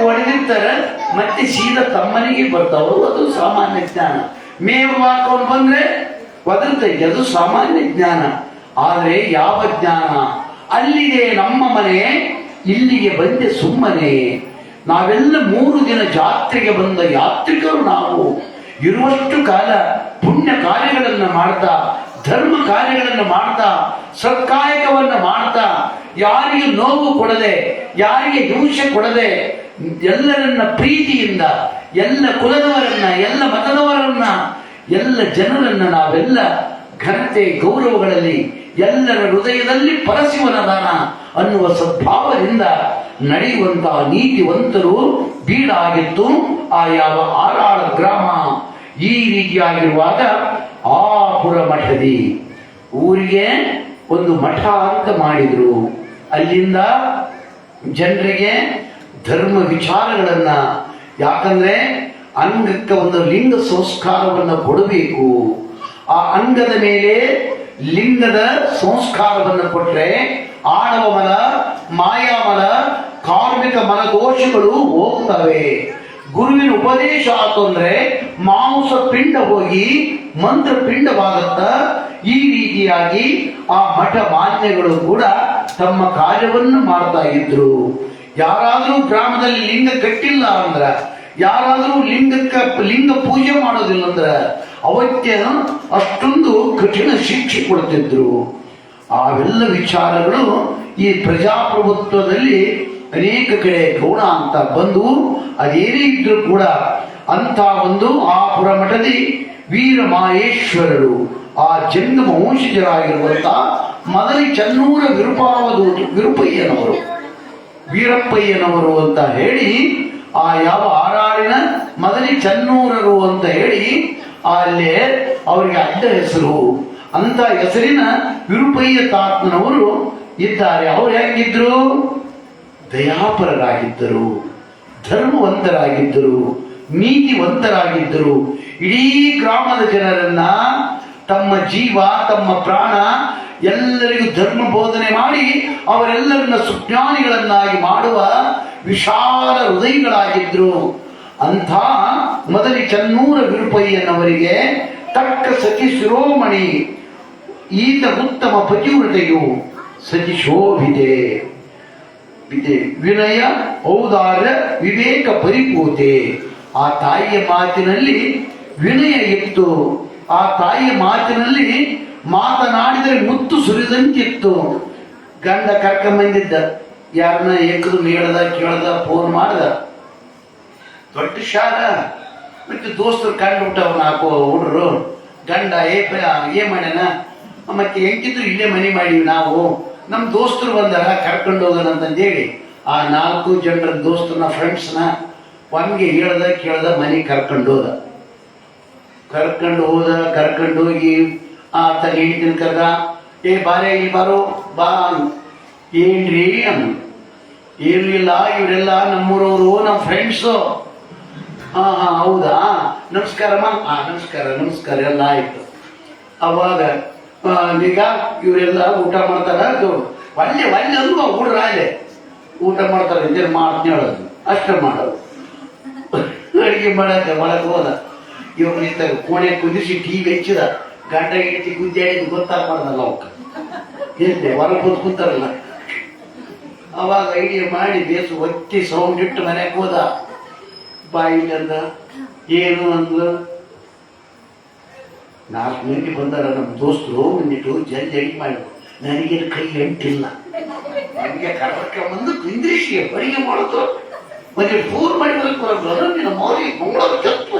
ಹೊಡೆದಿರ್ತಾರೆ ಮತ್ತೆ ಸೀದಾ ತಮ್ಮನಿಗೆ ಬರ್ತಾವ, ಅದು ಸಾಮಾನ್ಯ ಜ್ಞಾನ. ಮೇವು ಹಾಕೊಂಡು ಬಂದ್ರೆ ಒದರ್ತೈತಿ, ಅದು ಸಾಮಾನ್ಯ ಜ್ಞಾನ. ಆದ್ರೆ ಯಾವ ಜ್ಞಾನ ಅಲ್ಲಿದೆ ನಮ್ಮ ಮನೆ, ಇಲ್ಲಿಗೆ ಬಂದೆ ಸುಮ್ಮನೆ. ನಾವೆಲ್ಲ 3 ದಿನ ಜಾತ್ರೆಗೆ ಬಂದ ಯಾತ್ರಿಕರು. ನಾವು ಇರುವಷ್ಟು ಕಾಲ ಪುಣ್ಯ ಕಾರ್ಯಗಳನ್ನ ಮಾಡ್ತಾ, ಧರ್ಮ ಕಾರ್ಯಗಳನ್ನು ಮಾಡ್ತಾ, ಸತ್ಕಾಯಕವನ್ನ ಮಾಡ್ತಾ, ಯಾರಿಗೆ ನೋವು ಕೊಡದೆ, ಯಾರಿಗೆ ಹಿಂಸೆ ಕೊಡದೆ, ಎಲ್ಲರನ್ನ ಪ್ರೀತಿಯಿಂದ, ಎಲ್ಲ ಕುಲದವರನ್ನ, ಎಲ್ಲ ಮತದವರನ್ನ, ಎಲ್ಲ ಜನರನ್ನ ನಾವೆಲ್ಲ ಘನತೆ ಗೌರವಗಳಲ್ಲಿ ಎಲ್ಲರ ಹೃದಯದಲ್ಲಿ ಪರಶಿವನದಾನ ಅನ್ನುವ ಸದ್ಭಾವದಿಂದ ನಡೆಯುವಂತಹ ನೀತಿವಂತರು ಬೀಡಾಗಿತ್ತು ಆ ಯಾವ ಆರಾಳ ಗ್ರಾಮ. ಈ ರೀತಿಯಾಗಿರುವಾಗ ಆಪುರ ಮಠದಿ ಊರಿಗೆ ಒಂದು ಮಠ ಅಂತ ಮಾಡಿದ್ರು. ಅಲ್ಲಿಂದ ಜನರಿಗೆ ಧರ್ಮ ವಿಚಾರಗಳನ್ನ, ಯಾಕಂದ್ರೆ ಅಂಗಕ್ಕೆ ಒಂದು ಲಿಂಗ ಸಂಸ್ಕಾರವನ್ನು ಕೊಡಬೇಕು. ಆ ಅಂಗದ ಮೇಲೆ ಲಿಂಗದ ಸಂಸ್ಕಾರವನ್ನು ಕೊಟ್ರೆ ಆಣವ ಮಲ, ಮಾಯಾಮಲ, ಕಾರ್ಮಿಕ ಮಲ ದೋಷಗಳು ಹೋಗ್ತವೆ. ಗುರುವಿನ ಉಪದೇಶ ಆತು ಅಂದ್ರೆ ಮಾಂಸ ಪಿಂಡ ಹೋಗಿ ಮಂತ್ರ ಪಿಂಡವಾಗತ್ತ. ಈ ರೀತಿಯಾಗಿ ಆ ಮಠ ಮಾನ್ಯಗಳು ಕೂಡ ತಮ್ಮ ಕಾರ್ಯವನ್ನು ಮಾಡ್ತಾ ಇದ್ರು. ಯಾರಾದರೂ ಗ್ರಾಮದಲ್ಲಿ ಲಿಂಗ ಕಟ್ಟಿಲ್ಲ ಅಂದ್ರ, ಯಾರಾದರೂ ಲಿಂಗ ಪೂಜೆ ಮಾಡೋದಿಲ್ಲ ಅಂದ್ರ ಅವಕ್ಕೆ ಅಷ್ಟೊಂದು ಕಠಿಣ ಶಿಕ್ಷೆ ಕೊಡ್ತಿದ್ರು. ಅವೆಲ್ಲ ವಿಚಾರಗಳು ಈ ಪ್ರಜಾಪ್ರಭುತ್ವದಲ್ಲಿ ಅನೇಕ ಕಡೆ ಗೌಣ ಅಂತ ಬಂದು, ಅದೇನೇ ಇದ್ರೂ ಕೂಡ ಅಂತ ಒಂದು ಆ ಪುರಮಠದಿ ವೀರ ಮಾಹೇಶ್ವರರು ಆ ಜಂಗಮ ವಂಶಜರಾಗಿರುವಂತ ಮದಲಿ ಚನ್ನೂರ ವೀರಪ್ಪಯ್ಯನವರು ಅಂತ ಹೇಳಿ, ಆ ಯಾವ ಆರಾಡಿನ ಮದಲಿ ಚನ್ನೂರರು ಅಂತ ಹೇಳಿ ಅಲ್ಲೇ ಅವರಿಗೆ ಅಡ್ಡ ಹೆಸರು ಅಂತ ಹೆಸರಿನ ವಿರುಪಯ್ಯ ತಾತನವರು ಇದ್ದಾರೆ. ಅವ್ರು ಹೇಗಿದ್ರು? ದಯಾಪರರಾಗಿದ್ದರು, ಧರ್ಮವಂತರಾಗಿದ್ದರು, ನೀತಿವಂತರಾಗಿದ್ದರು. ಇಡೀ ಗ್ರಾಮದ ಜನರನ್ನ ತಮ್ಮ ಜೀವ ತಮ್ಮ ಪ್ರಾಣ ಎಲ್ಲರಿಗೂ ಧರ್ಮ ಬೋಧನೆ ಮಾಡಿ ಅವರೆಲ್ಲರನ್ನ ಸುಜ್ಞಾನಿಗಳನ್ನಾಗಿ ಮಾಡುವ ವಿಶಾಲ ಹೃದಯಗಳಾಗಿದ್ರು. ಅಂಥ ಮದಲಿ ಚನ್ನೂರ ವಿರುಪಯ್ಯನವರಿಗೆ ತಕ್ಕ ಸತಿ ಶಿರೋಮಣಿ ಈತ ಉತ್ತಮ ಪತಿವ್ರತೆಯು ಸತಿಶೋಭಿತೆ ವಿನಯ ಔದಾರ್ಯ ವಿವೇಕ ಪರಿಪೂತೆ. ಆ ತಾಯಿಯ ಮಾತಿನಲ್ಲಿ ವಿನಯ ಇತ್ತು, ಆ ತಾಯಿಯ ಮಾತಿನಲ್ಲಿ ಮಾತನಾಡಿದರೆ ಮುತ್ತು ಸುರಿದಂತಿತ್ತು. ಗಂಡ ಕರ್ಕೊಂಬಂದಿದ್ದ, ಯಾರನ್ನ ಏಕದು ಹೇಳ್ದ ಕೇಳ್ದ, ಫೋನ್ ಮಾಡ್ದ, ದೊಡ್ಡ ಶಾಲ ಮತ್ತೆ ದೋಸ್ತರು ಕಂಡುಬಿಟ್ಟ ಅವನ್ನ ಹಾಕೋ ಹುಡ್ರು. ಗಂಡ ಏ ಮಾಡ್ಯಾನ, ಮತ್ತೆ ಹೆಂಗಿದ್ರು ಇಲ್ಲೇ ಮನೆ ಮಾಡೀವಿ ನಾವು, ನಮ್ಮ ದೋಸ್ತರು ಬಂದಾರ ಕರ್ಕೊಂಡು ಹೋಗೋಣ ಅಂತಂದೇಳಿ ಆ 4 ಜನರ ದೋಸ್ತರನ್ನ ಫ್ರೆಂಡ್ಸ್ನ ಒಮ್ಗೆ ಹೇಳ್ದ ಕೇಳ್ದ, ಮನೆ ಕರ್ಕೊಂಡು ಹೋಗಿ ಆತ ಹೇಳ್ತೀನಿ ಕರ್ದ, ಏ ಬಾರೇ ಇಲ್ಲಿ ಬಾರೋ ಬಾ. ಏನ್ರಿ ಅನ್ನು, ಏನು ಇಲ್ಲ, ಇವರೆಲ್ಲ ನಮ್ಮೂರವರು, ನಮ್ಮ ಫ್ರೆಂಡ್ಸು. ಹಾ ಹೌದಾ, ನಮಸ್ಕಾರಮ್ಮ. ನಮಸ್ಕಾರ ಎಲ್ಲ ಆಯ್ತು. ಅವಾಗ ಈಗ ಇವರೆಲ್ಲ ಊಟ ಮಾಡ್ತಾರ, ಒಳ್ಳೆ ಅಂದ್ವ ಹುಡ್ರ ಅಲ್ಲೇ ಊಟ ಮಾಡ್ತಾರೆ, ಇದೇನು ಮಾಡ್ತೀನಿ ಹೇಳೋದು, ಅಷ್ಟ ಮಾಡೋದು. ಅಡಿಗೆ ಮಾಡಕ್ಕೆ ಒಳಗೆ ಹೋದ, ಇವ್ರು ನಿಂತಾಗ ಕೋಣೆ ಕುದಿಸಿ ಟಿವಿ ಹೆಚ್ಚಿದ, ಗಂಡ ಹೆಂಡತಿ ಗುದ್ದಾಡಿದ್ದು ಗೊತ್ತಾಗ್ಬಾರ್ದಲ್ಲ ಅವಕ್ಕ, ಎಲ್ಲಿ ಹೊರಗೆ ಕೂತ್ ಕೂತಾರಲ್ಲ. ಅವಾಗ ಐಡಿಯಾ ಮಾಡಿ ಬೇಸು ಒತ್ತಿ ಸೌಂಡ್ ಇಟ್ಟು ಮನೆಗೆ ಹೋದ. ಬಾಯಿಲಿ ಅಂದ, ಏನು ಅಂದ್ಲು, 4 ಮಂದಿ ಬಂದಾರ ನಮ್ಮ ದೋಸ್ತರು, ಒಂದಿಟ್ಟು ಜಲ್ದಿ ಅಡಿಗೆ ಮಾಡಿದ್ರು, ನನಗೇನು ಕೈ ಎಂಟಿಲ್ಲ, ನನಗೆ ಕರ್ರಕ್ಕೆ ಬಂದು ಕುಂದ್ರಿಸಿ ಅಡಿಗೆ ಮಾಡೋದು, ಒಂದಿಟ್ಟು ಫೋನ್ ಮಾಡಿ ಬರೋದು, ನಿನ್ನ ಮೌರಿ ಮಂಗಳೂರು ಚತ್ತು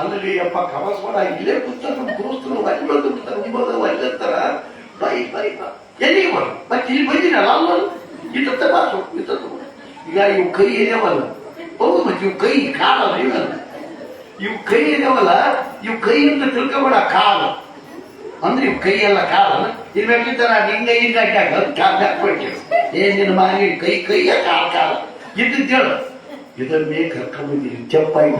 ಅಲ್ಲಿ ಅಪ್ಪ ಕವಸ್ವಾಡ ಇಲ್ಲೇ ಕೂತಾರ ನಮ್ಮ ದೋಸ್ತರು, ಅಲ್ಲಿ ಬಂದು ಬಿಡ್ತಾರೆ, ಅಲ್ಲಿರ್ತಾರ, ಬಾಯಿ ಎಲ್ಲಿಗೆ ಬರ ಮತ್ತೆ ಇಲ್ಲಿ ಬಂದಿನಲ್ಲ ಅಲ್ಲ ಇತ್ತ ಬಾಸು ಇತ್ತ. ಈಗ ಇವು ಕೈ ಏನೇವಲ್ಲ, ಹೌದು ಮತ್ತೆ ಇವು ಕೈ ಕಾಲಲ್ಲ, ಇವು ಕೈ ಏನೇವಲ್ಲ, ಇವು ಕೈ ಅಂತ ತಿಳ್ಕೊಬೇಡ, ಕಾಲ ಅಂದ್ರೆ ಇವು ಕೈ ಎಲ್ಲ ಕಾಲ ಇರ್ಬೇಕಿತ್ತಾರ. ಹಿಂಗ ಹಾಕ್ಬಿಡ್ತೀವಿ, ನಿನ್ನ ಮನೆ ಕೈಯ ಕಾಲ ಇದ್ದೇಳು, ಇದನ್ನೇ ಕರ್ಕೊಂಡ್ಬಂದಿರಿ ಚಪ್ಪಾಯಿ.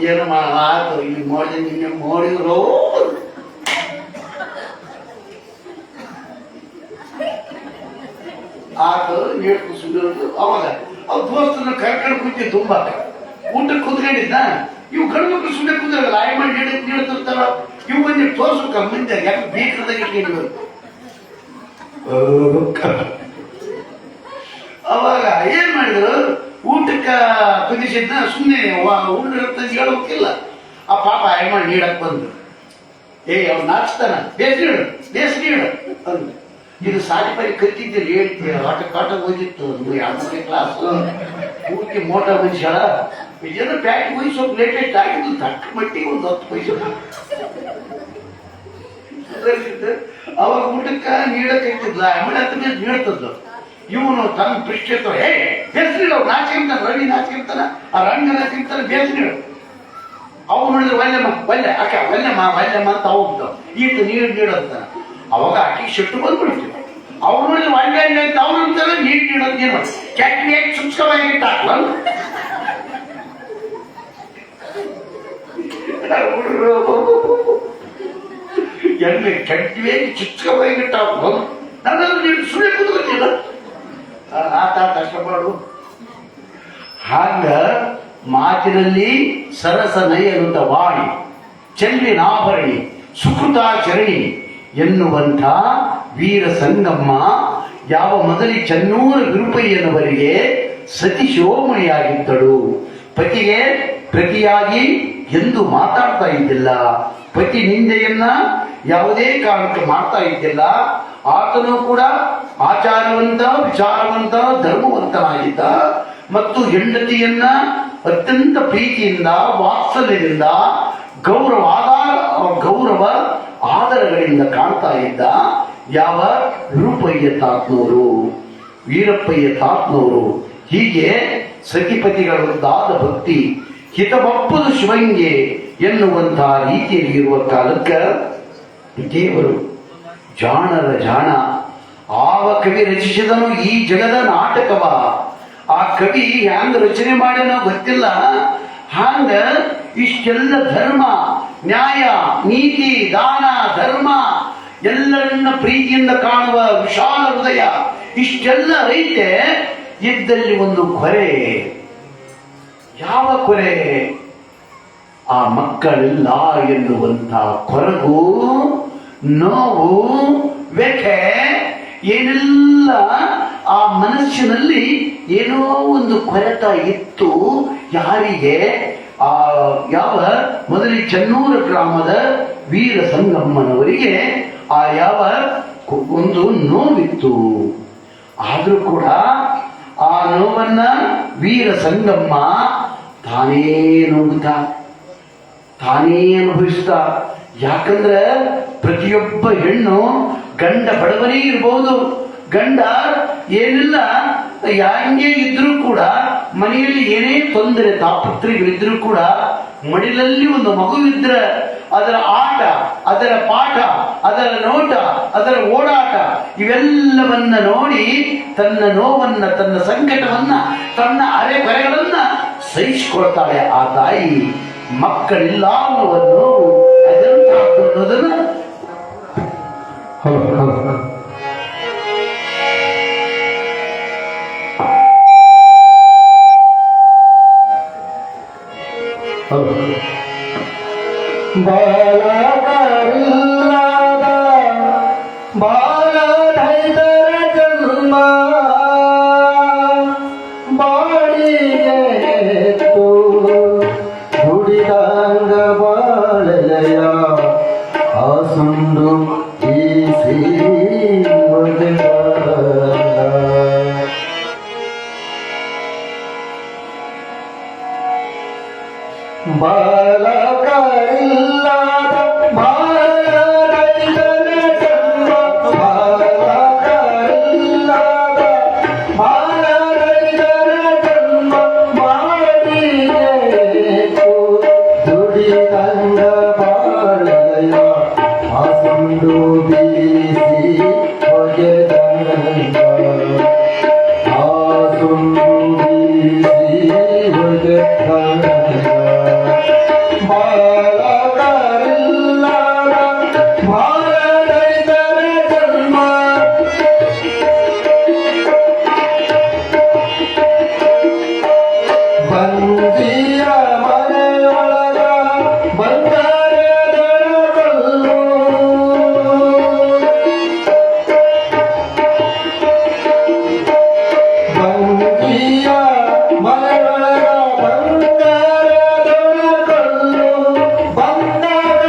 ಏನು ಆಯ್ತು, ಇಲ್ಲಿ ಮಾಡಿದೆ ನಿನ್ನೆ ಮಾಡಿದ್ರು. ಆತು ನೀರು ಸುಡಿಯೋದು. ಅವಾಗ ಅವ್ರ ದೋಸ್ತನ ಕರ್ಕೊಂಡು ಕೂತಿ ತುಂಬಾ ಊಟಕ್ಕೆ ಕುತ್ಕೊಂಡಿದ್ದ. ಇವು ಗಂಡು ಮಕ್ಕಳು ಸುಮ್ಮನೆ ಕೂತಾರಲ್ಲ, ಆಯ್ ಮಾಡಿ ನೀಡುತ್ತಿರ್ತಾರ, ಇವು ಬಂದು ತೋರ್ಸಕ್ಕ ಮುಂದೆ ಯಾಕೆ ಬೇಕದಾಗ ಇಟ್ಕೊಂಡಿದ್ರು. ಅವಾಗ ಏನ್ ಮಾಡಿದ್ರು, ಊಟಕ್ಕ ಕುದಿಸಿದ್ನ ಸುಮ್ಮನೆ ಉಂಡಿರುತ್ತೆ ಹೇಳೋಕಿಲ್ಲ. ಆ ಪಾಪ ಆಯ್ ಮಾಡಿ ನೀಡಕ್ ಬಂದ್ರು. ಅವ್ನು ನಾಚ್ತಾನ, ಬೇಸಿಗೆ ಅಂದ್ರು. ಇದು ಸಾಲಿಪಾರಿ ಕತ್ತಿದ್ದಲ್ಲಿ ಹೇಳ್ತೀವಿ, ಕಾಟ ಹೋಗಿತ್ತು 2 ಕ್ಲಾಸ್ ಊಟಕ್ಕೆ ಮೋಟ ಮನುಷ್ಯ ಏನೋ ಪ್ಯಾಕ್ ಹೋಗಿ ಸ್ವಲ್ಪ ಲೇಟೆಸ್ಟ್ ಆಗಿದ್ದು, ತಕ್ಕ ಮಟ್ಟಿಗೆ ಒಂದು 10 ಪೈಸೆ. ಅವಾಗ ಊಟಕ್ಕ ನೀಡಕ್ಕಿದ್ದಿಲ್ಲ, ಹತ್ರ ನೀಡ್ತದ್ದು. ಇವನು ತನ್ನ ಪೃಷ್ಠ ಬೇಸಿಗೆ ನಾಚಿರ್ತಾನೆ, ರವಿ ನಾಚಿರ್ತಾನ, ಆ ರಂಗ ನಾಚಿರ್ತಾನೆ, ಬೇಸಿಗೆ ಅವು ನೋಡಿದ್ರೆ ಒಲ್ಲೆ ಅಕ್ಕ ಒಲ್ಲೆಮ್ಮ ಅಂತ ಹೋಗ್ತಾವ, ಈತ ನೀಡಂತ. ಅವಾಗ ಆಕಿ ಶೆಟ್ಟು ಬಂದ್ಬಿಡ್ತೀವಿ, ಅವ್ರು ನೋಡಿದ್ರೆ ಒಳ್ಳೆ ಅಂತ ಅವ್ರು ಅಂತಾರೆ, ನೀಡೋದು ಏನು ಕ್ಯಾಟ್ರಿಯಾಗಿ ಸುಚ್ಕವಾಗಿಟ್ಟು ಹಾಕ್ಲ ಎಣ್ಣೆ ಕೆಟ್ಟಿವೇಗಿ ಚುಚ್ಕವಾಗಿಟ್ಟು ಹಾಕ್ಲು. ನನ್ನಲ್ಲಿ ನೀನು ಸುಳ್ಳೆ ಕೂತ್ಕೊತಿಲ್ಲ, ಆತ ಕಷ್ಟಪಡು. ಹಾಗ ಮಾತಿನಲ್ಲಿ ಸರಸ ನಯನುತ ವಾಣಿ, ಚೆಲ್ಲಿನಾಭರಣಿ, ಸುಕೃತಾಚರಣಿ ಎನ್ನುವಂಥ ವೀರ ಸಂಗಮ್ಮ ಯಾವ ಮೊದಲಿ ಚನ್ನೂರ ವಿರುಪಯ್ಯನವರಿಗೆ ಸತಿ ಶಿರೋಮಣಿಯಾಗಿದ್ದಳು. ಪತಿಗೆ ಪ್ರತಿಯಾಗಿ ಎಂದು ಮಾತಾಡ್ತಾ ಇದ್ದಿಲ್ಲ. ಪತಿ ನಿಂದೆಯನ್ನ ಯಾವುದೇ ಕಾರಣಕ್ಕೆ ಮಾಡ್ತಾ ಇದ್ದಿಲ್ಲ. ಆತನು ಕೂಡ ಆಚಾರವಂತ, ವಿಚಾರವಂತ, ಧರ್ಮವಂತನಾಗಿದ್ದ ಮತ್ತು ಹೆಂಡತಿಯನ್ನ ಅತ್ಯಂತ ಪ್ರೀತಿಯಿಂದ, ವಾತ್ಸಲ್ಯದಿಂದ, ಗೌರವ ಆದರಗಳಿಂದ ಕಾಣ್ತಾ ಇದ್ದ ಯಾವ ವಿರುಪಯ್ಯ ತಾತ್ನವರು, ವೀರಪ್ಪಯ್ಯ ತಾತ್ನವರು. ಹೀಗೆ ಸತಿಪತಿಗಳದ್ದಾದ ಭಕ್ತಿ ಹಿತವಪ್ಪದು ಶಿವಂಗೆ ಎನ್ನುವಂತಹ ರೀತಿಯಲ್ಲಿ ಇರುವ ಕಾಲಕ್ಕೆ ದೇವರು ಜಾಣರ ಜಾಣ. ಆವ ಕವಿ ರಚಿಸಿದನು ಈ ಜಗದ ನಾಟಕವ. ಆ ಕವಿ ಹ್ಯಾಂಗ ರಚನೆ ಮಾಡ್ಯಾನೋ ಗೊತ್ತಿಲ್ಲ. ಹಾಂಗ ಇಷ್ಟೆಲ್ಲ ಧರ್ಮ, ನ್ಯಾಯ, ನೀತಿ, ದಾನ, ಧರ್ಮ ಎಲ್ಲರನ್ನ ಪ್ರೀತಿಯಿಂದ ಕಾಣುವ ವಿಶಾಲ ಹೃದಯ ಇಷ್ಟೆಲ್ಲ ಐತೆ. ಇದ್ದಲ್ಲಿ ಒಂದು ಕೊರೆ. ಯಾವ ಕೊರೆ? ಆ ಮಕ್ಕಳಿಲ್ಲ ಎನ್ನುವಂತ ಕೊರಗು, ನೋವು, ವ್ಯಥೆ ಏನೆಲ್ಲ ಆ ಮನಸ್ಸಿನಲ್ಲಿ ಏನೋ ಒಂದು ಕೊರೆತ ಇತ್ತು. ಯಾರಿಗೆ? ಆ ಯಾವ ಮೊದಲಿ ಚನ್ನೂರ ಗ್ರಾಮದ ವೀರ ಸಂಗಮ್ಮನವರಿಗೆ ಆ ಯಾವ ಒಂದು ನೋವಿತ್ತು. ಆದ್ರೂ ಕೂಡ ಆ ನೋವನ್ನ ವೀರ ಸಂಗಮ್ಮ ತಾನೇ ನೋಡುತ್ತಾ, ತಾನೇ ಅನುಭವಿಸ್ತಾ. ಯಾಕಂದ್ರೆ ಪ್ರತಿಯೊಬ್ಬ ಹೆಣ್ಣು ಗಂಡ ಬಡವನೇ ಇರಬಹುದು, ಗಂಡ ಏನಿಲ್ಲ ಹಂಗೆ ಇದ್ರೂ ಕೂಡ ಮನೆಯಲ್ಲಿ ಏನೇ ತೊಂದರೆ ತಾಪತ್ರೆಗಳಿದ್ರೂ ಕೂಡ ಮಡಿಲಲ್ಲಿ ಒಂದು ಮಗುವಿದ್ರೆ ಅದರ ಆಟ, ಅದರ ಪಾಠ, ಅದರ ನೋಟ, ಅದರ ಓಡಾಟ ಇವೆಲ್ಲವನ್ನ ನೋಡಿ ತನ್ನ ನೋವನ್ನ, ತನ್ನ ಸಂಕಟವನ್ನ, ತನ್ನ ಅರೆಬರೆಗಳನ್ನ ಸಹಿಸಿಕೊಳ್ತಾಳೆ ಆ ತಾಯಿ. ಮಕ್ಕಳಿಲ್ಲ ಅನ್ನುವ ನೋವು ಅನ್ನೋದನ್ನ ಬಾಲಕರಿಲ್ಲದ ಬಾಲಧೈತರ ಜನ್ಮ ಬಾಳಿಗೆತ್ತು ದುಡಿದಂಗ ಬಾಳೆಯ ಆಸುಂಡು ಈಸಿ ಬಾಲಕರಿಲ್ಲದ ಬಾಲಧೈತರ ಜನ್ಮ ಬಾಲಕರಿಲ್ಲದ ಬಾಲಧೈತರ ಜನ್ಮ ಮಾಡಿಗೆತ್ತು ದುಡಿದಂಗ ಬಾಳೆಯ ಆಸುಂಡು ಬೀಸಿ ಹೊಗೆದಂಗ ಆಸುಂಡು ಬೀಸಿ ಹೊಗೆದಂಗ ಬಾಲಕರಿಲ್ಲದ ಬಾಲಧೈತರ ಜನ್ಮ ಬಂದಿಯ ಮನೆಯೊಳಗ ಬಂಗಾರದ ಕಲ್ಲು ಬಂದಿಯ ಮನೆಯೊಳಗ ಬಂಗಾರದ ಕಲ್ಲು ಬಂದಾಗ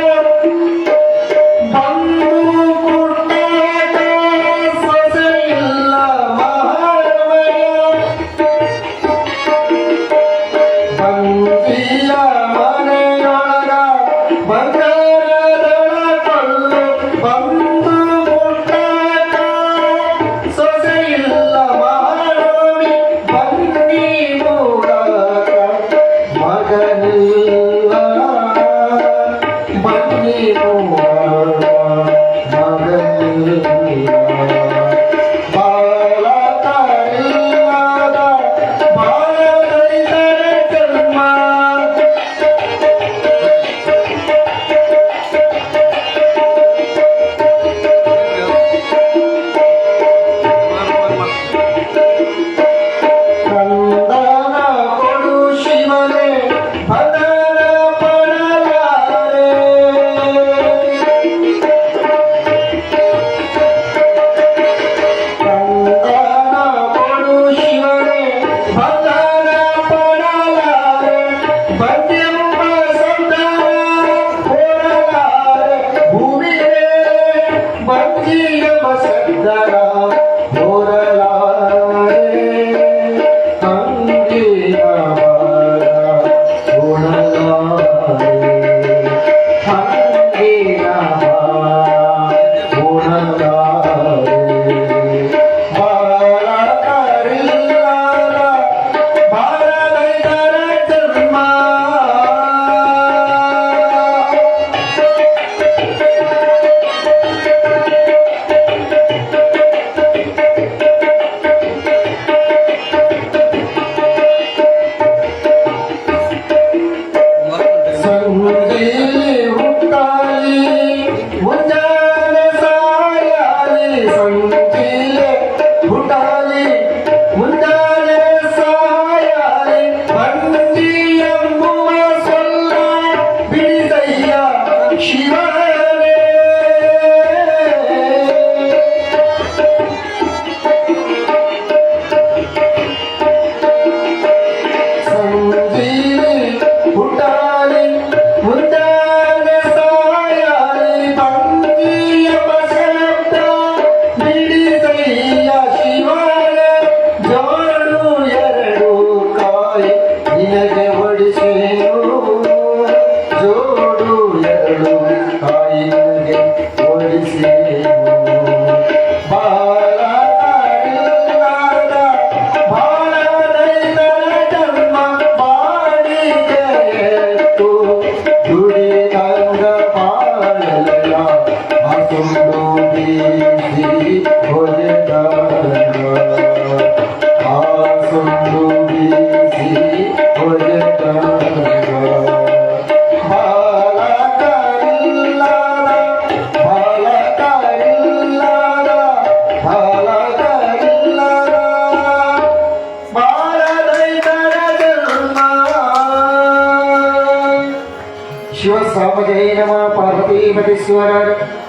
ಶಿವಸಾಮಜಯ ನಮಃ ಪಾರ್ವತೀಪತೀಶ್ವರ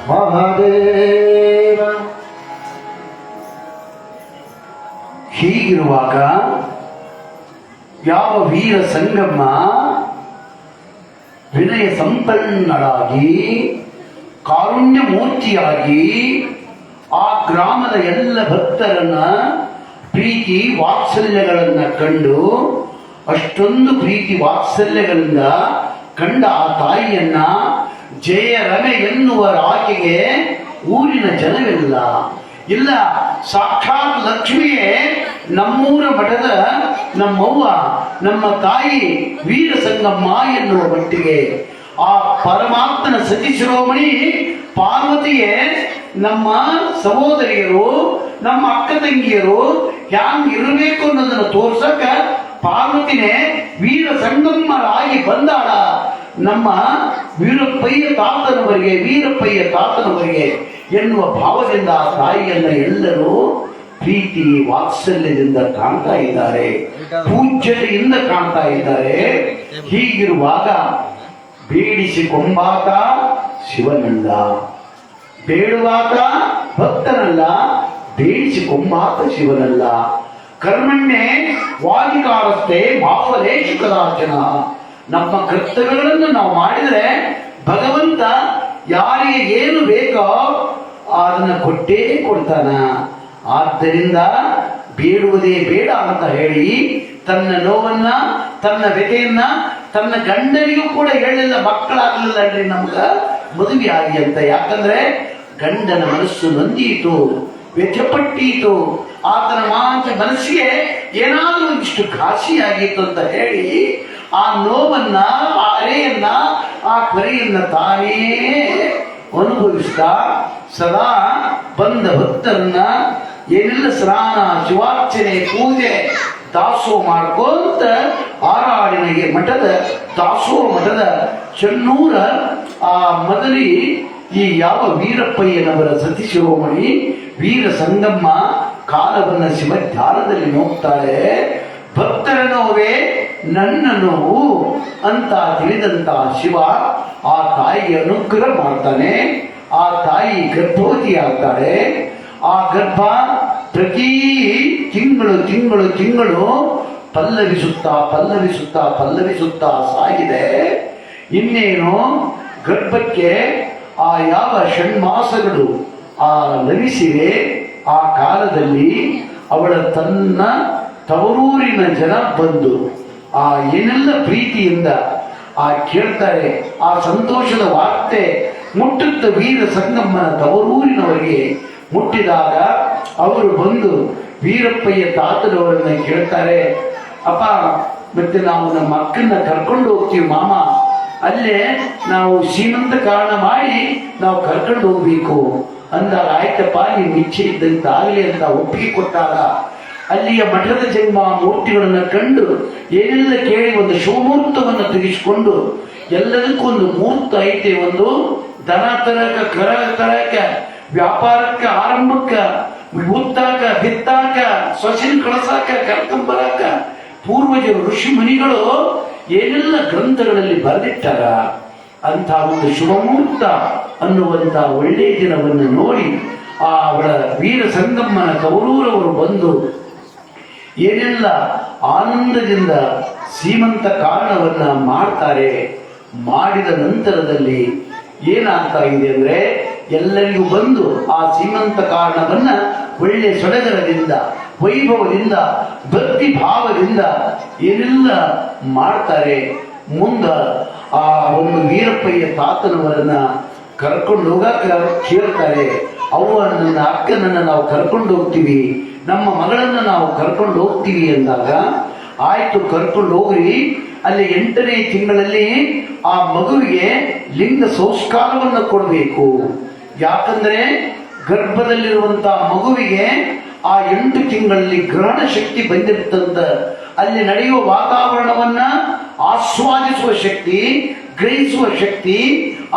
ಮಹಾದೇವ. ಹೀಗಿರುವಾಗ ಯಾವ ವೀರ ಸಂಗಮ್ಮ ವಿನಯ ಸಂಪನ್ನಳಾಗಿ ಕಾರುಣ್ಯ ಮೂರ್ತಿಯಾಗಿ ಆ ಗ್ರಾಮದ ಎಲ್ಲ ಭಕ್ತರನ್ನ ಪ್ರೀತಿ ವಾತ್ಸಲ್ಯಗಳನ್ನ ಕಂಡು ಅಷ್ಟೊಂದು ಪ್ರೀತಿ ವಾತ್ಸಲ್ಯಗಳಿಂದ ಕಂಡ ಆ ತಾಯಿಯನ್ನ ಜಯ ರಮೆ ಎನ್ನುವರ ಆಕೆಗೆ ಊರಿನ ಜನವಿಲ್ಲ, ಇಲ್ಲ ಸಾಕ್ಷಾತ್ ಲಕ್ಷ್ಮಿಯೇ ನಮ್ಮೂರ ಮಠದ ನಮ್ಮವ್ವ ನಮ್ಮ ತಾಯಿ ವೀರ ಸಂಗಮ್ಮ ಎನ್ನುವ ಮಟ್ಟಿಗೆ ಆ ಪರಮಾತ್ಮನ ಸತಿ ಶಿರೋಮಣಿ ಪಾರ್ವತಿಯೇ ನಮ್ಮ ಸಹೋದರಿಯರು ನಮ್ಮ ಅಕ್ಕ ತಂಗಿಯರು ಹ್ಯಾಂಗ್ ಇರಬೇಕು ಅನ್ನೋದನ್ನು ತೋರ್ಸಕ ಪಾರ್ವತಿನೇ ವೀರ ಸಂಗಮ್ಮರಾಗಿ ಬಂದಾಳ. ನಮ್ಮ ವೀರಪ್ಪಯ್ಯ ತಾತನವರಿಗೆ ಎನ್ನುವ ಭಾವದಿಂದ ಆ ತಾಯಿಯನ್ನ ಎಲ್ಲರೂ ಪ್ರೀತಿ ವಾತ್ಸಲ್ಯದಿಂದ ಕಾಣ್ತಾ ಇದ್ದಾರೆ, ಪೂಜ್ಯತೆಯಿಂದ ಕಾಣ್ತಾ ಇದ್ದಾರೆ. ಹೀಗಿರುವಾಗ ಬೇಡಿಸಿಕೊಂಬಾತ ಶಿವನಲ್ಲ, ಬೇಡುವಾತ ಭಕ್ತನಲ್ಲ, ಬೇಡಿಸಿಕೊಂಬಾತ ಶಿವನಲ್ಲ. ಕರ್ಮಣ್ಣೆ ವಾದಿಕಾರಸ್ಥೆ ಮಾಫಲೇಶು ಕದಾಚನ. ನಮ್ಮ ಕರ್ತವ್ಯಗಳನ್ನು ನಾವು ಮಾಡಿದರೆ ಭಗವಂತ ಯಾರಿಗೆ ಏನು ಬೇಕೋ ಅದನ್ನ ಕೊಟ್ಟೇ ಕೊಡ್ತಾನ. ಆದ್ದರಿಂದ ಬೇಡುವುದೇ ಬೇಡ ಅಂತ ಹೇಳಿ ತನ್ನ ನೋವನ್ನ ತನ್ನ ವ್ಯಥೆಯನ್ನ ತನ್ನ ಗಂಡನಿಗೂ ಕೂಡ ಹೇಳಿಲ್ಲ. ಮಕ್ಕಳಾಗಲಿಲ್ಲ ಅಲ್ರಿ ನಮ್ಗ ಮದುವೆ ಆಗಿ ಅಂತ. ಯಾಕಂದ್ರೆ ಗಂಡನ ಮನಸ್ಸು ನೊಂದೀತು, ವ್ಯಥೆಪಟ್ಟೀತು, ಆತನ ಮನಸ್ಸಿಗೆ ಏನಾದರೂ ಒಂದಿಷ್ಟು ಘಾಸಿಯಾಗಿತ್ತು ಅಂತ ಹೇಳಿ ಆ ನೋವನ್ನ ಆ ಅರೆಯನ್ನ ಆ ಕರೆಯನ್ನ ತಾನೇ ಅನುಭವಿಸ್ತಾ ಸದಾ ಬಂದ ಭಕ್ತರನ್ನ ಏನೆಲ್ಲ ಸ್ನಾನ ಶಿವಾರ್ಚನೆ ಪೂಜೆ ದಾಸೋಹ ಮಾಡ್ಕೊಂತ ಆರಾಡಿನಗೆ ಮಠದ ದಾಸೋಹ ಮಠದ ಚೆನ್ನೂರ ಆ ಮೊದಲಿ ಈ ಯಾವ ವೀರಪ್ಪಯ್ಯನವರ ಸತಿ ಶಿರೋಮಣಿ ವೀರ ಸಂಗಮ್ಮ ಕಾಲವನ್ನ ಶಿವ ಧ್ಯಾನದಲ್ಲಿ ನೋಡ್ತಾಳೆ. ಭಕ್ತರ ನೋವೇ ನನ್ನ ನೋವು ಅಂತ ತಿಳಿದಂತ ಶಿವ ಆ ತಾಯಿಗೆ ಅನುಗ್ರಹ ಮಾಡ್ತಾನೆ. ಆ ತಾಯಿ ಗರ್ಭವತಿ ಆಗ್ತಾಳೆ. ಆ ಗರ್ಭ ಪ್ರತಿ ತಿಂಗಳು ಪಲ್ಲವಿಸುತ್ತಾ ಸಾಗಿದೆ. ಇನ್ನೇನು ಗರ್ಭಕ್ಕೆ ಆ ಯಾವ ಷಣ್ಮಾಸಗಳು ಆ ಲಭಿಸಿವೆ. ಆ ಕಾಲದಲ್ಲಿ ಅವಳ ತನ್ನ ತವರೂರಿನ ಜನ ಬಂದು ಆ ಏನೆಲ್ಲ ಪ್ರೀತಿಯಿಂದ ಆ ಕೇಳ್ತಾರೆ. ಆ ಸಂತೋಷದ ವಾರ್ತೆ ಮುಟ್ಟುತ್ತ ವೀರ ಸಂಗಮ್ಮನ ತವರೂರಿನವರಿಗೆ ಮುಟ್ಟಿದಾಗ ಅವರು ಬಂದು ವೀರಪ್ಪಯ್ಯ ತಾತನವರನ್ನ ಕೇಳ್ತಾರೆ, ಅಪ್ಪ ಮತ್ತೆ ನಾವು ನಮ್ಮ ಅಕ್ಕನ್ನ ಕರ್ಕೊಂಡು ಹೋಗ್ತೀವಿ ಮಾಮ, ಅಲ್ಲೇ ನಾವು ಶ್ರೀಮಂತ ಕಾರಣ ಮಾಡಿ ನಾವು ಕರ್ಕೊಂಡು ಹೋಗ್ಬೇಕು ಅಂದಾಗ ಆಯ್ತಪ್ಪ ನಿಮ್ ಇಚ್ಛೆ ಇದ್ದಂತ ಆಗಲಿ ಅಂತ ಒಪ್ಪಿಗೆ ಕೊಟ್ಟಾಗ ಅಲ್ಲಿಯ ಮಠದ ಜನ್ಮ ಮೂರ್ತಿಗಳನ್ನ ಕಂಡು ಏನೆಲ್ಲ ಕೇಳಿ ಒಂದು ಶಿವಮೂರ್ತವನ್ನು ತೆಗೆಸಿಕೊಂಡು ಎಲ್ಲದಕ್ಕೂ ಒಂದು ಮೂರ್ತ ಐತೆ. ಒಂದು ದನ ತರಕ ಕರ ತರಕ ವ್ಯಾಪಾರಕ್ಕ ಆರಂಭಕ್ಕ ಉತ್ತಾಕ ಬಿತ್ತಾಕ ಸೊಸಿನ ಕಳಸಾಕ ಕರ್ಕೊಂಬರಾಕ ಪೂರ್ವಜರು ಋಷಿ ಮುನಿಗಳು ಏನೆಲ್ಲ ಗ್ರಂಥಗಳಲ್ಲಿ ಬರೆದಿಟ್ಟಾರ. ಅಂತ ಒಂದು ಶುಭಮೂರ್ತ ಅನ್ನುವಂತ ಒಳ್ಳೆಯ ದಿನವನ್ನು ನೋಡಿ ಆ ಅವಳ ವೀರ ಸಂಗಮ್ಮನ ಕೌರೂರವರು ಬಂದು ಏನೆಲ್ಲ ಆನಂದದಿಂದ ಸೀಮಂತ ಕಾರಣವನ್ನ ಮಾಡ್ತಾರೆ. ಮಾಡಿದ ನಂತರದಲ್ಲಿ ಏನಾಗ್ತಾ ಇದೆ ಅಂದ್ರೆ ಎಲ್ಲರಿಗೂ ಬಂದು ಆ ಸೀಮಂತ ಕಾರಣವನ್ನ ಒಳ್ಳೆ ಸೊಡಗರದಿಂದ ವೈಭವದಿಂದ ಭಕ್ತಿ ಭಾವದಿಂದ ಏನೆಲ್ಲ ಮಾಡ್ತಾರೆ. ಮುಂದ ಆ ಒಂದು ವೀರಪ್ಪಯ್ಯ ತಾತನವರನ್ನ ಕರ್ಕೊಂಡು ಹೋಗಾಕ ಕೇಳ್ತಾರೆ. ಅವ್ವ ನನ್ನ ಅಕ್ಕನನ್ನ ನಾವು ಕರ್ಕೊಂಡು ಹೋಗ್ತೀವಿ, ನಮ್ಮ ಮಗಳನ್ನ ನಾವು ಕರ್ಕೊಂಡು ಹೋಗ್ತೀವಿ ಅಂದಾಗ ಆಯ್ತು ಕರ್ಕೊಂಡು ಹೋಗ್ರಿ. ಅಲ್ಲಿ 8ನೇ ತಿಂಗಳಲ್ಲಿ ಆ ಮಗುವಿಗೆ ಲಿಂಗ ಸಂಸ್ಕಾರವನ್ನು ಕೊಡಬೇಕು. ಯಾಕಂದ್ರೆ ಗರ್ಭದಲ್ಲಿರುವಂತಹ ಮಗುವಿಗೆ ಆ 8 ತಿಂಗಳಲ್ಲಿ ಗ್ರಹಣ ಶಕ್ತಿ ಬಂದಿರ್ತಂತ. ಅಲ್ಲಿ ನಡೆಯುವ ವಾತಾವರಣವನ್ನ ಆಸ್ವಾದಿಸುವ ಶಕ್ತಿ, ಗ್ರಹಿಸುವ ಶಕ್ತಿ,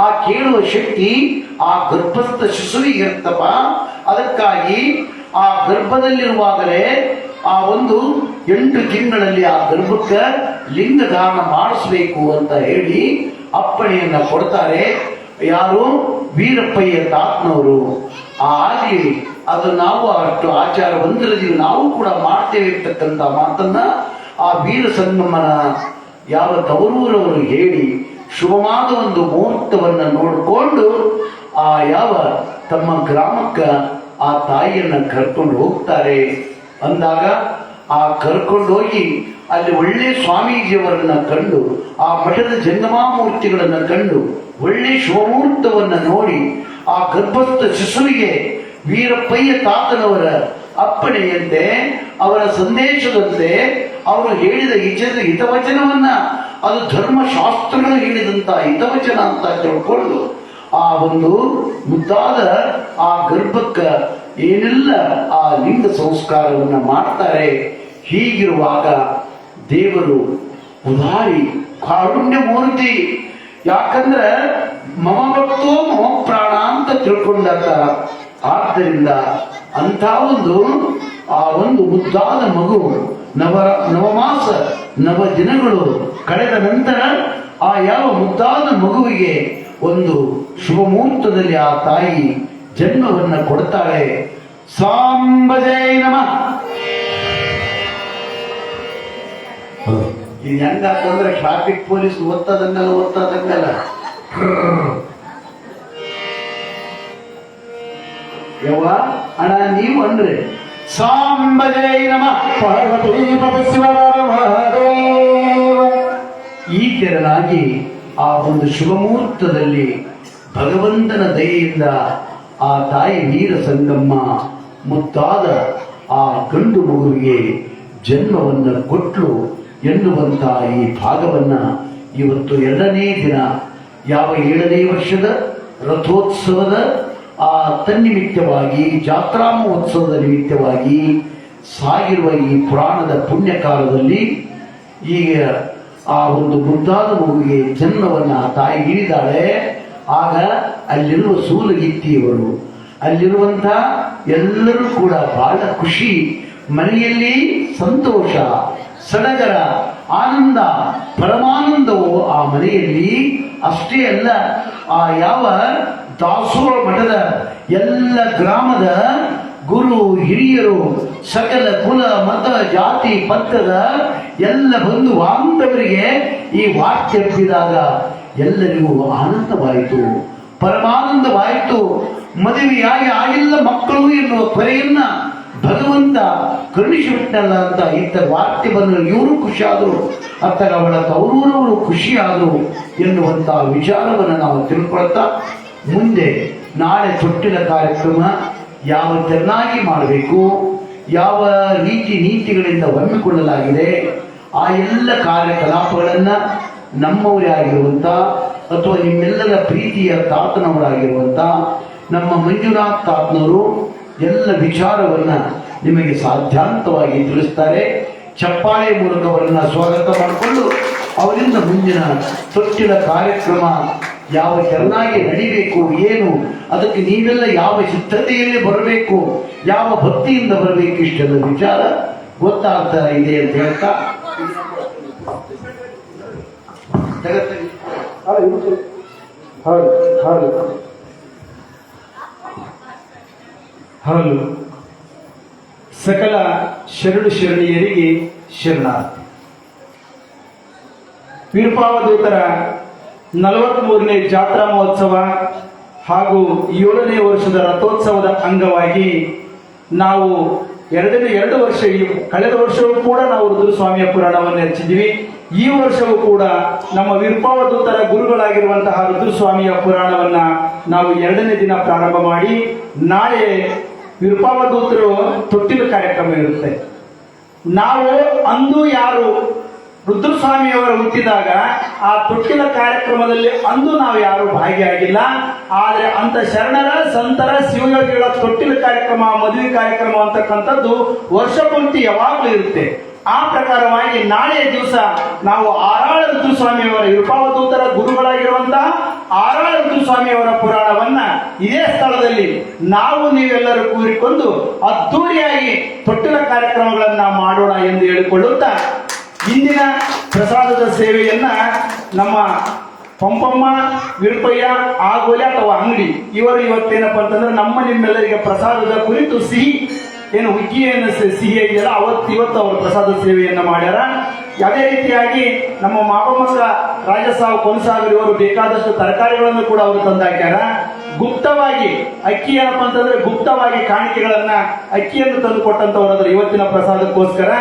ಆ ಕೇಳುವ ಶಕ್ತಿ ಆ ಗರ್ಭಸ್ಥ ಶಿಶುವಿಗೆ ಇರ್ತಪ್ಪ. ಅದಕ್ಕಾಗಿ ಆ ಗರ್ಭದಲ್ಲಿರುವಾಗಲೇ ಆ ಒಂದು 8 ತಿಂಗಳಲ್ಲಿ ಆ ಗರ್ಭಕ್ಕೆ ಲಿಂಗದಾನ ಮಾಡಿಸ್ಬೇಕು ಅಂತ ಹೇಳಿ ಅಪ್ಪಣೆಯನ್ನ ಕೊಡ್ತಾರೆ. ಯಾರು? ವೀರಪ್ಪಯ್ಯ ತಾತನವರು. ಆಗಲಿ ಅದು ನಾವು ಅಷ್ಟು ಆಚಾರ ಹೊಂದಿರದೀವಿ, ನಾವು ಕೂಡ ಮಾಡ್ತೇವೆ ಇರ್ತಕ್ಕಂಥ ಮಾತನ್ನ ಆ ವೀರ ಸಂಗಮನ ಯಾವ ತವರೂರವರು ಹೇಳಿ ಶುಭವಾದ ಒಂದು ಮುಹೂರ್ತವನ್ನ ನೋಡಿಕೊಂಡು ಆ ಯಾವ ತಮ್ಮ ಗ್ರಾಮಕ್ಕೆ ಆ ತಾಯಿಯನ್ನ ಕರ್ಕೊಂಡು ಹೋಗ್ತಾರೆ. ಅಂದಾಗ ಆ ಕರ್ಕೊಂಡು ಹೋಗಿ ಅಲ್ಲಿ ಒಳ್ಳೆ ಸ್ವಾಮೀಜಿಯವರನ್ನ ಕಂಡು ಆ ಮಠದ ಜಂಗಮಾಮೂರ್ತಿಗಳನ್ನ ಕಂಡು ಒಳ್ಳೆ ಶುಭಮುಹೂರ್ತವನ್ನ ನೋಡಿ ಆ ಗರ್ಭಸ್ಥ ಶಿಶುವಿಗೆ ವೀರಪ್ಪಯ್ಯ ತಾತನವರ ಅಪ್ಪಣೆಯಂತೆ, ಅವರ ಸಂದೇಶದಂತೆ ಅವರು ಹೇಳಿದ ಹಿತವಚನವನ್ನ, ಅದು ಧರ್ಮಶಾಸ್ತ್ರಗಳು ಹೇಳಿದಂತ ಹಿತವಚನ ಅಂತ ತಿಳ್ಕೊಂಡು ಆ ಒಂದು ಮುದ್ದಾದ ಆ ಗರ್ಭಕ್ಕ ಏನೆಲ್ಲ ಆ ಲಿಂಗ ಸಂಸ್ಕಾರವನ್ನ ಮಾಡ್ತಾರೆ. ಹೀಗಿರುವಾಗ ದೇವರು ಉದಾರಿ ಕಾರುಣ್ಯ ಮೂರ್ತಿ. ಯಾಕಂದ್ರೆ ಮಮ ಭಕ್ತೋ ಮಮ ಪ್ರಾಣ ಅಂತ ತಿಳ್ಕೊಂಡಾಗ, ಆದ್ದರಿಂದ ಅಂತ ಆ ಒಂದು ಮುದ್ದಾದ ಮಗು ನವಮಾಸ 9 ದಿನಗಳು ಕಳೆದ ನಂತರ ಆ ಯಾವ ಮುದ್ದಾದ ಮಗುವಿಗೆ ಒಂದು ಶುಭ ಮುಹೂರ್ತದಲ್ಲಿ ಆ ತಾಯಿ ಜನ್ಮವನ್ನ ಕೊಡ್ತಾಳೆ. ಸಾಂಬಜೈ ನಮಃ. ಇದು ಹೆಂಗಾತಂದ್ರೆ ಟ್ರಾಫಿಕ್ ಪೊಲೀಸ್ ಒತ್ತದಂಗಲ್ಲ ಯವ್ವ ಅಣ್ಣ ನೀವು ಅಂದ್ರೆ ಸಾಂಬಜೈ ನಮಃ ಪಾರ್ವತೀ ಈ ತೆರನಾಗಿ ಆ ಒಂದು ಶುಭ ಮುಹೂರ್ತದಲ್ಲಿ ಭಗವಂತನ ದಯೆಯಿಂದ ಆ ತಾಯಿ ವೀರ ಸಂಗಮ್ಮ ಮುತ್ತಾದ ಆ ಗಂಡು ಮಗುವಿಗೆ ಜನ್ಮವನ್ನು ಕೊಟ್ಲು ಎನ್ನುವಂತ ಈ ಭಾಗವನ್ನ ಇವತ್ತು 2ನೇ ದಿನ ಯಾವ 7ನೇ ವರ್ಷದ ರಥೋತ್ಸವದ ಆ ತನ್ನಿಮಿತ್ತವಾಗಿ ಜಾತ್ರಾ ಮಹೋತ್ಸವದ ನಿಮಿತ್ತವಾಗಿ ಸಾಗಿರುವ ಈ ಪುರಾಣದ ಪುಣ್ಯಕಾಲದಲ್ಲಿ ಈಗ ಆ ಒಂದು ಮುದ್ದಾದ ಮಗುವಿಗೆ ಜನ್ಮವನ್ನ ತಾಯಿ ನೀಡಿದಾಳೆ. ಆಗ ಅಲ್ಲಿರುವ ಸೂಲಗಿತ್ತಿಯವರು, ಅಲ್ಲಿರುವಂತ ಎಲ್ಲರೂ ಕೂಡ ಬಹಳ ಖುಷಿ, ಮನೆಯಲ್ಲಿ ಸಂತೋಷ, ಸಡಗರ, ಆನಂದ, ಪರಮಾನಂದವು ಆ ಮನೆಯಲ್ಲಿ. ಅಷ್ಟೇ ಅಲ್ಲ, ಆ ಯಾವ ದಾಸೋಹ ಮಠದ ಎಲ್ಲ ಗ್ರಾಮದ ಗುರು ಹಿರಿಯರು, ಸಕಲ ಕುಲ ಮತ ಜಾತಿ ಪಂಥದ ಎಲ್ಲ ಬಂಧು ಬಾಂಧವರಿಗೆ ಈ ವಾಕ್ಯ ತಲುಪಿದಾಗ ಎಲ್ಲರಿಗೂ ಆನಂದವಾಯಿತು, ಪರಮಾನಂದವಾಯಿತು. ಮದುವೆಯಾಗಿ ಆಗಿಲ್ಲ ಮಕ್ಕಳು ಎನ್ನುವ ಕೊರೆಯನ್ನ ಭಗವಂತ ಕರುಣಿಸಿಬಿಟ್ಟಲ್ಲ ಅಂತ ಇತ್ತ ವಾರ್ತೆ ಬಂದರು. ಇವರು ಖುಷಿಯಾದರು, ಅತ್ತಾಗ ಅವಳ ತವರೂರವರು ಖುಷಿಯಾದರು ಎನ್ನುವಂತ ವಿಚಾರವನ್ನು ನಾವು ತಿಳ್ಕೊಳ್ತಾ ಮುಂದೆ ನಾಳೆ ತೊಟ್ಟಿಲ ಕಾರ್ಯಕ್ರಮ ಯಾವ ಚೆನ್ನಾಗಿ ಮಾಡಬೇಕು, ಯಾವ ರೀತಿ ನೀತಿಗಳಿಂದ ಹಮ್ಮಿಕೊಳ್ಳಲಾಗಿದೆ, ಆ ಎಲ್ಲ ಕಾರ್ಯಕಲಾಪಗಳನ್ನ ನಮ್ಮವರೇ ಆಗಿರುವಂತ ಅಥವಾ ನಿಮ್ಮೆಲ್ಲರ ಪ್ರೀತಿಯ ತಾತನವರಾಗಿರುವಂತ ನಮ್ಮ ಮಂಜುನಾಥ್ ತಾತನವರು ಎಲ್ಲ ವಿಚಾರವನ್ನ ನಿಮಗೆ ಸಾಧ್ಯಾಂತವಾಗಿ ತಿಳಿಸ್ತಾರೆ. ಚಪ್ಪಾಳೆ ಮೂಲಕ ಅವರನ್ನ ಸ್ವಾಗತ ಮಾಡಿಕೊಂಡು ಅವರಿಂದ ಮುಂದಿನ ತೊಟ್ಟಿಲ ಕಾರ್ಯಕ್ರಮ ಯಾವ ಚೆನ್ನಾಗಿ ನಡಿಬೇಕು, ಏನು ಅದಕ್ಕೆ ನೀವೆಲ್ಲ ಯಾವ ಸಿದ್ಧತೆಯಲ್ಲಿ ಬರಬೇಕು, ಯಾವ ಭಕ್ತಿಯಿಂದ ಬರಬೇಕು, ಇಷ್ಟೆಲ್ಲ ವಿಚಾರ ಗೊತ್ತಾಗ್ತಾ ಇದೆ ಅಂತ ಹೇಳ್ತಾ ಹೌದು, ಸಕಲ ಶರಣು ಶರಣಿಯರಿಗೆ ಶರಣಾರ್ಥಿ. ವೀರಪಾವಧೂತರ 43ನೇ ಜಾತ್ರಾ ಮಹೋತ್ಸವ ಹಾಗೂ 7ನೇ ವರ್ಷದ ರಥೋತ್ಸವದ ಅಂಗವಾಗಿ ನಾವು ಎರಡು ವರ್ಷ ಕಳೆದ ವರ್ಷವೂ ಕೂಡ ನಾವು ರುದ್ರಸ್ವಾಮಿಯ ಪುರಾಣವನ್ನು ಹಚ್ಚಿದ್ವಿ. ಈ ವರ್ಷವೂ ಕೂಡ ನಮ್ಮ ವಿರುಪಾವಧೂತರ ಗುರುಗಳಾಗಿರುವಂತಹ ರುದ್ರಸ್ವಾಮಿಯ ಪುರಾಣವನ್ನ ನಾವು 2ನೇ ದಿನ ಪ್ರಾರಂಭ ಮಾಡಿ, ನಾಳೆ ವಿರುಪಾವಧೂತರು ತೊಟ್ಟಿಲು ಕಾರ್ಯಕ್ರಮ ಇರುತ್ತೆ. ನಾವು ಅಂದು ಯಾರು ರುದ್ರಸ್ವಾಮಿಯವರ ಹುಟ್ಟಿದಾಗ ಆ ತೊಟ್ಟಿಲ ಕಾರ್ಯಕ್ರಮದಲ್ಲಿ ಅಂದು ನಾವು ಯಾರು ಭಾಗಿಯಾಗಿಲ್ಲ. ಆದರೆ ಅಂತ ಶರಣರ ಸಂತರ ಶಿವಯೋಗಿಗಳ ತೊಟ್ಟಿಲ ಕಾರ್ಯಕ್ರಮ, ಮದುವೆ ಕಾರ್ಯಕ್ರಮ ಅಂತಕ್ಕಂಥದ್ದು ವರ್ಷಪೂರ್ತಿ ಯಾವಾಗಲೂ ಇರುತ್ತೆ. ಆ ಪ್ರಕಾರವಾಗಿ ನಾಳೆಯ ದಿವಸ ನಾವು ಆರಾಳ ರುದ್ರಸ್ವಾಮಿಯವರ ವಿರುಪಾವಧೂತರ ಗುರುಗಳಾಗಿರುವಂತಹ ಆರಾಳ ರುದ್ರಸ್ವಾಮಿಯವರ ಪುರಾಣವನ್ನ ಇದೇ ಸ್ಥಳದಲ್ಲಿ ನಾವು ನೀವೆಲ್ಲರೂ ಕೂರಿಕೊಂಡು ಅದ್ದೂರಿಯಾಗಿ ತೊಟ್ಟಿಲ ಕಾರ್ಯಕ್ರಮಗಳನ್ನ ಮಾಡೋಣ ಎಂದು ಹೇಳಿಕೊಳ್ಳುತ್ತಾ, ಇಂದಿನ ಪ್ರಸಾದದ ಸೇವೆಯನ್ನ ನಮ್ಮ ಪಂಪಮ್ಮ, ವಿರುಪಯ್ಯ, ಆಗೋಲೆ ಅಥವಾ ಅಂಗಡಿ ಇವರು ಇವತ್ತೇನಪ್ಪ ಅಂತಂದ್ರೆ ನಿಮ್ಮೆಲ್ಲರಿಗೆ ಪ್ರಸಾದದ ಕುರಿತು ಸಿಹಿ ಏನು ಹುಗ್ಗಿಯನ್ನು ಸಿಹಿ ಇದೆಯಲ್ಲ ಇವತ್ತು ಅವರು ಪ್ರಸಾದ ಸೇವೆಯನ್ನ ಮಾಡ್ಯಾರ. ಅದೇ ರೀತಿಯಾಗಿ ನಮ್ಮ ಮಾಪಮ್ಮಕ್ಕ ರಾಜಸಾವು ಕೊನಸಾಗರ್ ಇವರು ಬೇಕಾದಷ್ಟು ತರಕಾರಿಗಳನ್ನು ಕೂಡ ಅವರು ತಂದಾಕ್ಯಾರ. ಗುಪ್ತವಾಗಿ ಅಕ್ಕಿ ಏನಪ್ಪ ಅಂತಂದ್ರೆ ಗುಪ್ತವಾಗಿ ಕಾಣಿಕೆಗಳನ್ನ ಅಕ್ಕಿಯನ್ನು ತಂದು ಕೊಟ್ಟಂತವರಾದ್ರೆ ಇವತ್ತಿನ ಪ್ರಸಾದಕ್ಕೋಸ್ಕರ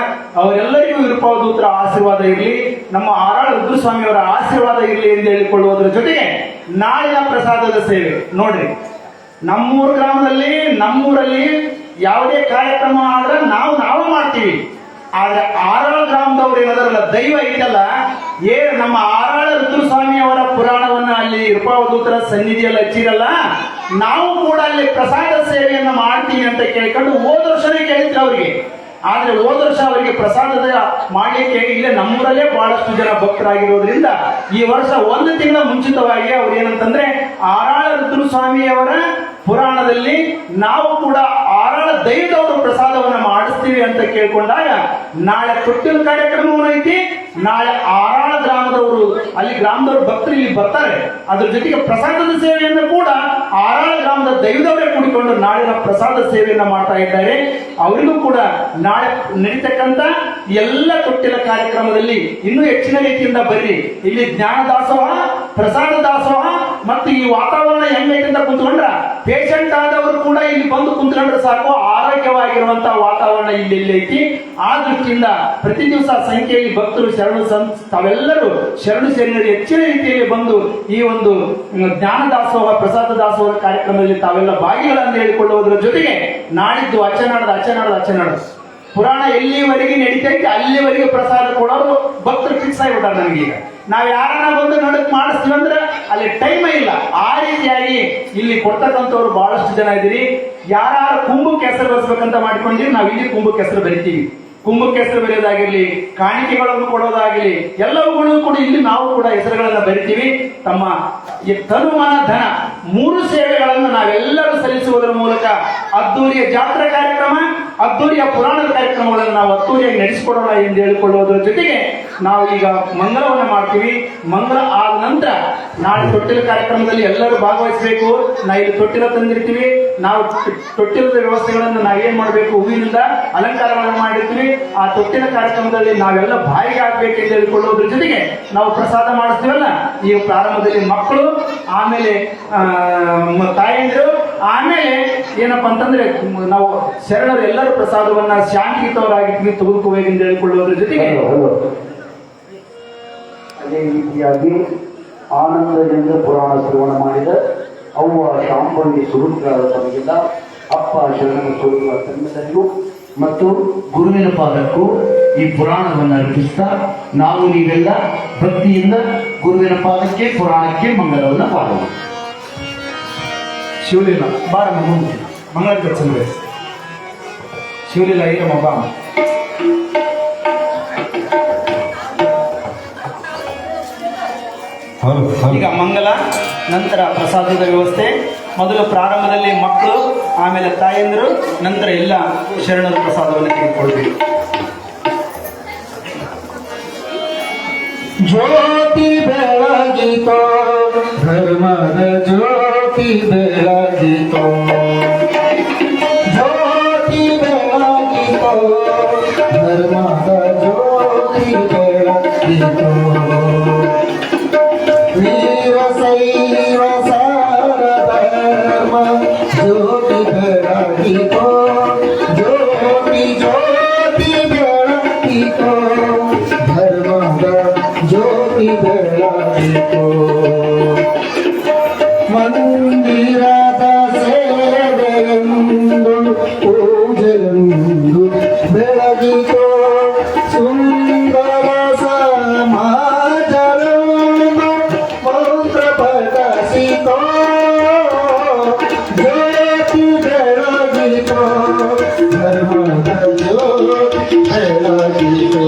ಅವರೆಲ್ಲರಿಗೂ ವಿರುಪಾವಧೂತರ ಆಶೀರ್ವಾದ ಇರಲಿ, ನಮ್ಮ ಆರಾಳ ರುದ್ರಸ್ವಾಮಿಯವರ ಆಶೀರ್ವಾದ ಇರಲಿ ಎಂದು ಹೇಳಿಕೊಳ್ಳುವುದರ ಜೊತೆಗೆ ನಾಳಿನ ಪ್ರಸಾದದ ಸೇವೆ ನೋಡ್ರಿ, ನಮ್ಮೂರು ಗ್ರಾಮದಲ್ಲಿ ನಮ್ಮೂರಲ್ಲಿ ಯಾವುದೇ ಕಾರ್ಯಕ್ರಮ ಆದ್ರೆ ನಾವೇ ಮಾಡ್ತೀವಿ. ಆದ್ರೆ ಆರಾಳ ಗ್ರಾಮದವ್ರು ಏನದರಲ್ಲ ದೈವ ಇದೆಯಲ್ಲ, ನಮ್ಮ ಆರಾಳ ರುದ್ರಸ್ವಾಮಿಯವರ ಪುರಾಣವನ್ನ ಅಲ್ಲಿ ವಿರುಪಾವಧೂತರ ಸನ್ನಿಧಿಯಲ್ಲಿ ಹಚ್ಚಿರಲ್ಲ, ನಾವು ಕೂಡ ಅಲ್ಲಿ ಪ್ರಸಾದ ಸೇವೆಯನ್ನ ಮಾಡ್ತೀವಿ ಅಂತ ಕೇಳ್ಕೊಂಡು ಹೋದ ವರ್ಷನೇ ಕೇಳಿದ್ರು ಅವರಿಗೆ. ಆದ್ರೆ ಹೋದ ವರ್ಷ ಅವರಿಗೆ ಪ್ರಸಾದದ ಮಾಡಲಿಕ್ಕೆ ಇಲ್ಲೇ ನಮ್ಮೂರಲ್ಲೇ ಬಹಳಷ್ಟು ಜನ ಭಕ್ತರಾಗಿರೋದ್ರಿಂದ ಈ ವರ್ಷ 1 ತಿಂಗಳ ಮುಂಚಿತವಾಗಿ ಅವ್ರು ಏನಂತಂದ್ರೆ ಆರಾಳ ರುದ್ರಸ್ವಾಮಿಯವರ ಪುರಾಣದಲ್ಲಿ ನಾವು ಕೂಡ ಆರಾಳ ದೈವದವರು ಪ್ರಸಾದವನ್ನ ಮಾಡಿಸ್ತೀವಿ ಅಂತ ಕೇಳ್ಕೊಂಡಾಗ ನಾಳೆ ತೊಟ್ಟಿಲ ಕಾರ್ಯಕ್ರಮವನ್ನು ಐತಿ. ನಾಳೆ ಆರಾಳ ಗ್ರಾಮದವರು ಅಲ್ಲಿ ಗ್ರಾಮದವರು ಭಕ್ತರು ಇಲ್ಲಿ ಬರ್ತಾರೆ. ಅದ್ರ ಜೊತೆಗೆ ಪ್ರಸಾದದ ಸೇವೆಯನ್ನು ಕೂಡ ಆರಾಳ ಗ್ರಾಮದ ದೈವದವರೇ ಕೂಡಿಕೊಂಡು ನಾಳಿನ ಪ್ರಸಾದ ಸೇವೆಯನ್ನ ಮಾಡ್ತಾ ಇದ್ದಾರೆ. ಅವರಿಗೂ ಕೂಡ ನಾಳೆ ನಡೀತಕ್ಕಂಥ ಎಲ್ಲ ತೊಟ್ಟಿಲ ಕಾರ್ಯಕ್ರಮದಲ್ಲಿ ಇನ್ನೂ ಹೆಚ್ಚಿನ ರೀತಿಯಿಂದ ಬರ್ರಿ. ಇಲ್ಲಿ ಜ್ಞಾನ ದಾಸೋಹ, ಪ್ರಸಾದ ದಾಸೋಹ ಮತ್ತು ಈ ವಾತಾವರಣ ಹೆಂಗೈತಿಂದ ಕುಂತ್ಕೊಂಡ್ರ ಪೇಷಂಟ್ ಆದವರು ಕೂಡ ಇಲ್ಲಿ ಬಂದು ಕುಂತ್ಕೊಂಡ್ರೆ ಸಾಕು, ಆರೋಗ್ಯವಾಗಿರುವಂತಹ ವಾತಾವರಣ ಇಲ್ಲಿ ಐತಿ. ಆ ದೃಷ್ಟಿಯಿಂದ ಪ್ರತಿ ದಿವಸ ಸಂಖ್ಯೆಯಲ್ಲಿ ಭಕ್ತರು ತಾವೆಲ್ಲರೂ ಶರಣು ಶರಣರು ಹೆಚ್ಚಿನ ರೀತಿಯಲ್ಲಿ ಬಂದು ಈ ಒಂದು ಜ್ಞಾನ ದಾಸೋಹ, ಪ್ರಸಾದ ದಾಸೋಹ ಕಾರ್ಯಕ್ರಮದಲ್ಲಿ ತಾವೆಲ್ಲ ಭಾಗಿಗಳನ್ನು ಹೇಳಿಕೊಳ್ಳುವುದರ ಜೊತೆಗೆ ನಾಡಿದ್ದು ಅಚ್ಚನಾಡದು ಪುರಾಣ ಎಲ್ಲಿವರೆಗೆ ನಡೀತೈತೆ ಅಲ್ಲಿವರೆಗೆ ಪ್ರಸಾದ ಕೊಡೋರು ಭಕ್ತರು ಫಿಕ್ಸ್ ಆಗಿಬಿಟ್ಟಾರೆ. ನಮಗೀಗ ನಾವ್ ಯಾರನ್ನ ಬಂದು ನಡಕ್ ಮಾಡಿಸ್ತೀವಿ ಅಂದ್ರೆ ಅಲ್ಲಿ ಟೈಮೇ ಇಲ್ಲ. ಆ ರೀತಿಯಾಗಿ ಇಲ್ಲಿ ಕೊಡ್ತಕ್ಕಂಥವ್ರು ಬಹಳಷ್ಟು ಜನ ಇದ್ದೀರಿ. ಯಾರು ಕುಂಭಕ್ಕೆ ಹೆಸರು ಬರೆಸ್ಬೇಕಂತ ಮಾಡ್ಕೊಂಡಿವಿ, ನಾವ್ ಇಲ್ಲಿ ಕುಂಭಕ್ಕೆ ಹೆಸರು ಬರಿತೀವಿ. ಕುಂಭಕ್ಕೆ ಹೆಸರು ಬರೆಯೋದಾಗಿರ್ಲಿ, ಕಾಣಿಕೆಗಳನ್ನು ಕೊಡೋದಾಗಿರ್ಲಿ, ಎಲ್ಲವುಗಳು ಕೂಡ ಇಲ್ಲಿ ನಾವು ಕೂಡ ಹೆಸರುಗಳನ್ನ ಬರಿತೀವಿ. ತಮ್ಮ ತನುಮಾನ ಧನ 3 ಸೇವೆಗಳನ್ನು ನಾವೆಲ್ಲರೂ ಸಲ್ಲಿಸುವುದರ ಮೂಲಕ ಅದ್ದೂರಿಯ ಜಾತ್ರಾ ಕಾರ್ಯಕ್ರಮ, ಅದ್ದೂರಿಯ ಪುರಾಣದ ಕಾರ್ಯಕ್ರಮಗಳನ್ನು ನಾವು ಅದ್ದೂರಿಯಾಗಿ ನಡೆಸಿಕೊಡೋಣ ಎಂದು ಹೇಳಿಕೊಳ್ಳುವುದರ ಜೊತೆಗೆ ನಾವು ಈಗ ಮಂಗಳವನ್ನು ಮಾಡ್ತೀವಿ. ಮಂಗಳ ಆದ ನಂತರ ನಾಳೆ ತೊಟ್ಟಿಲ ಕಾರ್ಯಕ್ರಮದಲ್ಲಿ ಎಲ್ಲರೂ ಭಾಗವಹಿಸಬೇಕು. ನಾವು ಇಲ್ಲಿ ತೊಟ್ಟಿಲ ತಂದಿರ್ತೀವಿ. ನಾವು ತೊಟ್ಟಿಲದ ವ್ಯವಸ್ಥೆಗಳನ್ನು ನಾವೇನ್ ಮಾಡಬೇಕು, ಹೂವಿನಿಂದ ಅಲಂಕಾರಗಳನ್ನು ಮಾಡಿರ್ತೀವಿ. ಆ ತೊಟ್ಟಿಲ ಕಾರ್ಯಕ್ರಮದಲ್ಲಿ ನಾವೆಲ್ಲ ಬಾಯಿಗೆ ಆಗ್ಬೇಕೆಂದು ಹೇಳಿಕೊಳ್ಳುವುದ್ರ ಜೊತೆಗೆ ನಾವು ಪ್ರಸಾದ ಮಾಡಿಸ್ತೀವಲ್ಲ, ಈ ಪ್ರಾರಂಭದಲ್ಲಿ ಮಕ್ಕಳು, ಆಮೇಲೆ ತಾಯಂದಿರು, ಆಮೇಲೆ ಏನಪ್ಪಾ ಅಂತಂದ್ರೆ ನಾವು ಶರಣರು ಎಲ್ಲರೂ ಪ್ರಸಾದವನ್ನ ಶಾಂತಿಯುತವರಾಗಿ ತೆಗೆದುಕೋಬೇಕೆಂದು ಹೇಳಿಕೊಳ್ಳುವುದರ ಜೊತೆಗೆ ಅದೇ ರೀತಿಯಾಗಿ ಆನಂದದಿಂದ ಪುರಾಣ ಶ್ರವಣ ಮಾಡಿದ ಅವ್ವ ಶಾಂಭವಿ ಸುರುಗಳ ತಮಗಿಲ್ಲ, ಅಪ್ಪ ಶರಣನ ಸುರುಗಳ ತಮ್ಮೆಲ್ಲರಿಗೂ ಮತ್ತು ಗುರುವಿನ ಪಾದಕ್ಕೂ ಈ ಪುರಾಣವನ್ನು ಅರ್ಪಿಸ್ತಾ ನಾವು ನೀವೆಲ್ಲ ಭಕ್ತಿಯಿಂದ ಗುರುವಿನ ಪಾದಕ್ಕೆ, ಪುರಾಣಕ್ಕೆ ಮಂಗಳವನ್ನು ಮಾಡೋಣ. ಶಿವಲೀಲಾ ಬಾರಮ್ಮ ಮುಂದೆ ಮಂಗಳ ಚಂದ್ರ ಶಿವಲೀಲಾ ಈರಮ್ಮ ಬಾ. ಈಗ ಮಂಗಲ, ನಂತರ ಪ್ರಸಾದದ ವ್ಯವಸ್ಥೆ. ಮೊದಲು ಪ್ರಾರಂಭದಲ್ಲಿ ಮಕ್ಕಳು, ಆಮೇಲೆ ತಾಯಂದಿರು, ನಂತರ ಎಲ್ಲ ಶರಣರ ಪ್ರಸಾದವನ್ನು ತೆಗೆದುಕೊಳ್ಬೇಕು. ಜ್ಯೋತಿ ಬೆಳಗಿತೋ ಧರ್ಮದ ಜ್ಯೋತಿ ಬೆಳಗಿತೋ, ಜ್ಯೋತಿ ಬೆಳಗಿತೋ ಧರ್ಮದ ಜ್ಯೋತಿ ಬೆಳಗಿತೋ, ವೀರ ಶೈವ ಸಾರಧರ್ಮ ಜ್ಯೋತಿ ಬೆಳಗಿತೋ, ಜ್ಯೋತಿ ಮಂದಿರದ ಸೇವೆಯೆಂದು ಪೂಜೆಯೆಂದು ಬೆಳಗಿತು ಸುಂದರ ಸಮಾಜವೆಂದು ಮಂತ್ರ ಪಠಿಸಿತೋ ಜ್ಯೋತಿ ಬೆಳಗಿತೋ ಧರ್ಮದ ಜ್ಯೋತಿ ಬೆಳಗಿತೋ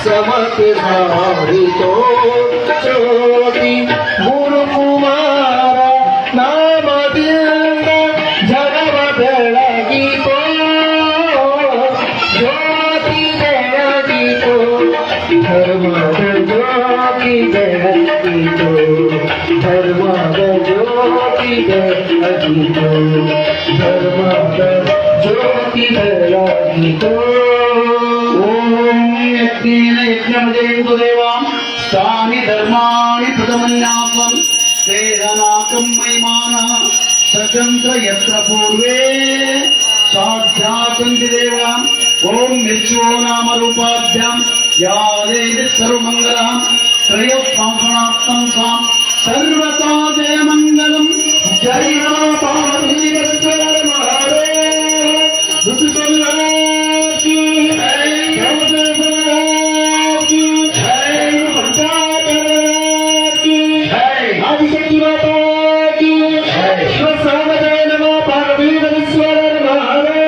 ಸಮತೆ ಮಾಡಿತೋ ಜ್ಯೋತಿ ಗುರುಕುಮಾರ ನಾಮದಿಂದ ಜಗವ ಬೆಳಗಿತೋ ಜ್ಯೋತಿ ಬೆಳಗಿತೋ ಧರ್ಮದ ಜ್ಯೋತಿ ಬೆಳಗಿತೋ ಧರ್ಮದ ಜ್ಯೋತಿ ಬೆಳಗಿತೋ ಧರ್ಮದ ಜ್ಯೋತಿ ಬೆಳಗಿತೋ ಯಜ್ಞೇನ ಯಜ್ಞಮದೇಂದು ದೇವಾಂ ಸ್ಥಾನಿ ಧರ್ಮಾಣಿ ಪ್ರಥಮನ್ಯಾಪಂ ವೇದನಾಕಂ ಮೈಮಾನ ಸಚಂತ್ರ ಯತ್ರ ಪೂರ್ವೇ ಸಾಧ್ಯಾಸಂತಿ ದೇವಾಂ ಓಂ ಮಿರ್ಚೋ ನಾಮ ರೂಪಾಭ್ಯಾಂ ಯಾ ದೇವಿ ಸರ್ವಮಂಗಲಂ ತ್ರಯ ಸಂಪಣಾರ್ಥಂ ಸಾಂ ಸರ್ವತಾ ಜಯ ಮಂಗಲಂ ಜಯ ಪಾರ್ವತೀಶ್ವರ ಮಹಾದೇವ आदिशक्ति माता की शिव सामदाय नमः पार्वतीश्वर महादेव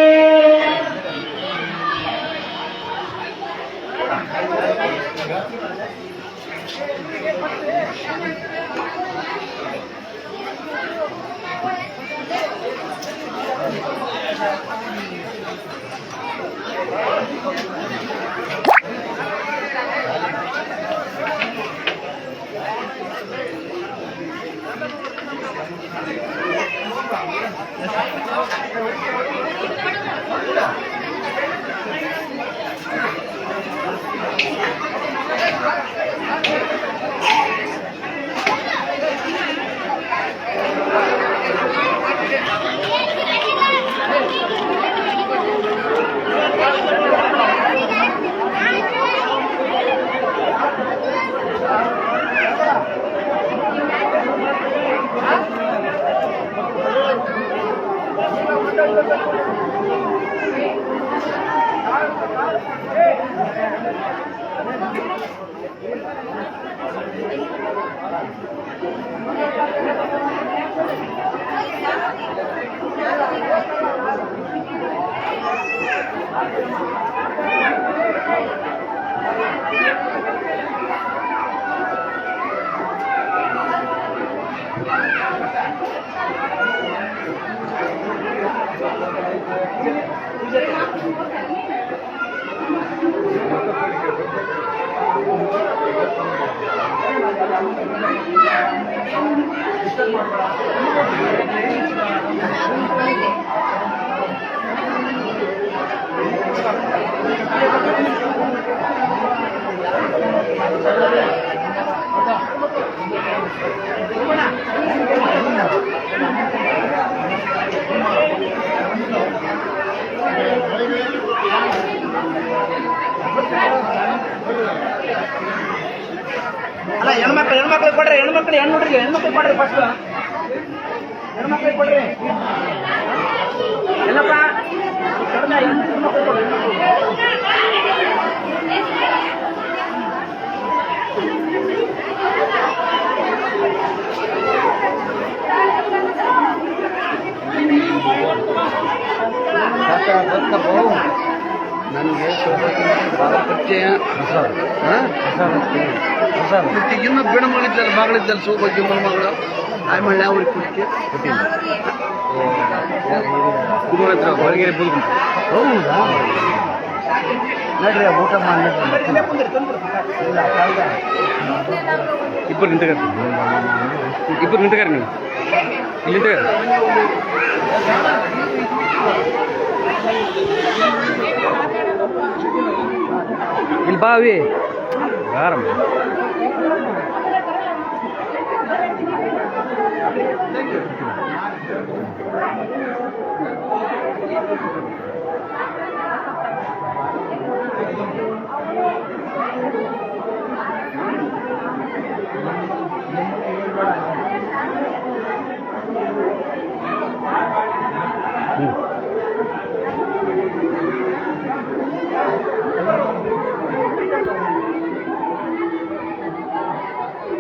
ಅಲ್ಲ ಹೆಣ್ಮಕ್ಳು ಕೊಡ್ರಿ, ಹೆಣ್ಮಕ್ಳು ಹೆಣ್ಣು ಹುಡುಗಿ ಹೆಣ್ಮಕ್ಳು ಕೊಡ್ರಿ, ಫಸ್ಟ್ ಹೆಣ್ಮಕ್ಳಿಗೆ ಕೊಡ್ರಿ. ಎಲ್ಲಪ್ಪ ಹೆಣ್ಮಕ್ಳು ಕೊಡ್ರಿ. ನನಗೆ ಭಾಳ ಪರಿಚಯ ಇನ್ನು ಬಿಡ ಮಾಡಿದ್ದಾರೆ ಮಗಳಿದ್ದಲ್ಲಿ ಸೋಬಜ್ಜಿ ಮಗಳು ಆಯ್ ಮಳೆ ಅವ್ರಿಗೆ ಕುಡಿಕೆ ಗೊತ್ತಿಲ್ಲ ಗುರು ಹತ್ರ ಹೊರಗೆ ಹೌದಾ ನಡ್ರಿ ಊಟ ಮಾಡಿ ಇಬ್ಬರು ನಿಂತಗಾರ ನೀವು ಇಲ್ಲಿ ನಿಂತಗಾರ ಇಲ್ಲಿ ಬಾವಿ ಆರಾಮ